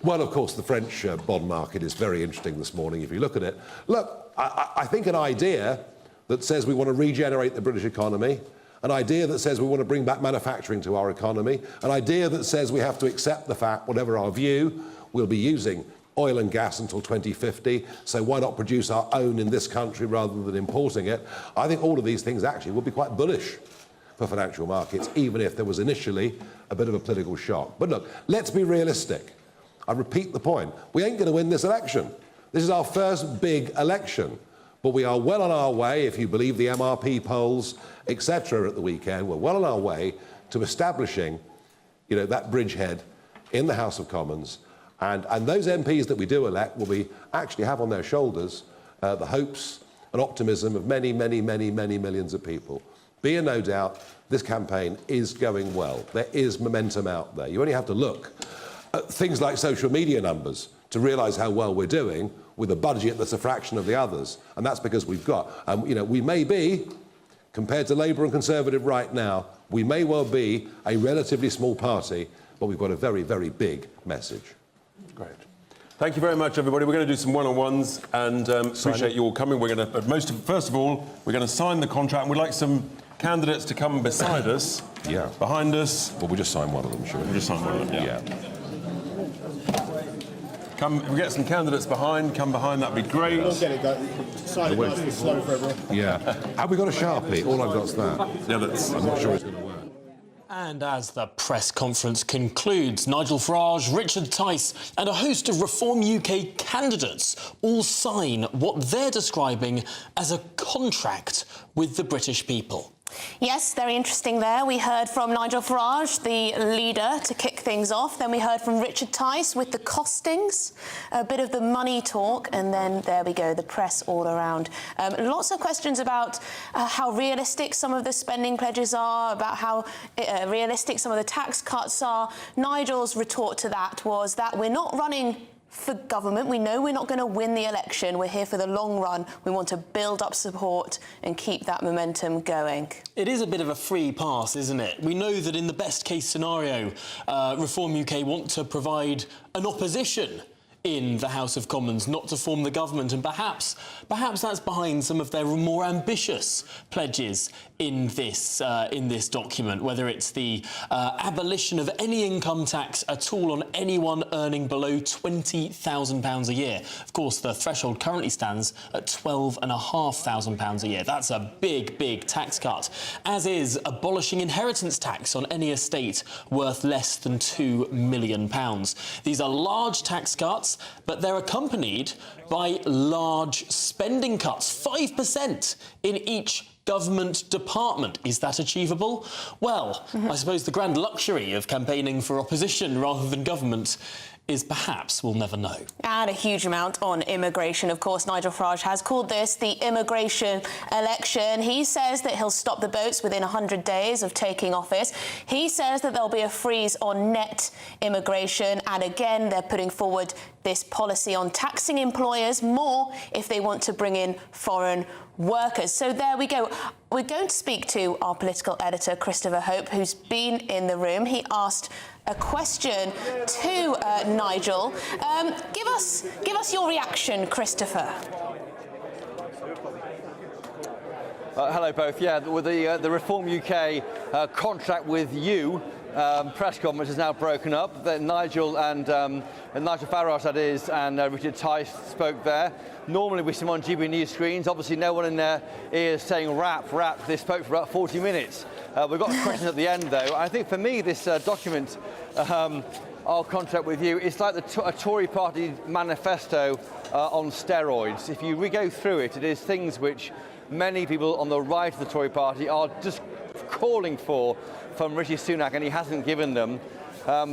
well, of course, the French bond market is very interesting this morning if you look at it. Look, I think an idea that says we want to regenerate the British economy, an idea that says we want to bring back manufacturing to our economy, an idea that says we have to accept the fact, whatever our view, we'll be using oil and gas until 2050, so why not produce our own in this country rather than importing it? I think all of these things actually will be quite bullish for financial markets, even if there was initially a bit of a political shock. But look, let's be realistic. I repeat the point. We ain't going to win this election. This is our first big election. But we are well on our way, if you believe the MRP polls, etc. at the weekend, we're well on our way to establishing, that bridgehead in the House of Commons. And those MPs that we do elect will actually have on their shoulders the hopes and optimism of many, many, many, many millions of people. Be in no doubt, this campaign is going well. There is momentum out there. You only have to look at things like social media numbers to realise how well we're doing with a budget that's a fraction of the others. And that's because we've got, we may be, compared to Labour and Conservative right now, we may well be a relatively small party, but we've got a very, very big message. Great. Thank you very much, everybody. We're going to do some one-on-ones and appreciate you all coming. We're going to, first of all, we're going to sign the contract. And we'd like some candidates to come beside us. Yeah. Behind us. Well, we'll just sign one of them, shall we? We'll just sign one of them, yeah. Come, if we get some candidates behind, come behind, that'd be great. We'll get it done. Sign it nice and slow for everyone. Yeah. Have we got a Sharpie? All I've got's that. Yeah, I'm not sure it's going to work. And as the press conference concludes, Nigel Farage, Richard Tice and a host of Reform UK candidates all sign what they're describing as a contract with the British people. Yes, very interesting there. We heard from Nigel Farage, the leader, to kick things off. Then we heard from Richard Tice with the costings, a bit of the money talk, and then there we go, the press all around. Lots of questions about how realistic some of the spending pledges are, about how realistic some of the tax cuts are. Nigel's retort to that was that we're not running for government. We know we're not going to win the election. We're here for the long run. We want to build up support and keep that momentum going. It is a bit of a free pass, isn't it? We know that in the best case scenario, Reform UK want to provide an opposition in the House of Commons, not to form the government, and perhaps that's behind some of their more ambitious pledges in this document, whether it's the abolition of any income tax at all on anyone earning below £20,000 a year. Of course, the threshold currently stands at £12,500 a year. That's a big, big tax cut, as is abolishing inheritance tax on any estate worth less than £2 million. These are large tax cuts, but they're accompanied by large spending cuts, 5% in each government department. Is that achievable? Well, I suppose the grand luxury of campaigning for opposition rather than government is perhaps we'll never know. And a huge amount on immigration. Of course, Nigel Farage has called this the immigration election. He says that he'll stop the boats within 100 days of taking office. He says that there'll be a freeze on net immigration. And again, they're putting forward this policy on taxing employers more if they want to bring in foreign workers. So there we go. We're going to speak to our political editor, Christopher Hope, who's been in the room. He asked a question to Nigel. Give us your reaction, Christopher. Hello, both. Yeah, with the Reform UK contract with you, press conference is now broken up. Nigel Farage, that is, and Richard Tice spoke there. Normally we see them on GBNews screens. Obviously, no one in their ears saying rap. They spoke for about 40 minutes. We've got a question at the end, though. I think for me, this document, our contract with you, it's like a Tory party manifesto on steroids. If you go through it, it is things which many people on the right of the Tory party are just calling for from Rishi Sunak, and he hasn't given them.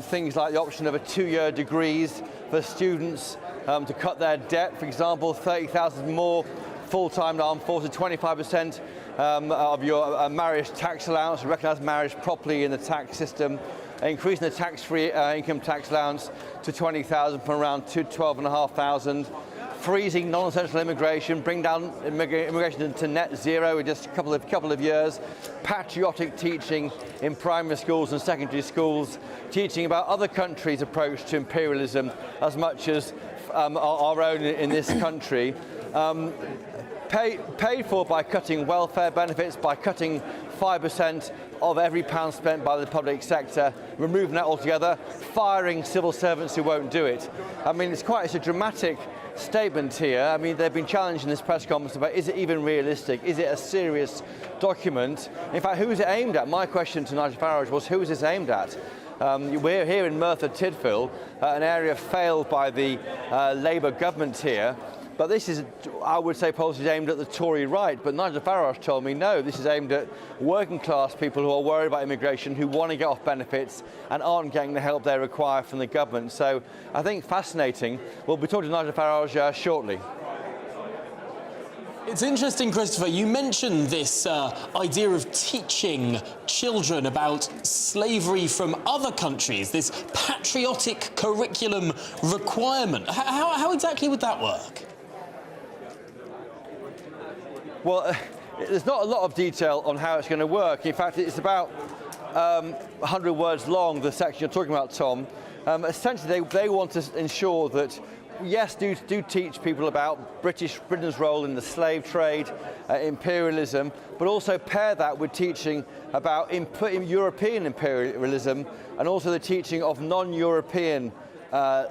Things like the option of a 2-year degrees for students to cut their debt, for example, 30,000 more full-time armed forces, 25% of your marriage tax allowance, recognise marriage properly in the tax system, increasing the tax-free income tax allowance to 20,000 from around 12,500, freezing non-essential immigration, bring down immigration to net zero in just a couple of years, patriotic teaching in primary schools and secondary schools, teaching about other countries' approach to imperialism as much as our own in this country. Paid for by cutting welfare benefits, by cutting 5% of every pound spent by the public sector, removing that altogether, firing civil servants who won't do it. I mean, it's a dramatic statement here. I mean, they've been challenged in this press conference about, is it even realistic? Is it a serious document? In fact, who is it aimed at? My question to Nigel Farage was, who is this aimed at? We're here in Merthyr Tydfil, an area failed by the Labour government here. But this is, I would say, policies aimed at the Tory right. But Nigel Farage told me, no, this is aimed at working class people who are worried about immigration, who want to get off benefits and aren't getting the help they require from the government. So I think fascinating. We'll be talking to Nigel Farage shortly. It's interesting, Christopher, you mentioned this idea of teaching children about slavery from other countries, this patriotic curriculum requirement. How exactly would that work? Well, there's not a lot of detail on how it's going to work. In fact, it's about 100 words long, the section you're talking about, Tom. Essentially, they want to ensure that, yes, do teach people about Britain's role in the slave trade, imperialism, but also pair that with teaching about European imperialism and also the teaching of non-European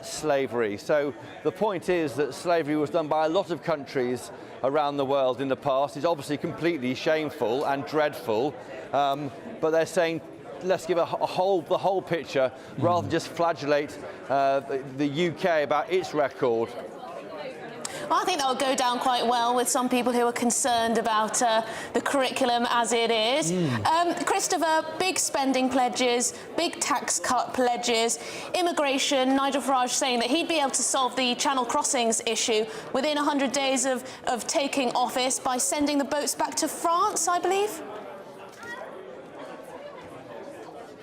slavery. So the point is that slavery was done by a lot of countries around the world in the past. It's obviously completely shameful and dreadful, but they're saying let's give the whole picture rather than just flagellate the UK about its record. Well, I think that would go down quite well with some people who are concerned about the curriculum as it is. Christopher, big spending pledges, big tax cut pledges, immigration. Nigel Farage saying that he'd be able to solve the Channel crossings issue within 100 days of taking office by sending the boats back to France, I believe.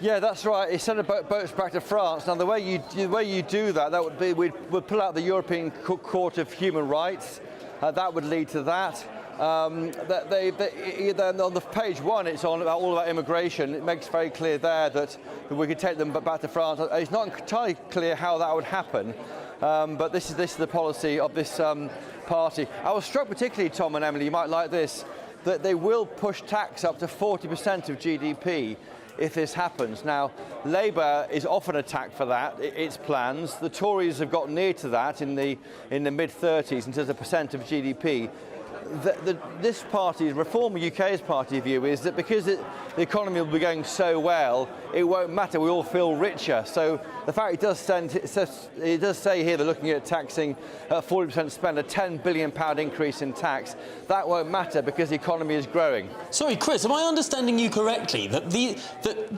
Yeah, that's right. He sent the boats back to France. Now, the way you do that would be we'd pull out the European Court of Human Rights. That would lead to that. On the page 1, it's all about immigration. It makes very clear there that we could take them back to France. It's not entirely clear how that would happen, but this is the policy of this party. I was struck particularly, Tom and Emily, you might like this, that they will push tax up to 40% of GDP. If this happens. Now, Labour is often attacked for that, its plans. The Tories have got near to that in the mid-30s in terms of percent of GDP. This party, Reform UK's party view, is that because the economy will be going so well, it won't matter. We all feel richer. So the fact it does say here they're looking at taxing 40% spend, a £10 billion increase in tax. That won't matter because the economy is growing. Sorry, Chris, am I understanding you correctly that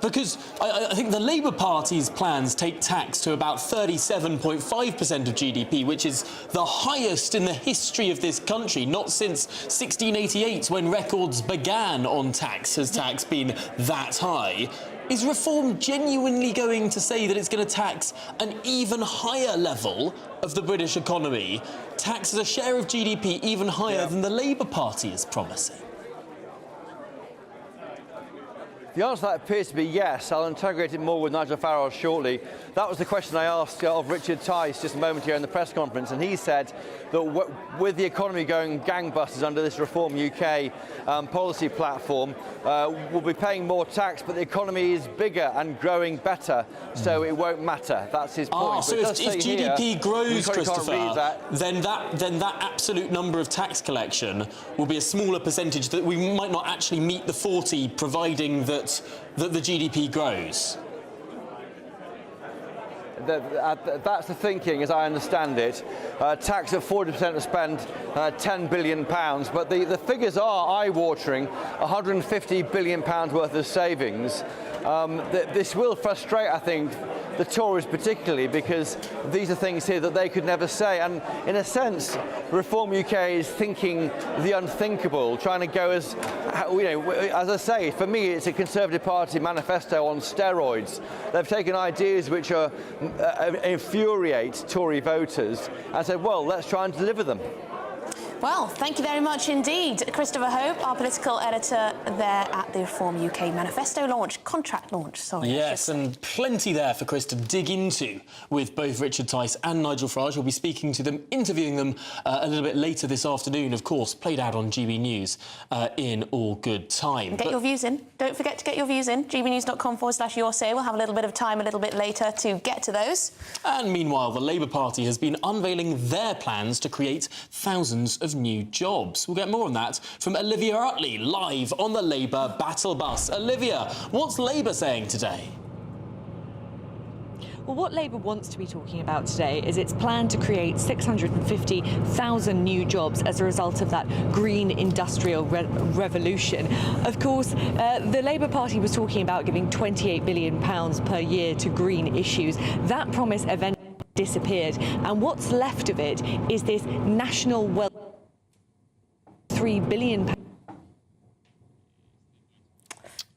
because I think the Labour Party's plans take tax to about 37.5% of GDP, which is the highest in the history of this country, not since 1688 when records began on tax has tax been that high. Is Reform genuinely going to say that it's going to tax an even higher level of the British economy, tax as a share of GDP even higher than the Labour Party is promising? The answer to that appears to be yes. I'll integrate it more with Nigel Farage shortly. That was the question I asked of Richard Tice just a moment ago in the press conference, and he said that with the economy going gangbusters under this Reform UK policy platform, we'll be paying more tax, but the economy is bigger and growing better, so it won't matter. That's his point. So if GDP grows, Christopher, then that absolute number of tax collection will be a smaller percentage, that we might not actually meet the 40, providing that the GDP grows. That's the thinking, as I understand it. Tax at 40% of spend, £10 billion. But the figures are eye-watering, £150 billion worth of savings. This will frustrate, I think, the Tories particularly, because these are things here that they could never say. And in a sense, Reform UK is thinking the unthinkable, trying to go as I say, for me, it's a Conservative Party manifesto on steroids. They've taken ideas which are infuriate Tory voters and said, well, let's try and deliver them. Well, thank you very much indeed. Christopher Hope, our political editor there at the Reform UK Manifesto launch, contract launch, sorry. Yes, and plenty there for Chris to dig into with both Richard Tice and Nigel Farage. We'll be speaking to them, interviewing them a little bit later this afternoon, of course, played out on GB News in all good time. Get your views in. Don't forget to get your views in. gbnews.com/your say. We'll have a little bit of time a little bit later to get to those. And meanwhile, the Labour Party has been unveiling their plans to create thousands of new jobs. We'll get more on that from Olivia Utley, live on the Labour Battle Bus. Olivia, what's Labour saying today? Well, what Labour wants to be talking about today is its plan to create 650,000 new jobs as a result of that green industrial revolution. Of course, the Labour Party was talking about giving £28 billion per year to green issues. That promise eventually disappeared, and what's left of it is this national wealth £3 billion.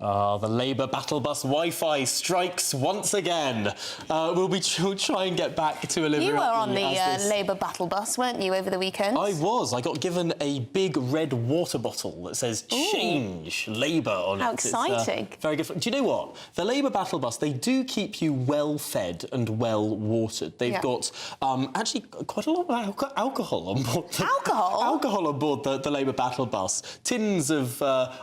The Labour Battle Bus Wi-Fi strikes once again. We'll try and get back to Olivia. You were on the Labour Battle Bus, weren't you, over the weekend? I was. I got given a big red water bottle that says "Change Labour" on it. How exciting. Very good. Do you know what? The Labour Battle Bus, they do keep you well-fed and well-watered. They've got actually quite a lot of alcohol on board. Alcohol? Alcohol on board the Labour Battle Bus. Tins of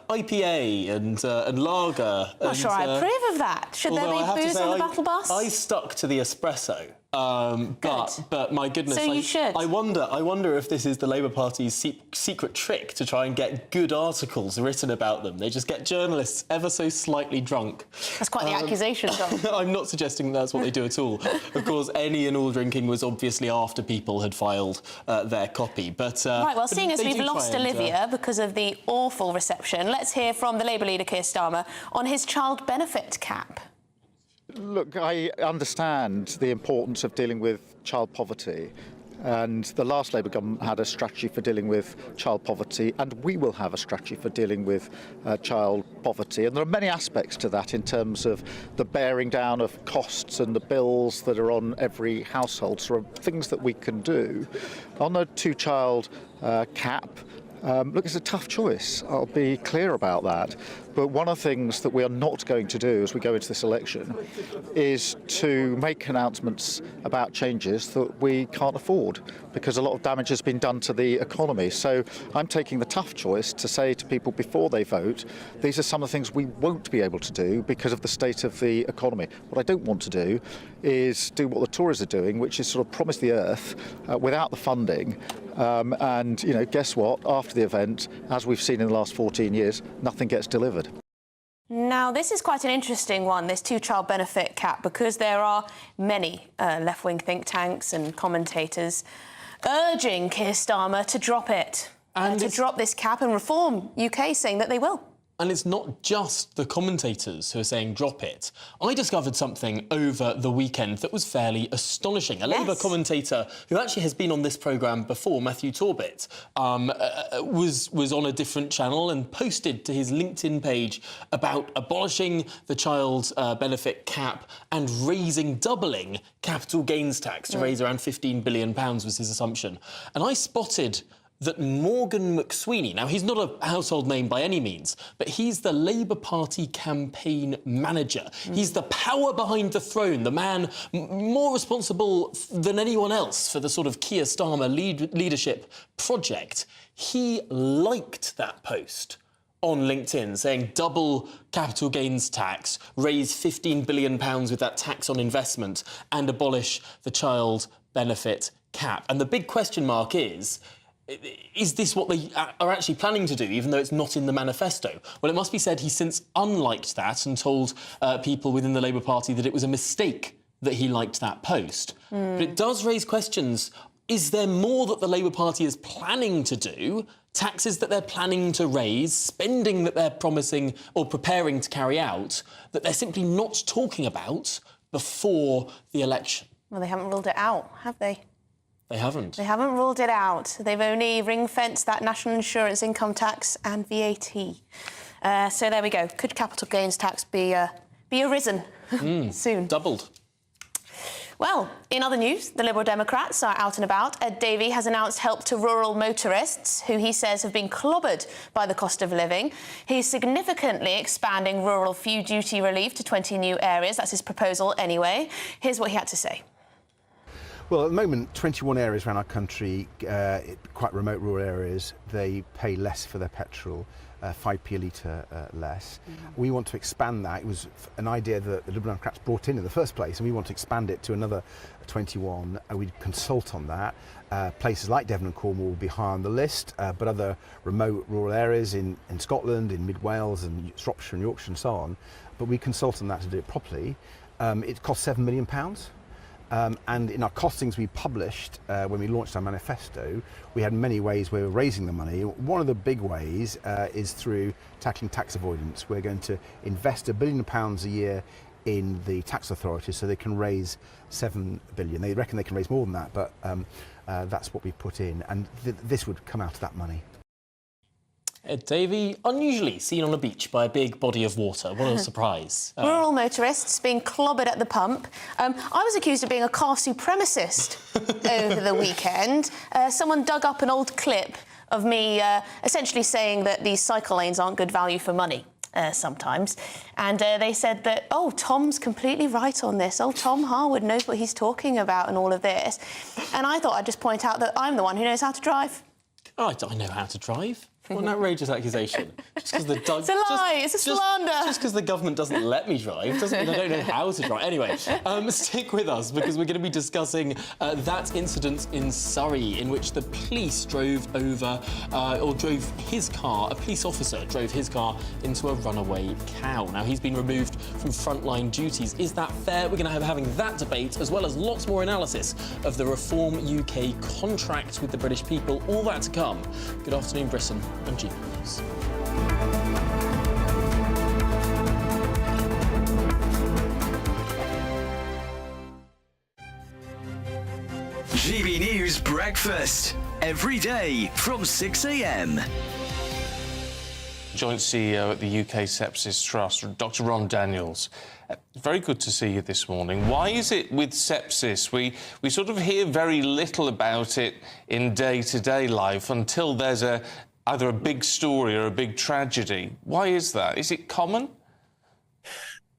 IPA and lager. Not sure I approve of that. Should there be booze on the Battle Bus? I stuck to the espresso. But my goodness, So you should. I wonder if this is the Labour Party's secret trick to try and get good articles written about them. They just get journalists ever so slightly drunk. That's quite the accusation, Tom. I'm not suggesting that's what they do at all. Of course, any and all drinking was obviously after people had filed their copy. But right, well, seeing as we've lost and, Olivia because of the awful reception, let's hear from the Labour leader, Keir Starmer, on his child benefit cap. Look, I understand the importance of dealing with child poverty, and the last Labour government had a strategy for dealing with child poverty, and we will have a strategy for dealing with child poverty. And there are many aspects to that in terms of the bearing down of costs and the bills that are on every household. So there are things that we can do. On the two-child cap, look, it's a tough choice. I'll be clear about that. But one of the things that we are not going to do as we go into this election is to make announcements about changes that we can't afford, because a lot of damage has been done to the economy. So I'm taking the tough choice to say to people before they vote, these are some of the things we won't be able to do because of the state of the economy. What I don't want to do is do what the Tories are doing, which is sort of promise the earth without the funding. And, you know, guess what? After the event, as we've seen in the last 14 years, nothing gets delivered. Now, this is quite an interesting one, this two-child benefit cap, because there are many left-wing think tanks and commentators urging Keir Starmer to drop it, to drop this cap, and Reform UK saying that they will. And it's not just the commentators who are saying drop it. I discovered something over the weekend that was fairly astonishing. A Labour commentator who actually has been on this programme before, Matthew Torbett, was on a different channel and posted to his LinkedIn page about abolishing the child benefit cap and doubling capital gains tax to raise around £15 billion was his assumption. And I spotted that Morgan McSweeney, now he's not a household name by any means, but he's the Labour Party campaign manager. He's the power behind the throne, the man more responsible than anyone else for the sort of Keir Starmer leadership project. He liked that post on LinkedIn saying double capital gains tax, raise £15 billion with that tax on investment and abolish the child benefit cap. And the big question mark is this what they are actually planning to do, even though it's not in the manifesto? Well, it must be said he's since unliked that and told people within the Labour Party that it was a mistake that he liked that post. But it does raise questions Is there more that the Labour Party is planning to do, taxes that they're planning to raise, spending that they're promising or preparing to carry out, that they're simply not talking about before the election? Well, they haven't ruled it out, have they? They haven't. They haven't ruled it out. They've only ring-fenced that national insurance, income tax and VAT. So there we go. Could capital gains tax be arisen soon? Doubled. Well, in other news, the Liberal Democrats are out and about. Ed Davey has announced help to rural motorists, who he says have been clobbered by the cost of living. He's significantly expanding rural fuel duty relief to 20 new areas. That's his proposal anyway. Here's what he had to say. Well, at the moment, 21 areas around our country, quite remote rural areas, they pay less for their petrol, 5p a litre less. We want to expand that. It was an idea that the Liberal Democrats brought in the first place, and we want to expand it to another 21. We consult on that. Places like Devon and Cornwall will be high on the list, but other remote rural areas in Scotland, in Mid Wales and Shropshire and Yorkshire and so on. But we consult on that to do it properly. It costs £7 million. And in our costings we published when we launched our manifesto, we had many ways we were raising the money. One of the big ways is through tackling tax avoidance. We're going to invest £1 billion a year in the tax authorities so they can raise $7 billion. They reckon they can raise more than that, but that's what we put in, and this would come out of that money. Ed Davey, unusually seen on a beach by a big body of water. What a surprise. Rural motorists being clobbered at the pump. I was accused of being a car supremacist over the weekend. Someone dug up an old clip of me essentially saying that these cycle lanes aren't good value for money. Sometimes. And they said that, oh, Tom's completely right on this. Oh, Tom Harwood knows what he's talking about and all of this. And I thought I'd just point out that I'm the one who knows how to drive. Oh, I know how to drive. What an outrageous accusation. Just because the It's a lie, it's a slander. Just because the government doesn't let me drive doesn't mean I don't know how to drive. Anyway, stick with us because we're going to be discussing that incident in Surrey in which the police drove over, or drove his car, a police officer drove his car into a runaway cow. Now, he's been removed from frontline duties. Is that fair? We're going to be having that debate as well as lots more analysis of the Reform UK contract with the British people. All that to come. Good afternoon, Britain. On GBNews. GB News Breakfast, every day from 6 a.m. Joint CEO at the UK Sepsis Trust, Dr. Ron Daniels. Very good to see you this morning. Why is it with sepsis we sort of hear very little about it in day-to-day life until there's either a big story or a big tragedy? Why is that? Is it common?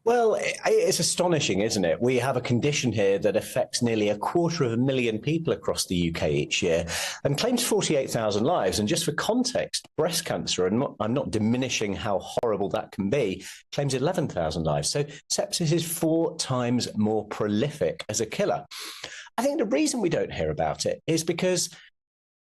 Well, it's astonishing, isn't it? We have a condition here that affects nearly 250,000 people across the UK each year and claims 48,000 lives. And just for context, breast cancer, and I'm not diminishing how horrible that can be, claims 11,000 lives. So sepsis is 4 times more prolific as a killer. I think the reason we don't hear about it is because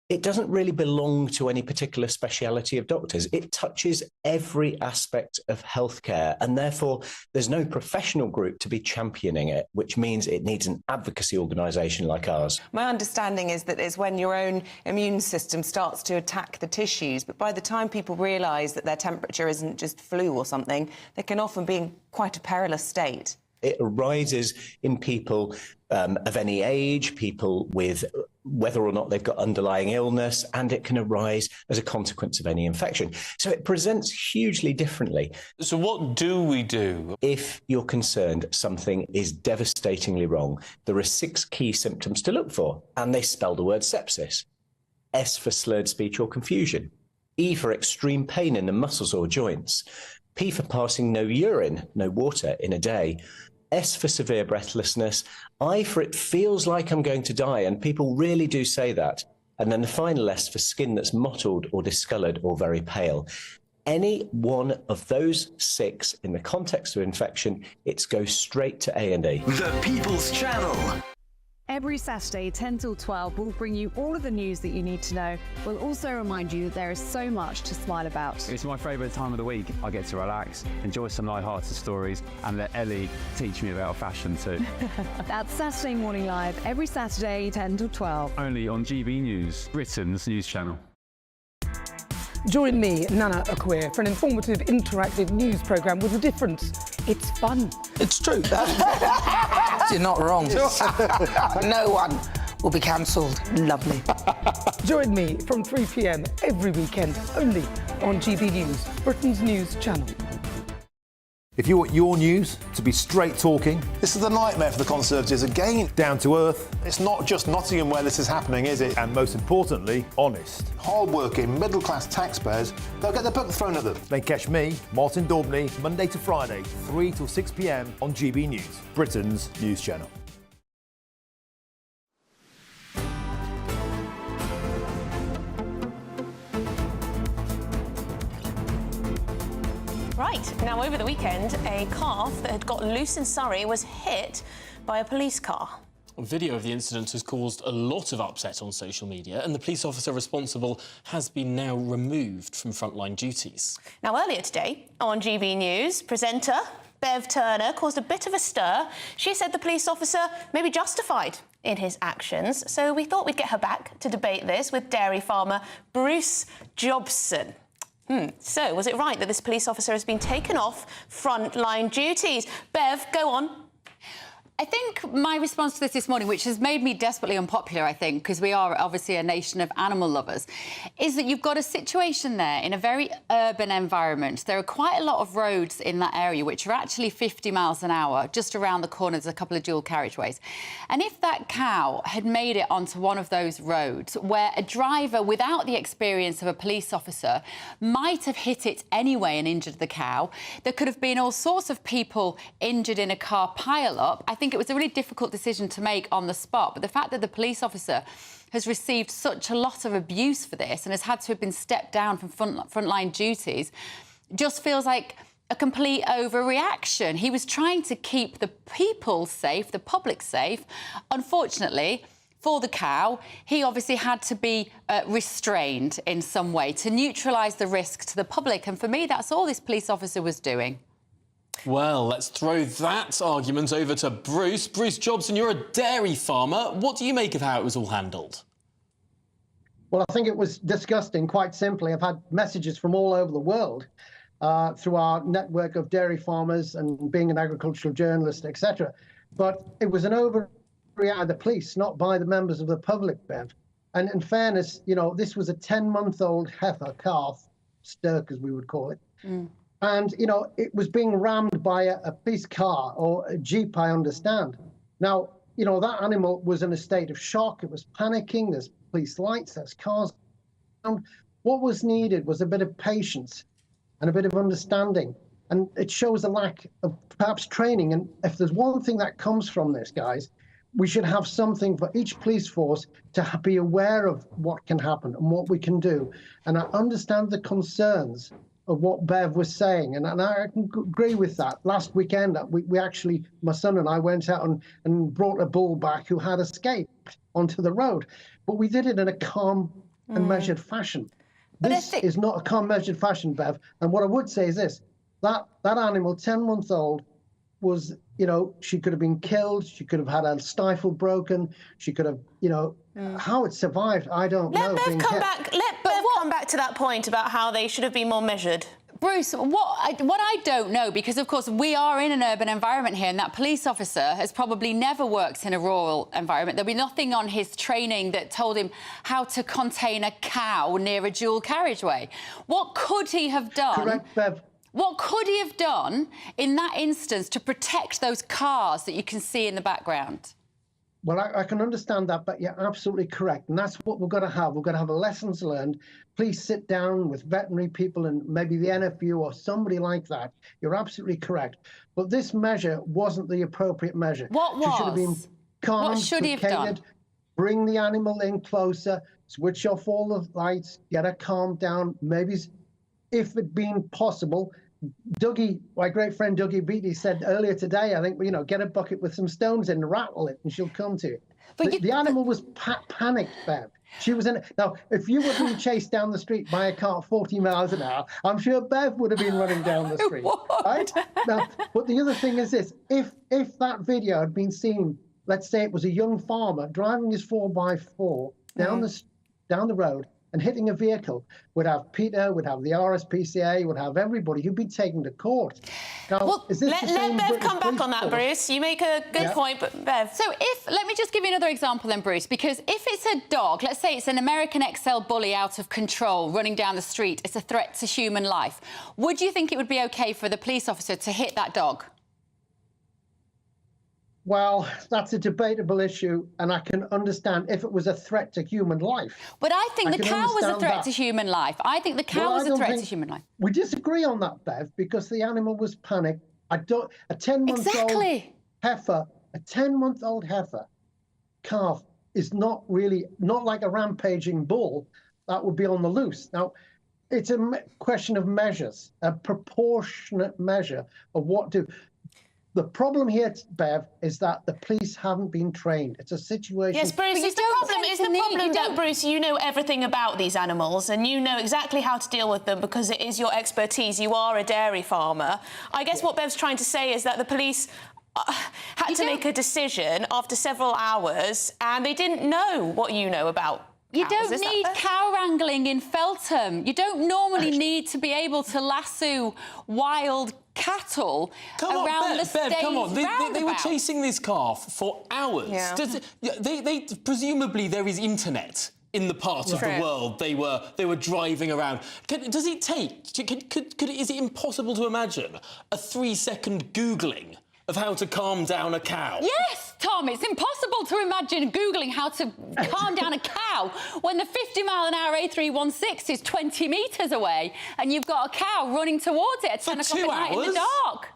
it doesn't really belong to any particular speciality of doctors. It touches every aspect of healthcare, and therefore there's no professional group to be championing it, which means it needs an advocacy organisation like ours. My understanding is that it's when your own immune system starts to attack the tissues, but by the time people realise that their temperature isn't just flu or something, they can often be in quite a perilous state. It arises in people of any age, people with whether or not they've got underlying illness, and it can arise as a consequence of any infection. So it presents hugely differently. So what do we do? If you're concerned something is devastatingly wrong, there are 6 key symptoms to look for, and they spell the word sepsis. S for slurred speech or confusion. E for extreme pain in the muscles or joints. P for passing no urine, no water in a day. S for severe breathlessness. I for it feels like I'm going to die, and people really do say that. And then the final S for skin that's mottled or discoloured or very pale. Any one of those 6 in the context of infection, it goes straight to A&E. The People's Channel. Every Saturday, 10 till 12, we'll bring you all of the news that you need to know. We'll also remind you that there is so much to smile about. It's my favourite time of the week. I get to relax, enjoy some light-hearted stories, and let Ellie teach me about fashion too. That's Saturday Morning Live, every Saturday, 10 till 12. Only on GB News, Britain's news channel. Join me, Nana Akwe, for an informative, interactive news programme with a difference. It's fun. It's true. You're not wrong. No one will be cancelled. Lovely. Join me from 3 p.m. every weekend, only on GB News, Britain's news channel. If you want your news to be straight talking, This is a nightmare for the Conservatives again. down to earth, It's not just Nottingham where this is happening, is it? and most importantly, honest, Hard-working, middle-class taxpayers, they'll get their book thrown at them. then catch me, Martin Daubney, Monday to Friday, 3 till 6 p.m. on GB News, Britain's news channel. Right, now over the weekend, a calf that had got loose in Surrey was hit by a police car. A video of the incident has caused a lot of upset on social media, and the police officer responsible has been now removed from frontline duties. Now, earlier today, on GB News, presenter Bev Turner caused a bit of a stir. She said the police officer may be justified in his actions, so we thought we'd get her back to debate this with dairy farmer Bruce Jobson. So, was it right that this police officer has been taken off frontline duties? Bev, go on. I think my response to this morning, which has made me desperately unpopular, I think, because we are obviously a nation of animal lovers, is that you've got a situation there in a very urban environment. There are quite a lot of roads in that area which are actually 50 miles an hour. Just around the corner, there's a couple of dual carriageways. And if that cow had made it onto one of those roads where a driver without the experience of a police officer might have hit it anyway and injured the cow, there could have been all sorts of people injured in a car pile-up. I think it was a really difficult decision to make on the spot, but the fact that the police officer has received such a lot of abuse for this and has had to have been stepped down from frontline duties just feels like a complete overreaction. He was trying to keep the people safe, the public safe. Unfortunately, for the cow, he obviously had to be restrained in some way to neutralise the risk to the public. And for me, that's all this police officer was doing. Well, let's throw that argument over to Bruce. Bruce Jobson, you're a dairy farmer. What do you make of how it was all handled? Well, I think it was disgusting, quite simply. I've had messages from all over the world through our network of dairy farmers and being an agricultural journalist, etc. But it was an overreaction by the police, not by the members of the public, Bev. And in fairness, you know, this was a 10-month-old heifer calf, stirk as we would call it. And, you know, it was being rammed by a police car or a jeep, I understand. Now, you know, that animal was in a state of shock. It was panicking. There's police lights, there's cars. What was needed was a bit of patience and a bit of understanding. And it shows a lack of perhaps training. And if there's one thing that comes from this, guys, we should have something for each police force to be aware of what can happen and what we can do. And I understand the concerns of what Bev was saying, and I can agree with that. Last weekend, we actually, my son and I went out and brought a bull back who had escaped onto the road, but we did it in a calm and measured fashion. This is not a calm, measured fashion, Bev. And what I would say is this: that animal, 10 months old, was, you know, she could have been killed. She could have had a stifle broken. She could have, you know, how it survived, I don't know. Let Bev come back to that point about how they should have been more measured. Bruce, what I don't know, because, of course, we are in an urban environment here, and that police officer has probably never worked in a rural environment. There'll be nothing on his training that told him how to contain a cow near a dual carriageway. What could he have done? Correct, Bev. What could he have done in that instance to protect those cars that you can see in the background? Well, I can understand that, but you're absolutely correct. And that's what we've got to have. We've got to have a lessons learned. Please sit down with veterinary people and maybe the NFU or somebody like that. You're absolutely correct. But this measure wasn't the appropriate measure. What was? She should have been calm, What should he have done? Bring the animal in closer, switch off all the lights, get her calmed down. Maybe, if it been possible, Dougie, my great friend Dougie Beattie said earlier today, I think, you know, get a bucket with some stones in and rattle it and she'll come to you. But the animal was panicked, Bev. She was in. Now, if you were being chased down the street by a car 40 miles an hour, I'm sure Bev would have been running down the street. Right? Now, but the other thing is this: if that video had been seen, let's say it was a young farmer driving his 4x4 down the road and hitting a vehicle, would have Peter, would have the RSPCA, would have everybody who'd be taken to court. Now, well, is this let Bev come back on that, Bruce. You make a good point, but Bev. So let me just give you another example then, Bruce, because if it's a dog, let's say it's an American XL bully out of control running down the street, it's a threat to human life. Would you think it would be OK for the police officer to hit that dog? Well, that's a debatable issue, and I can understand if it was a threat to human life. But I think the cow was a threat to human life. I think the cow was a threat to human life. We disagree on that, Bev, because the animal was panicked. A 10-month-old heifer, a 10-month-old heifer calf is not like a rampaging bull that would be on the loose. Now, it's a question of measures, a proportionate measure of what do. The problem here, Bev, is that the police haven't been trained. It's a situation... Yes, Bruce, is the problem that, Bruce, you know everything about these animals and you know exactly how to deal with them because it is your expertise. You are a dairy farmer. I guess what Bev's trying to say is that the police had to make a decision after several hours and they didn't know what you know about You don't need cow wrangling in Feltham. You don't normally need to be able to lasso wild cattle around the Staines roundabout. They were chasing this calf for hours. Yeah. Presumably there is internet in the part of the world they were driving around. Does it take? Is it impossible to imagine a 3-second Googling of how to calm down a cow? Yes, Tom, it's impossible to imagine Googling how to calm down a cow when the 50-mile-an-hour A316 is 20 metres away and you've got a cow running towards it at 10 o'clock at night in the dark.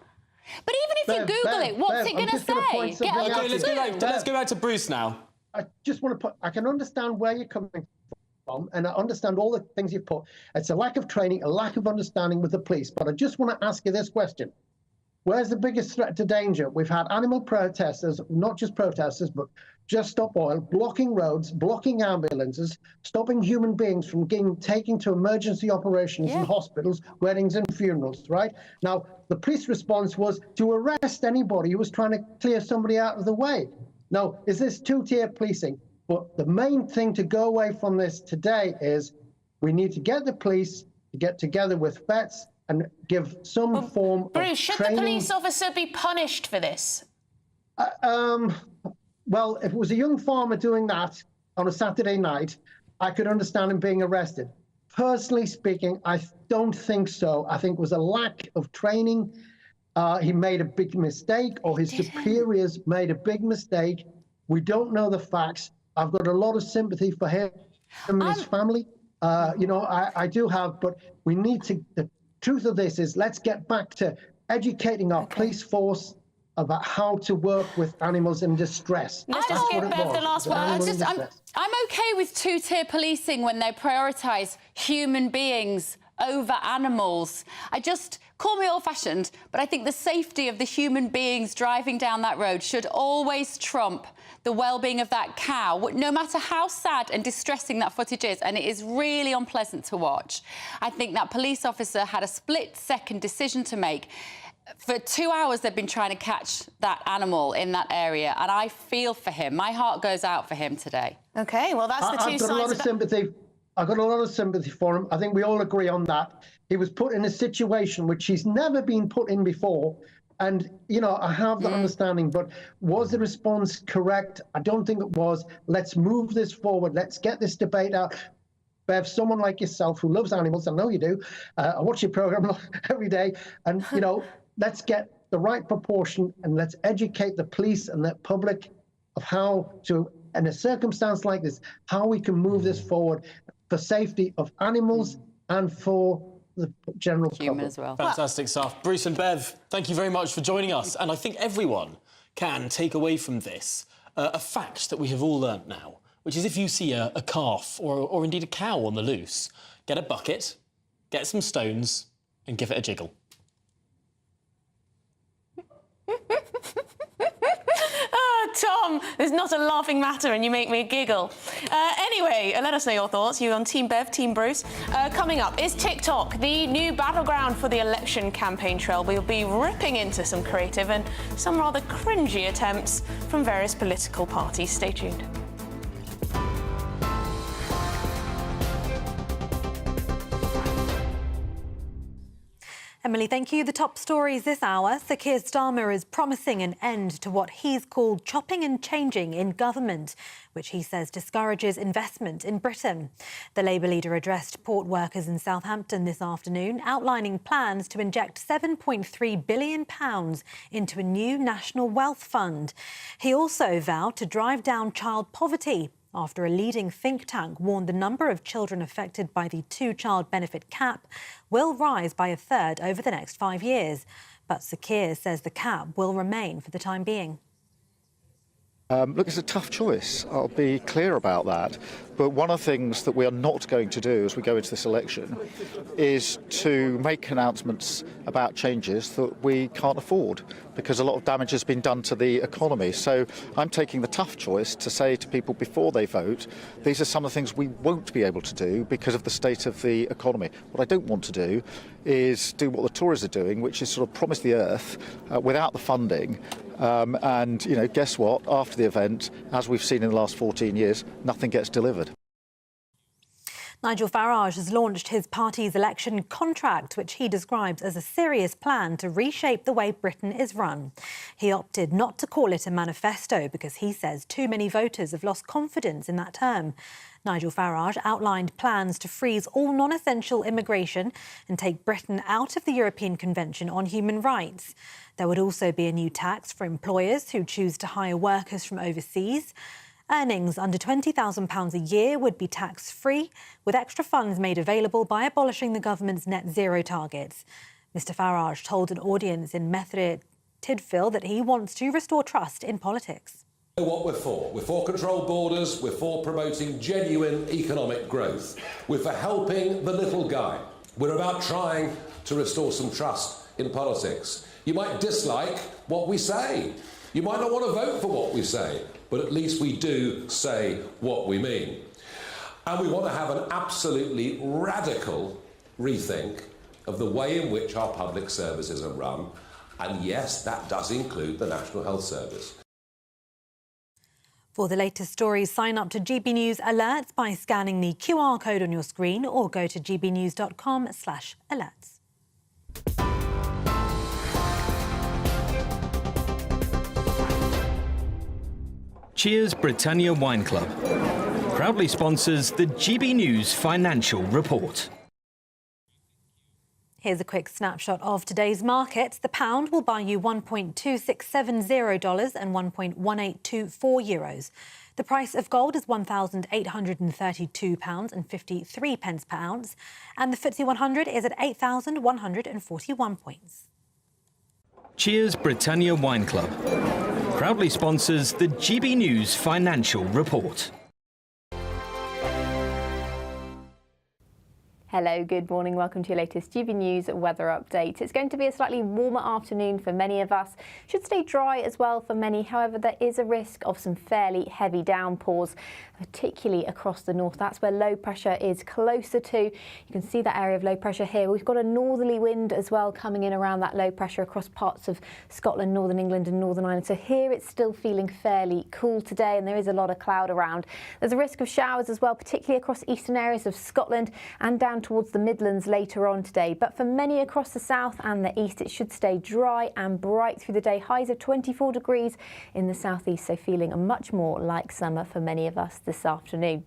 But even if you Google it, what's it going to say? OK, let's go back to Bruce now. I just want to put... I can understand where you're coming from and I understand all the things you've put. It's a lack of training, a lack of understanding with the police. But I just want to ask you this question. Where's the biggest threat to danger? We've had animal protesters, not just protesters, but Just Stop Oil, blocking roads, blocking ambulances, stopping human beings from being taken to emergency operations in hospitals, weddings and funerals, right? Now, the police response was to arrest anybody who was trying to clear somebody out of the way. Now, is this two-tier policing? But the main thing to go away from this today is we need to get the police to get together with vets and give some form of Bruce, should training. the police officer be punished for this? Well, if it was a young farmer doing that on a Saturday night, I could understand him being arrested. Personally speaking, I don't think so. I think it was a lack of training. He made a big mistake, or his superiors made a big mistake. We don't know the facts. I've got a lot of sympathy for him and his family. You know, I do have, but we need to... The truth of this is, let's get back to educating our police force about how to work with animals in distress. I'm OK with two-tier policing when they prioritise human beings over animals. Call me old-fashioned, but I think the safety of the human beings driving down that road should always trump the well-being of that cow, no matter how sad and distressing that footage is, and it is really unpleasant to watch. I think that police officer had a split-second decision to make. For 2 hours, they've been trying to catch that animal in that area, and I feel for him. My heart goes out for him today. OK, well, that's the two sides of a lot of sympathy. I've got a lot of sympathy for him. I think we all agree on that. He was put in a situation which he's never been put in before. And, you know, I have that understanding. But was the response correct? I don't think it was. Let's move this forward. Let's get this debate out. Bev, someone like yourself who loves animals, I know you do. I watch your program every day. And, you know, let's get the right proportion and let's educate the police and the public of how to, in a circumstance like this, how we can move this forward for safety of animals and for the general public as well. Fantastic stuff. Bruce and Bev, thank you very much for joining us. And I think everyone can take away from this a fact that we have all learnt now, which is if you see a calf or indeed a cow on the loose, get a bucket, get some stones and give it a jiggle. Tom, it's not a laughing matter and you make me giggle. Anyway, let us know your thoughts. You on Team Bev, Team Bruce? Coming up, is TikTok the new battleground for the election campaign trail? We'll be ripping into some creative and some rather cringy attempts from various political parties. Stay tuned. Emily, thank you. The top stories this hour. Sir Keir Starmer is promising an end to what he's called chopping and changing in government, which he says discourages investment in Britain. The Labour leader addressed port workers in Southampton this afternoon, outlining plans to inject £7.3 billion into a new national wealth fund. He also vowed to drive down child poverty after a leading think tank warned the number of children affected by the two-child benefit cap will rise by a third over the next 5 years. But Sir Keir says the cap will remain for the time being. Look, it's a tough choice. I'll be clear about that. But one of the things that we are not going to do as we go into this election is to make announcements about changes that we can't afford, because a lot of damage has been done to the economy. So I'm taking the tough choice to say to people before they vote, these are some of the things we won't be able to do because of the state of the economy. What I don't want to do is do what the Tories are doing, which is sort of promise the earth without the funding. And, you know, guess what? After the event, as we've seen in the last 14 years, nothing gets delivered. Nigel Farage has launched his party's election contract, which he describes as a serious plan to reshape the way Britain is run. He opted not to call it a manifesto because he says too many voters have lost confidence in that term. Nigel Farage outlined plans to freeze all non-essential immigration and take Britain out of the European Convention on Human Rights. There would also be a new tax for employers who choose to hire workers from overseas. Earnings under £20,000 a year would be tax-free, with extra funds made available by abolishing the government's net zero targets. Mr Farage told an audience in Methre Tidfield that he wants to restore trust in politics. What we're for. We're for controlled borders, we're for promoting genuine economic growth, we're for helping the little guy. We're about trying to restore some trust in politics. You might dislike what we say. You might not want to vote for what we say, but at least we do say what we mean. And we want to have an absolutely radical rethink of the way in which our public services are run. And yes, that does include the National Health Service. For the latest stories, sign up to GB News Alerts by scanning the QR code on your screen or go to gbnews.com/alerts. Cheers Britannia Wine Club proudly sponsors the GB News Financial Report. Here's a quick snapshot of today's markets. The pound will buy you $1.2670 and €1.1824. The price of gold is £1,832.53 per ounce, and the FTSE 100 is at 8,141 points. Cheers Britannia Wine Club proudly sponsors the GB News Financial Report. Hello, good morning. Welcome to your latest GB News weather update. It's going to be a slightly warmer afternoon for many of us. Should stay dry as well for many. However, there is a risk of some fairly heavy downpours, particularly across the north. That's where low pressure is closer to. You can see that area of low pressure here. We've got a northerly wind as well coming in around that low pressure across parts of Scotland, Northern England and Northern Ireland. So here it's still feeling fairly cool today, and there is a lot of cloud around. There's a risk of showers as well, particularly across eastern areas of Scotland and down towards the Midlands later on today. But for many across the south and the east, it should stay dry and bright through the day. Highs of 24 degrees in the southeast, so feeling much more like summer for many of us this afternoon.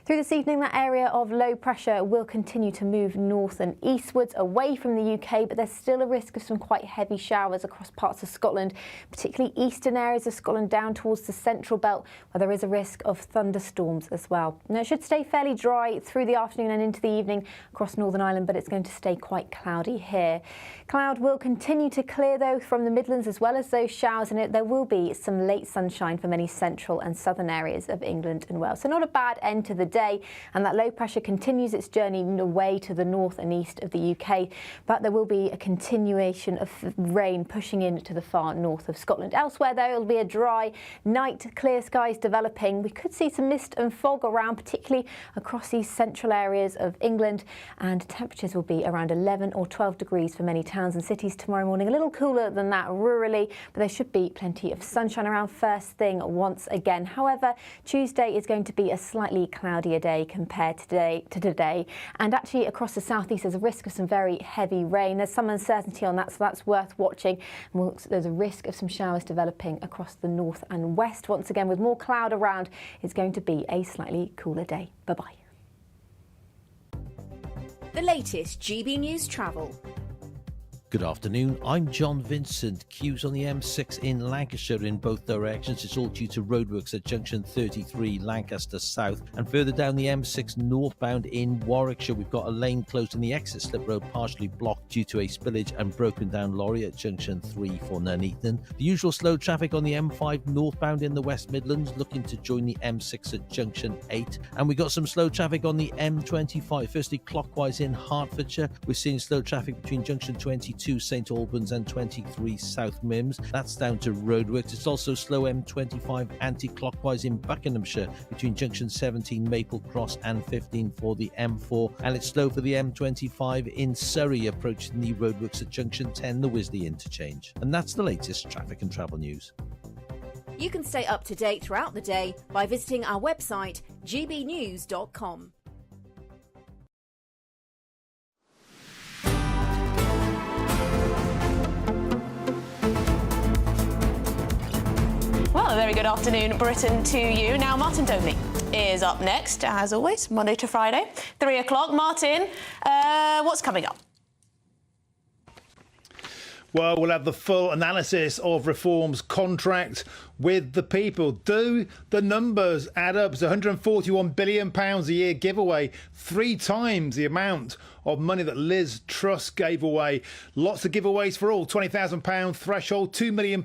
Through this evening, that area of low pressure will continue to move north and eastwards away from the UK, but there's still a risk of some quite heavy showers across parts of Scotland, particularly eastern areas of Scotland down towards the central belt, where there is a risk of thunderstorms as well. Now, it should stay fairly dry through the afternoon and into the evening across Northern Ireland, but it's going to stay quite cloudy here. Cloud will continue to clear, though, from the Midlands as well as those showers, and there will be some late sunshine for many central and southern areas of England and Wales. So not a bad end to the day. today, and that low pressure continues its journey away to the north and east of the UK, but there will be a continuation of rain pushing in to the far north of Scotland. Elsewhere, though, it'll be a dry night, clear skies developing. We could see some mist and fog around, particularly across these central areas of England, and temperatures will be around 11 or 12 degrees for many towns and cities tomorrow morning. A little cooler than that rurally, but there should be plenty of sunshine around first thing once again. However, Tuesday is going to be a slightly cloudier day compared to today, and actually across the southeast there's a risk of some very heavy rain. There's some uncertainty on that, so that's worth watching. There's a risk of some showers developing across the north and west. Once again, with more cloud around, it's going to be a slightly cooler day. Bye-bye. The latest GB News travel. Good afternoon, I'm John Vincent. Queues on the M6 in Lancashire in both directions. It's all due to roadworks at junction 33 Lancaster South, and further down the M6 northbound in Warwickshire we've got a lane closed and the exit slip road partially blocked due to a spillage and broken down lorry at junction 3 for Nuneaton. The usual slow traffic on the M5 northbound in the West Midlands looking to join the M6 at junction 8, and we got some slow traffic on the M25 firstly clockwise in Hertfordshire. We're seeing slow traffic between junction 22 St Albans and 23 South Mims. That's down to roadworks. It's also slow M25 anti-clockwise in Buckinghamshire between junction 17 Maple Cross and 15 for the M4, and it's slow for the M25 in Surrey approaching the roadworks at junction 10 the Wisley interchange. And that's the latest traffic and travel news. You can stay up to date throughout the day by visiting our website gbnews.com. Well, a very good afternoon, Britain, to you. Now, Martin Donley is up next, as always, Monday to Friday, 3 o'clock. Martin, what's coming up? Well, we'll have the full analysis of Reform's contract with the people. Do the numbers add up? It's £141 billion a year giveaway, 3 times the amount of money that Liz Truss gave away. Lots of giveaways for all. £20,000 threshold, £2 million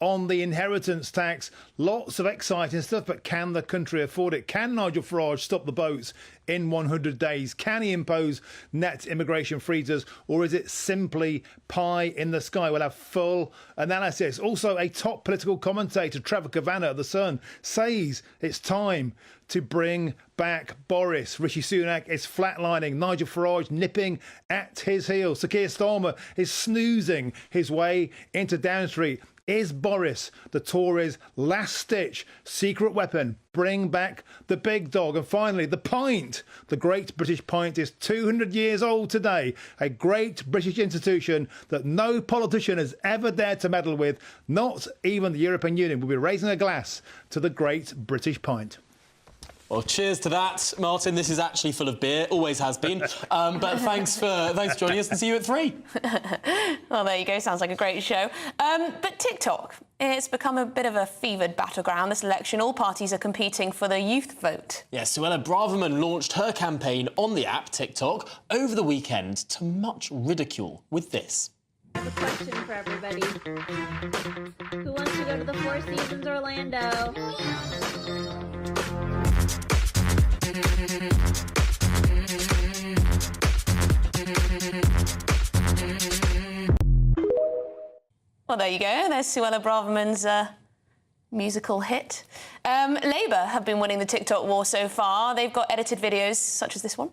on the inheritance tax. Lots of exciting stuff, but can the country afford it? Can Nigel Farage stop the boats in 100 days? Can he impose net immigration freezers, or is it simply pie in the sky? We'll have full analysis. Also, a top political commentator, Trevor Kavanagh of The Sun, says it's time to bring back Boris. Rishi Sunak is flatlining. Nigel Farage nipping at his heels. Sir Keir Starmer is snoozing his way into Downing Street. Is Boris the Tories' last-ditch secret weapon? Bring back the big dog. And finally, the pint. The Great British Pint is 200 years old today. A great British institution that no politician has ever dared to meddle with. Not even the European Union. We'll be raising a glass to the Great British Pint. Well, cheers to that, Martin. This is actually full of beer, always has been. But thanks for joining us, and see you at 3. Well, there you go. Sounds like a great show. But TikTok, it's become a bit of a fevered battleground this election. All parties are competing for the youth vote. Yes, Suella Braverman launched her campaign on the app TikTok over the weekend to much ridicule with this. I have a question for everybody. Who wants to go to the Four Seasons Orlando? Well, there you go. There's Suella Braverman's musical hit. Labour have been winning the TikTok war so far. They've got edited videos such as this one.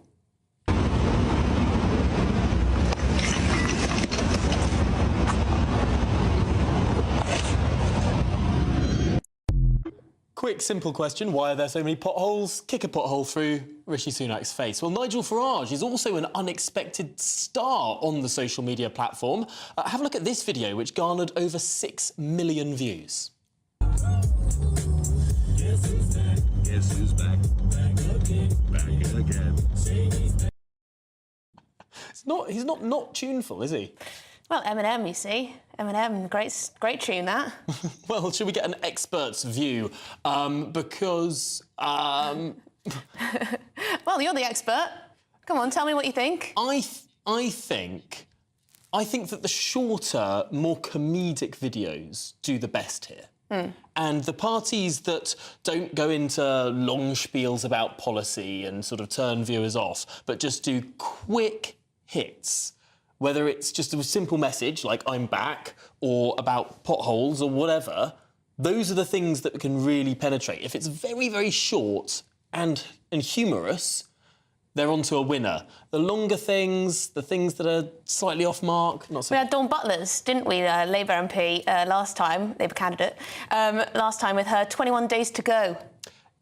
Quick, simple question. Why are there so many potholes? Kick a pothole through Rishi Sunak's face. Well, Nigel Farage is also an unexpected star on the social media platform. Have a look at this video, which garnered over 6 million views. Guess who's back? Guess who's back? Back again. Back again. He's not tuneful, is he? Well, Eminem, you see. Eminem, great tune, that. Well, should we get an expert's view? Because... Well, you're the expert. Come on, tell me what you think. I think that the shorter, more comedic videos do the best here. And the parties that don't go into long spiels about policy and sort of turn viewers off, but just do quick hits, whether it's just a simple message like I'm back or about potholes or whatever, those are the things that can really penetrate. If it's very, very short and humorous, they're onto a winner. The longer things, the things that are slightly off mark, not so... We had Dawn Butler's, didn't we, Labour MP last time, Labour candidate, last time with her 21 days to go.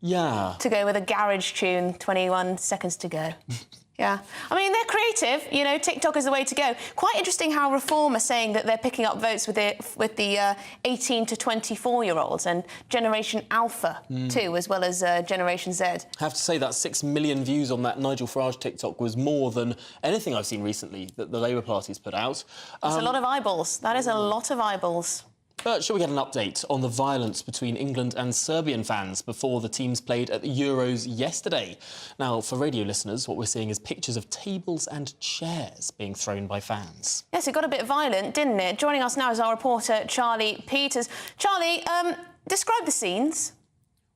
Yeah. To go with a garage tune, 21 seconds to go. Yeah. I mean, they're creative, you know, TikTok is the way to go. Quite interesting how Reform are saying that they're picking up votes with the 18 to 24-year-olds and Generation Alpha, too, as well as Generation Z. I have to say that 6 million views on that Nigel Farage TikTok was more than anything I've seen recently that the Labour Party's put out. That's a lot of eyeballs. That is a lot of eyeballs. Shall we get an update on the violence between England and Serbian fans before the teams played at the Euros yesterday? Now, for radio listeners, what we're seeing is pictures of tables and chairs being thrown by fans. Yes, it got a bit violent, didn't it? Joining us now is our reporter, Charlie Peters. Charlie, describe the scenes.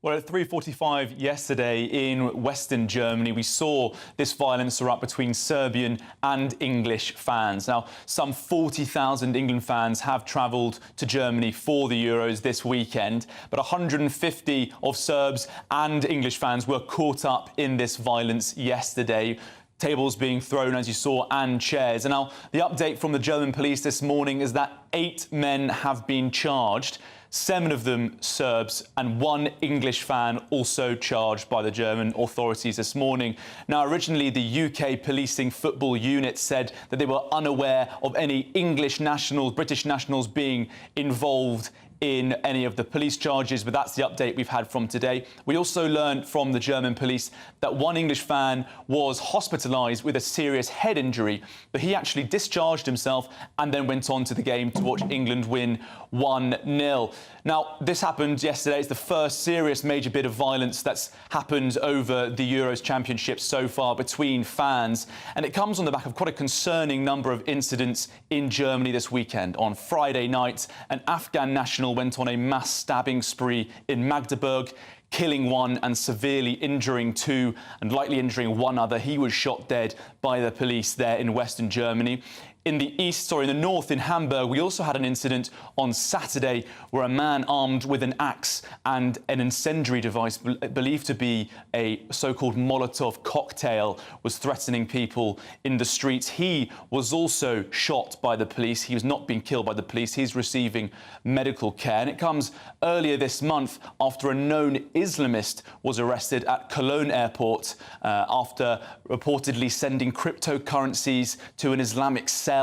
Well, at 3:45 yesterday in Western Germany, we saw this violence erupt between Serbian and English fans. Now, some 40,000 England fans have travelled to Germany for the Euros this weekend, but 150 of Serbs and English fans were caught up in this violence yesterday. Tables being thrown, as you saw, and chairs. And now, the update from the German police this morning is that 8 men have been charged. 7 of them Serbs and 1 English fan also charged by the German authorities this morning. Now, originally, the UK policing football unit said that they were unaware of any English nationals, British nationals being involved in any of the police charges, but that's the update we've had from today. We also learned from the German police that 1 English fan was hospitalised with a serious head injury, but he actually discharged himself and then went on to the game to watch England win 1-0. Now, this happened yesterday. It's the first serious major bit of violence that's happened over the Euros Championship so far between fans, and it comes on the back of quite a concerning number of incidents in Germany this weekend. On Friday night, an Afghan national went on a mass stabbing spree in Magdeburg, killing 1 and severely injuring 2 and lightly injuring 1 other. He was shot dead by the police there in Western Germany. In the north, in Hamburg, we also had an incident on Saturday where a man armed with an axe and an incendiary device believed to be a so-called Molotov cocktail was threatening people in the streets. He was also shot by the police. He was not being killed by the police. He's receiving medical care. And it comes earlier this month after a known Islamist was arrested at Cologne airport after reportedly sending cryptocurrencies to an Islamic cell,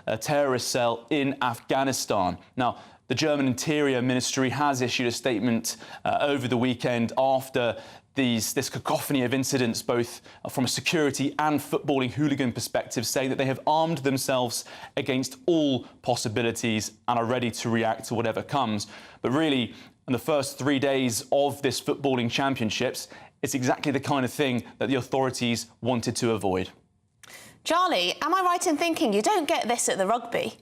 a terrorist cell in Afghanistan. Now, the German Interior Ministry has issued a statement over the weekend after this cacophony of incidents, both from a security and footballing hooligan perspective, saying that they have armed themselves against all possibilities and are ready to react to whatever comes. But really, in the first 3 days of this footballing championships, it's exactly the kind of thing that the authorities wanted to avoid. Charlie, am I right in thinking you don't get this at the rugby?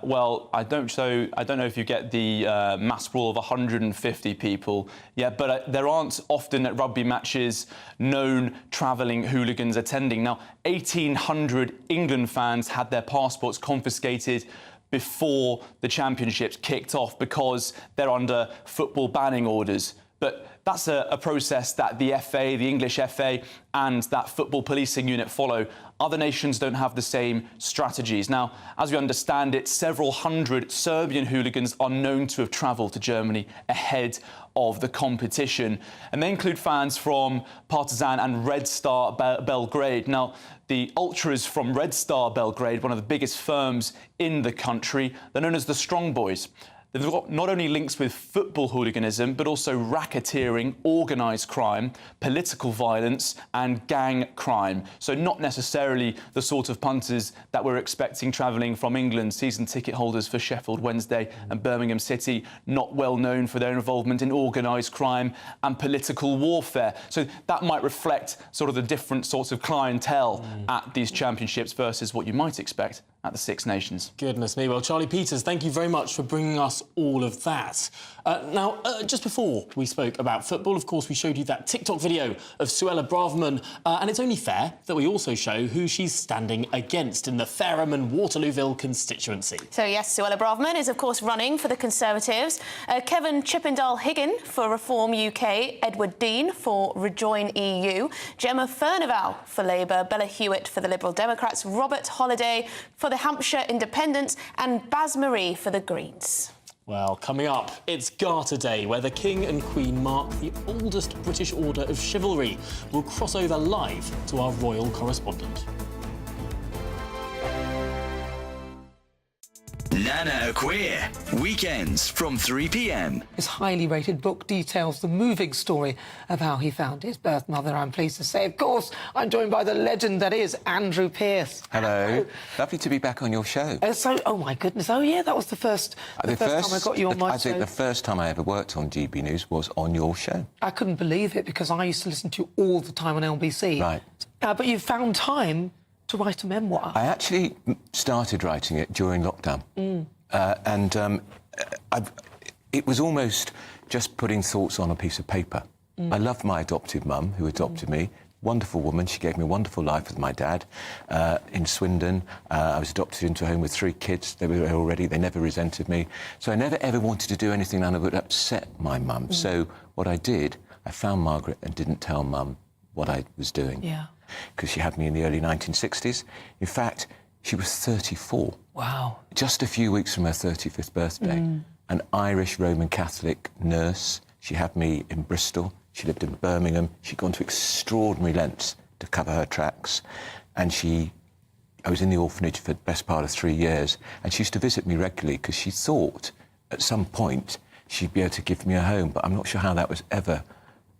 Well, I don't know if you get the mass rule of 150 people yet, but there aren't often at rugby matches known travelling hooligans attending. Now, 1,800 England fans had their passports confiscated before the championships kicked off because they're under football banning orders. But that's a process that the FA, the English FA, and that football policing unit follow. Other nations don't have the same strategies. Now, as we understand it, several hundred Serbian hooligans are known to have travelled to Germany ahead of the competition. And they include fans from Partizan and Red Star Belgrade. Now, the ultras from Red Star Belgrade, one of the biggest firms in the country, they're known as the Strong Boys. They've got not only links with football hooliganism, but also racketeering, organised crime, political violence and gang crime. So not necessarily the sort of punters that we're expecting travelling from England. Season ticket holders for Sheffield Wednesday and Birmingham City, not well known for their involvement in organised crime and political warfare. So that might reflect sort of the different sorts of clientele at these championships versus what you might expect at the Six Nations. Goodness me. Well, Charlie Peters, thank you very much for bringing us all of that. Now, just before we spoke about football, of course, we showed you that TikTok video of Suella Braverman, and it's only fair that we also show who she's standing against in the Faram and Waterlooville constituency. So, yes, Suella Braverman is, of course, running for the Conservatives, Kevin Chippendale-Higgin for Reform UK, Edward Dean for Rejoin EU, Gemma Furnivall for Labour, Bella Hewitt for the Liberal Democrats, Robert Holiday for the Hampshire Independents and Baz Marie for the Greens. Well, coming up, it's Garter Day, where the King and Queen mark the oldest British order of chivalry. We'll cross over live to our royal correspondent. Nana Queer, weekends from 3 p.m. His highly rated book details the moving story of how he found his birth mother. I'm pleased to say, of course, I'm joined by the legend that is Andrew Pearce. Hello. Lovely to be back on your show. Oh, my goodness. Oh, yeah, that was the first time I got you on my show. I think the first time I ever worked on GB News was on your show. I couldn't believe it because I used to listen to you all the time on LBC. Right. But you found time to write a memoir. I actually started writing it during lockdown. It was almost just putting thoughts on a piece of paper. I loved my adoptive mum, who adopted me. Wonderful woman. She gave me a wonderful life with my dad in Swindon. I was adopted into a home with 3 kids. They were there already. They never resented me. So I never, ever wanted to do anything that would upset my mum. So what I did, I found Margaret and didn't tell mum what I was doing. Yeah. Because she had me in the early 1960s. In fact, she was 34. Wow. Just a few weeks from her 35th birthday. An Irish Roman Catholic nurse. She had me in Bristol. She lived in Birmingham. She'd gone to extraordinary lengths to cover her tracks. And I was in the orphanage for the best part of 3 years. And she used to visit me regularly because she thought at some point she'd be able to give me a home. But I'm not sure how that was ever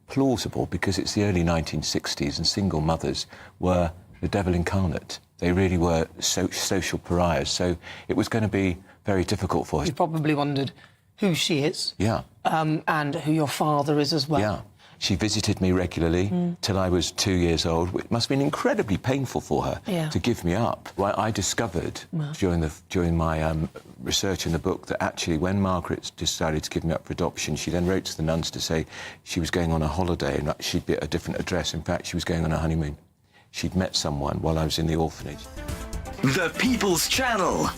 plausible, because it's the early 1960s and single mothers were the devil incarnate. They really were social pariahs. So it was going to be very difficult for her. You probably wondered who she is. Yeah. And who your father is as well. Yeah. She visited me regularly till I was 2 years old. It must have been incredibly painful for her to give me up. Well, I discovered during my research in the book that actually when Margaret decided to give me up for adoption, she then wrote to the nuns to say she was going on a holiday and she'd be at a different address. In fact, she was going on a honeymoon. She'd met someone while I was in the orphanage. The People's Channel.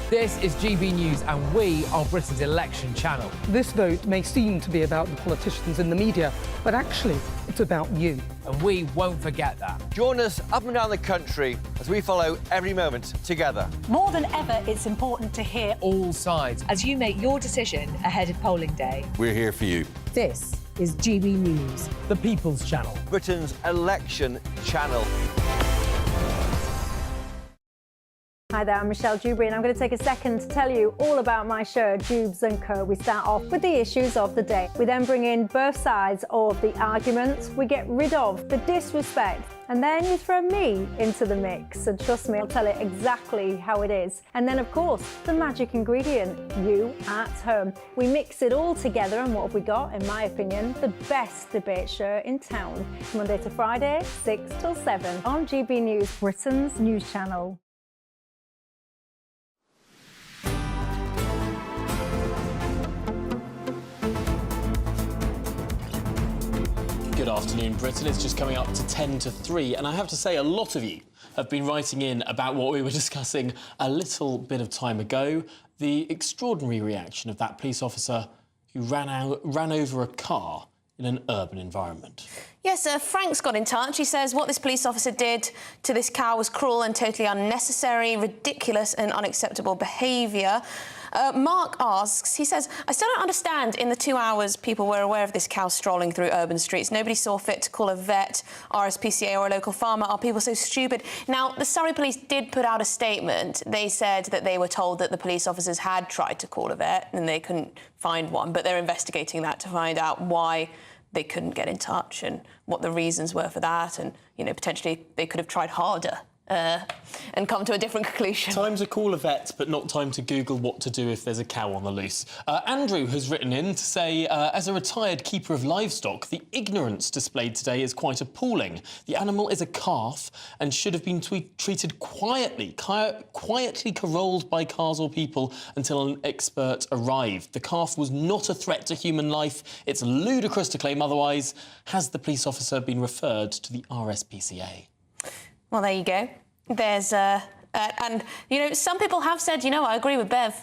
This is GB News and we are Britain's election channel. This vote may seem to be about the politicians in the media, but actually it's about you. And we won't forget that. Join us up and down the country as we follow every moment together. More than ever, it's important to hear all sides as you make your decision ahead of polling day. We're here for you. This is GB News. The People's Channel. Britain's election channel. Hi there, I'm Michelle Dewberry and I'm going to take a second to tell you all about my show, Dubes & Co. We start off with the issues of the day. We then bring in both sides of the arguments. We get rid of the disrespect. And then you throw me into the mix. And trust me, I'll tell it exactly how it is. And then, of course, the magic ingredient, you at home. We mix it all together and what have we got? In my opinion, the best debate show in town. Monday to Friday, 6 till 7 on GB News, Britain's news channel. Good afternoon, Britain. It's just coming up to 10 to 3, and I have to say a lot of you have been writing in about what we were discussing a little bit of time ago, the extraordinary reaction of that police officer who ran over a car in an urban environment. Yes, Frank's got in touch. He says what this police officer did to this cow was cruel and totally unnecessary, ridiculous and unacceptable behaviour. Mark asks, he says, I still don't understand in the 2 hours people were aware of this cow strolling through urban streets. Nobody saw fit to call a vet, RSPCA or a local farmer. Are people so stupid? Now, the Surrey police did put out a statement. They said that they were told that the police officers had tried to call a vet and they couldn't find one, but they're investigating that to find out why they couldn't get in touch and what the reasons were for that, and, you know, potentially they could have tried harder and come to a different conclusion. Time to call a vet, but not time to Google what to do if there's a cow on the loose. Andrew has written in to say, as a retired keeper of livestock, the ignorance displayed today is quite appalling. The animal is a calf and should have been treated quietly carolled by cars or people until an expert arrived. The calf was not a threat to human life. It's ludicrous to claim otherwise. Has the police officer been referred to the RSPCA? Well, there you go. There's, and, you know, some people have said, you know, I agree with Bev.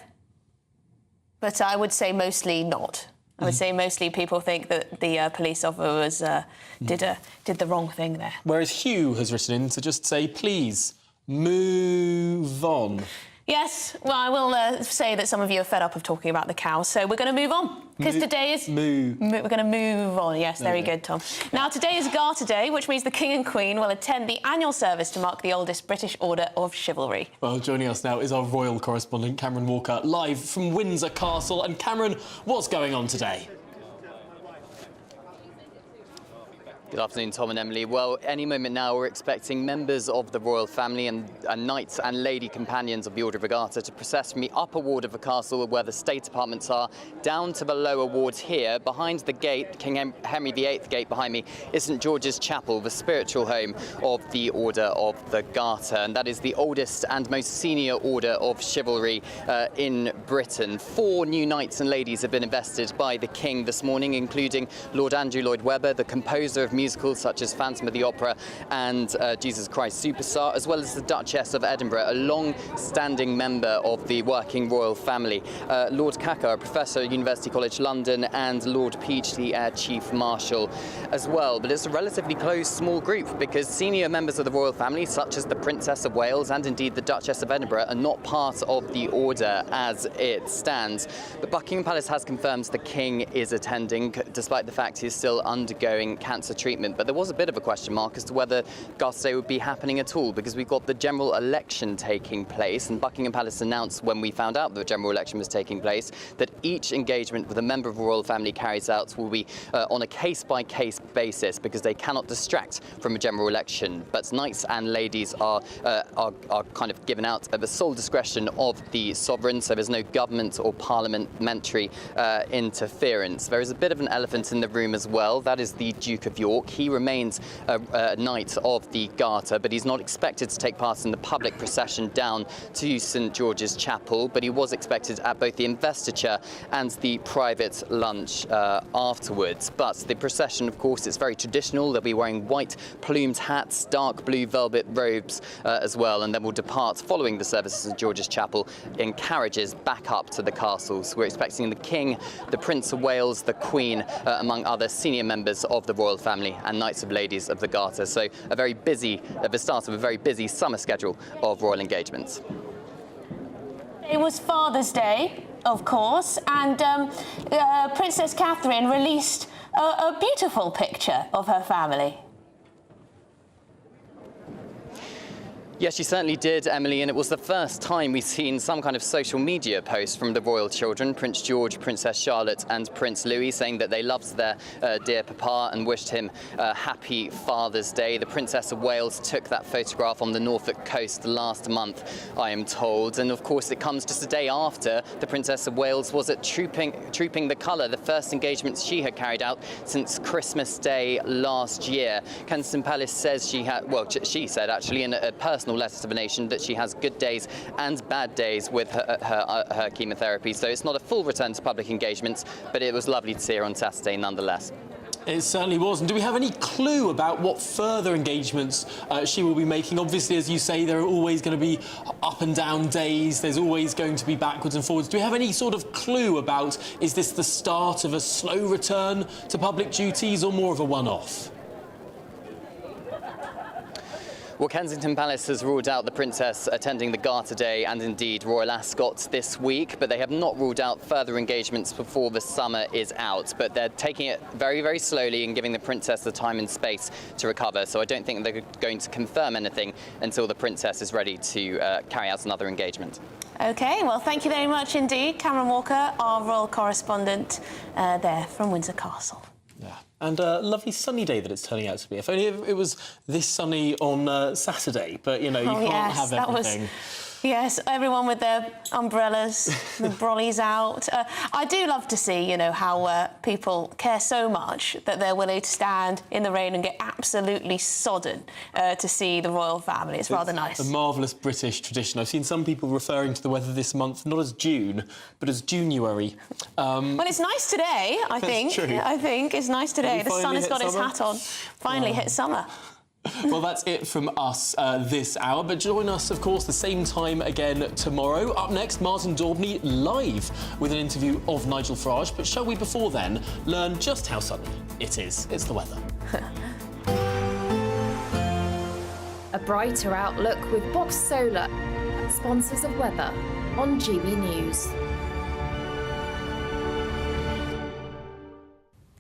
But I would say mostly not. I would say mostly people think that the police officer did the wrong thing there. Whereas Hugh has written in to just say, please, move on. Yes, well, I will say that some of you are fed up of talking about the cows, so we're going to move on. Because today is... We're going to move on. Yes, very good, Tom. Now, today is Garter Day, which means the King and Queen will attend the annual service to mark the oldest British order of chivalry. Well, joining us now is our royal correspondent, Cameron Walker, live from Windsor Castle. And Cameron, what's going on today? Good afternoon, Tom and Emily. Well, any moment now we're expecting members of the royal family and knights and lady companions of the Order of the Garter to process from the upper ward of the castle where the state apartments are down to the lower wards here. Behind the gate, King Henry VIII gate behind me, is St George's Chapel, the spiritual home of the Order of the Garter. And that is the oldest and most senior order of chivalry in Britain. 4 new knights and ladies have been invested by the King this morning, including Lord Andrew Lloyd Webber, the composer of musicals such as Phantom of the Opera and Jesus Christ Superstar, as well as the Duchess of Edinburgh, a long-standing member of the working royal family. Lord Cacker, a professor at University College London, and Lord Peach, the Air Chief Marshal as well. But it's a relatively close, small group because senior members of the royal family, such as the Princess of Wales and indeed the Duchess of Edinburgh, are not part of the order as it stands. But Buckingham Palace has confirmed the King is attending, despite the fact he's still undergoing cancer treatment. But there was a bit of a question mark as to whether Garter Day would be happening at all, because we've got the general election taking place, and Buckingham Palace announced when we found out the general election was taking place that each engagement with a member of the royal family carries out will be on a case-by-case basis, because they cannot distract from a general election. But knights and ladies are kind of given out at the sole discretion of the sovereign, so there's no government or parliamentary interference. There is a bit of an elephant in the room as well. That is the Duke of York. He remains a knight of the Garter, but he's not expected to take part in the public procession down to St George's Chapel, but he was expected at both the investiture and the private lunch afterwards. But the procession, of course, is very traditional. They'll be wearing white plumed hats, dark blue velvet robes as well, and then will depart following the service at St George's Chapel in carriages back up to the castle. So we're expecting the King, the Prince of Wales, the Queen, among other senior members of the royal family and Knights of Ladies of the Garter. So at the start of a very busy summer schedule of royal engagements. It was Father's Day, of course, and Princess Catherine released a beautiful picture of her family. Yes, she certainly did, Emily, and it was the first time we've seen some kind of social media post from the royal children, Prince George, Princess Charlotte and Prince Louis, saying that they loved their dear papa and wished him a happy Father's Day. The Princess of Wales took that photograph on the Norfolk coast last month, I am told, and of course it comes just a day after the Princess of Wales was at Trooping the Colour, the first engagement she had carried out since Christmas Day last year. Kensington Palace says she said actually in a personal letter to the nation that she has good days and bad days with her chemotherapy. So it's not a full return to public engagements, but it was lovely to see her on Saturday nonetheless. It certainly was. And do we have any clue about what further engagements she will be making? Obviously, as you say, there are always going to be up and down days. There's always going to be backwards and forwards. Do we have any sort of clue about, is this the start of a slow return to public duties or more of a one-off? Well, Kensington Palace has ruled out the Princess attending the Garter Day and indeed Royal Ascot this week, but they have not ruled out further engagements before the summer is out. But they're taking it very, very slowly and giving the Princess the time and space to recover. So I don't think they're going to confirm anything until the Princess is ready to carry out another engagement. OK, well, thank you very much indeed, Cameron Walker, our royal correspondent there from Windsor Castle. Yeah, and a lovely sunny day that it's turning out to be. If only it was this sunny on Saturday, but, you know, you can't have everything. Yes, everyone with their umbrellas, the brollies out. I do love to see, you know, how people care so much that they're willing to stand in the rain and get absolutely sodden to see the royal family. It's rather nice. A marvellous British tradition. I've seen some people referring to the weather this month not as June, but as January. Well, it's nice today, I think. That's true. I think it's nice today. The sun has got its hat on. Finally hit summer. Well, that's it from us this hour, but join us, of course, the same time again tomorrow. Up next, Martin Daubney live with an interview of Nigel Farage. But shall we, before then, learn just how sunny it is? It's the weather. A brighter outlook with Box Solar, sponsors of weather on GB News.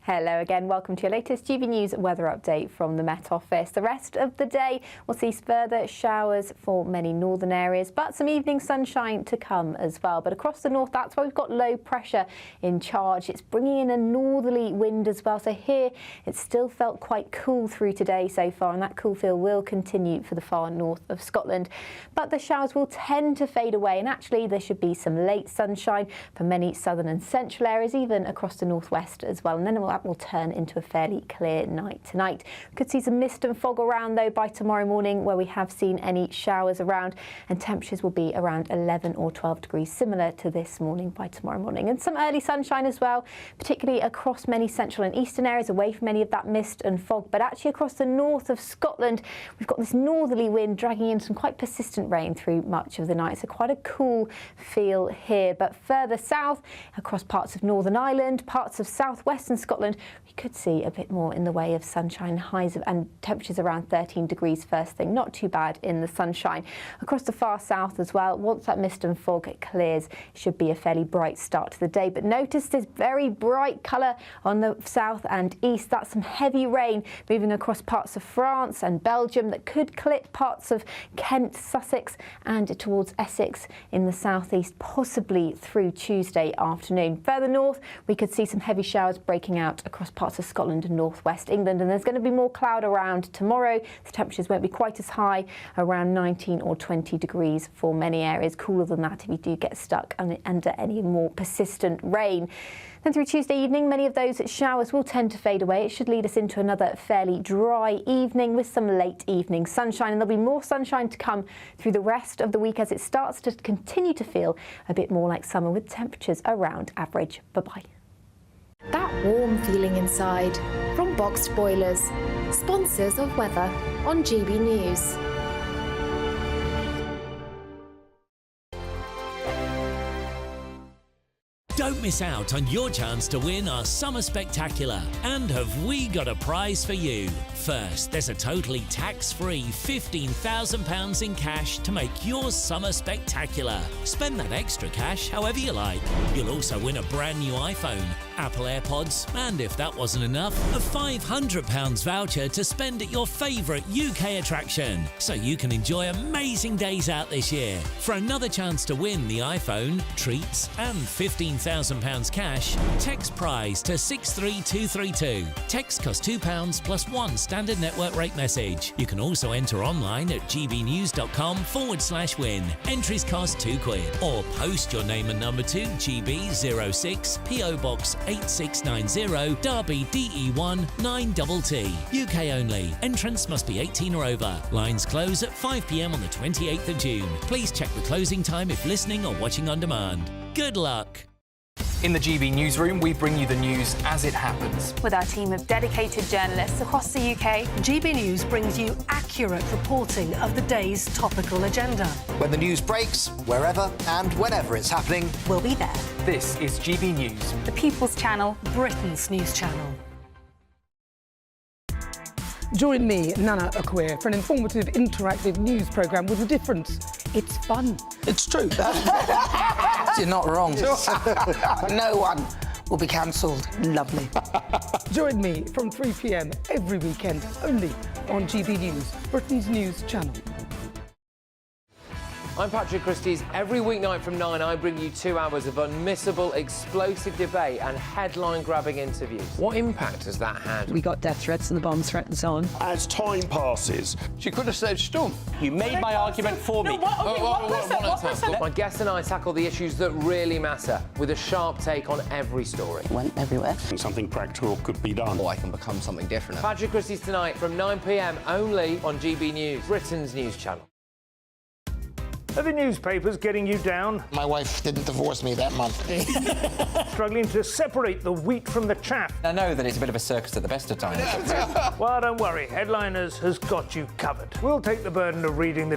Hello again, welcome to your latest GB News weather update from the Met Office. The rest of the day will see further showers for many northern areas, but some evening sunshine to come as well. But across the north, that's where we've got low pressure in charge. It's bringing in a northerly wind as well. So here, it's still felt quite cool through today so far, and that cool feel will continue for the far north of Scotland. But the showers will tend to fade away, and actually there should be some late sunshine for many southern and central areas, even across the northwest as well. And then that will turn into a fairly clear night tonight. We could see some mist and fog around though by tomorrow morning, where we have seen any showers around, and temperatures will be around 11 or 12 degrees, similar to this morning by tomorrow morning. And some early sunshine as well, particularly across many central and eastern areas, away from any of that mist and fog. But actually across the north of Scotland, we've got this northerly wind dragging in some quite persistent rain through much of the night. So quite a cool feel here. But further south, across parts of Northern Ireland, parts of southwestern Scotland, we could see a bit more in the way of sunshine, highs and temperatures around 13 degrees first thing. Not too bad in the sunshine. Across the far south as well, once that mist and fog clears, it should be a fairly bright start to the day. But notice this very bright colour on the south and east. That's some heavy rain moving across parts of France and Belgium that could clip parts of Kent, Sussex and towards Essex in the southeast, possibly through Tuesday afternoon. Further north, we could see some heavy showers breaking out across parts of Scotland and northwest England, and there's going to be more cloud around tomorrow. The temperatures won't be quite as high, around 19 or 20 degrees for many areas. Cooler than that if you do get stuck under any more persistent rain. Then through Tuesday evening, many of those showers will tend to fade away. It should lead us into another fairly dry evening with some late evening sunshine, and there'll be more sunshine to come through the rest of the week as it starts to continue to feel a bit more like summer, with temperatures around average. Bye-bye. That warm feeling inside from Boxed Boilers, sponsors of weather on GB News. Don't miss out on your chance to win our Summer Spectacular. And have we got a prize for you? First, there's a totally tax-free £15,000 in cash to make your summer spectacular. Spend that extra cash however you like. You'll also win a brand new iPhone, Apple AirPods, and if that wasn't enough, a £500 voucher to spend at your favourite UK attraction, so you can enjoy amazing days out this year. For another chance to win the iPhone, treats and £15,000 cash, text prize to 63232. Text costs £2 plus one standard network rate message. You can also enter online at gbnews.com/win. Entries cost £2, or post your name and number to GB06 PO Box 8690 Derby DE1 9TT. UK only. Entrance must be 18 or over. Lines close at 5 p.m. on the 28th of June. Please check the closing time if listening or watching on demand. Good luck. In the GB newsroom, we bring you the news as it happens. With our team of dedicated journalists across the UK, GB News brings you accurate reporting of the day's topical agenda. When the news breaks, wherever and whenever it's happening, we'll be there. This is GB News, the People's Channel, Britain's news channel. Join me, Nana Akwe, for an informative, interactive news programme with a difference. It's fun. It's true. You're not wrong. No one will be cancelled. Lovely. Join me from 3 p.m. every weekend, only on GB News, Britain's news channel. I'm Patrick Christie's. Every weeknight from 9, I bring you 2 hours of unmissable, explosive debate and headline-grabbing interviews. What impact has that had? We got death threats and the bomb threats on. As time passes, She could have said storm. You made my argument for me. My guest and I tackle the issues that really matter with a sharp take on every story. Went everywhere. something practical could be done. Or I can become something different. Patrick Christie's tonight from 9 p.m. only on GB News, Britain's news channel. Are the newspapers getting you down? My wife didn't divorce me that month. Struggling to separate the wheat from the chaff? I know that it's a bit of a circus at the best of times. Well, don't worry. Headliners has got you covered. We'll take the burden of reading the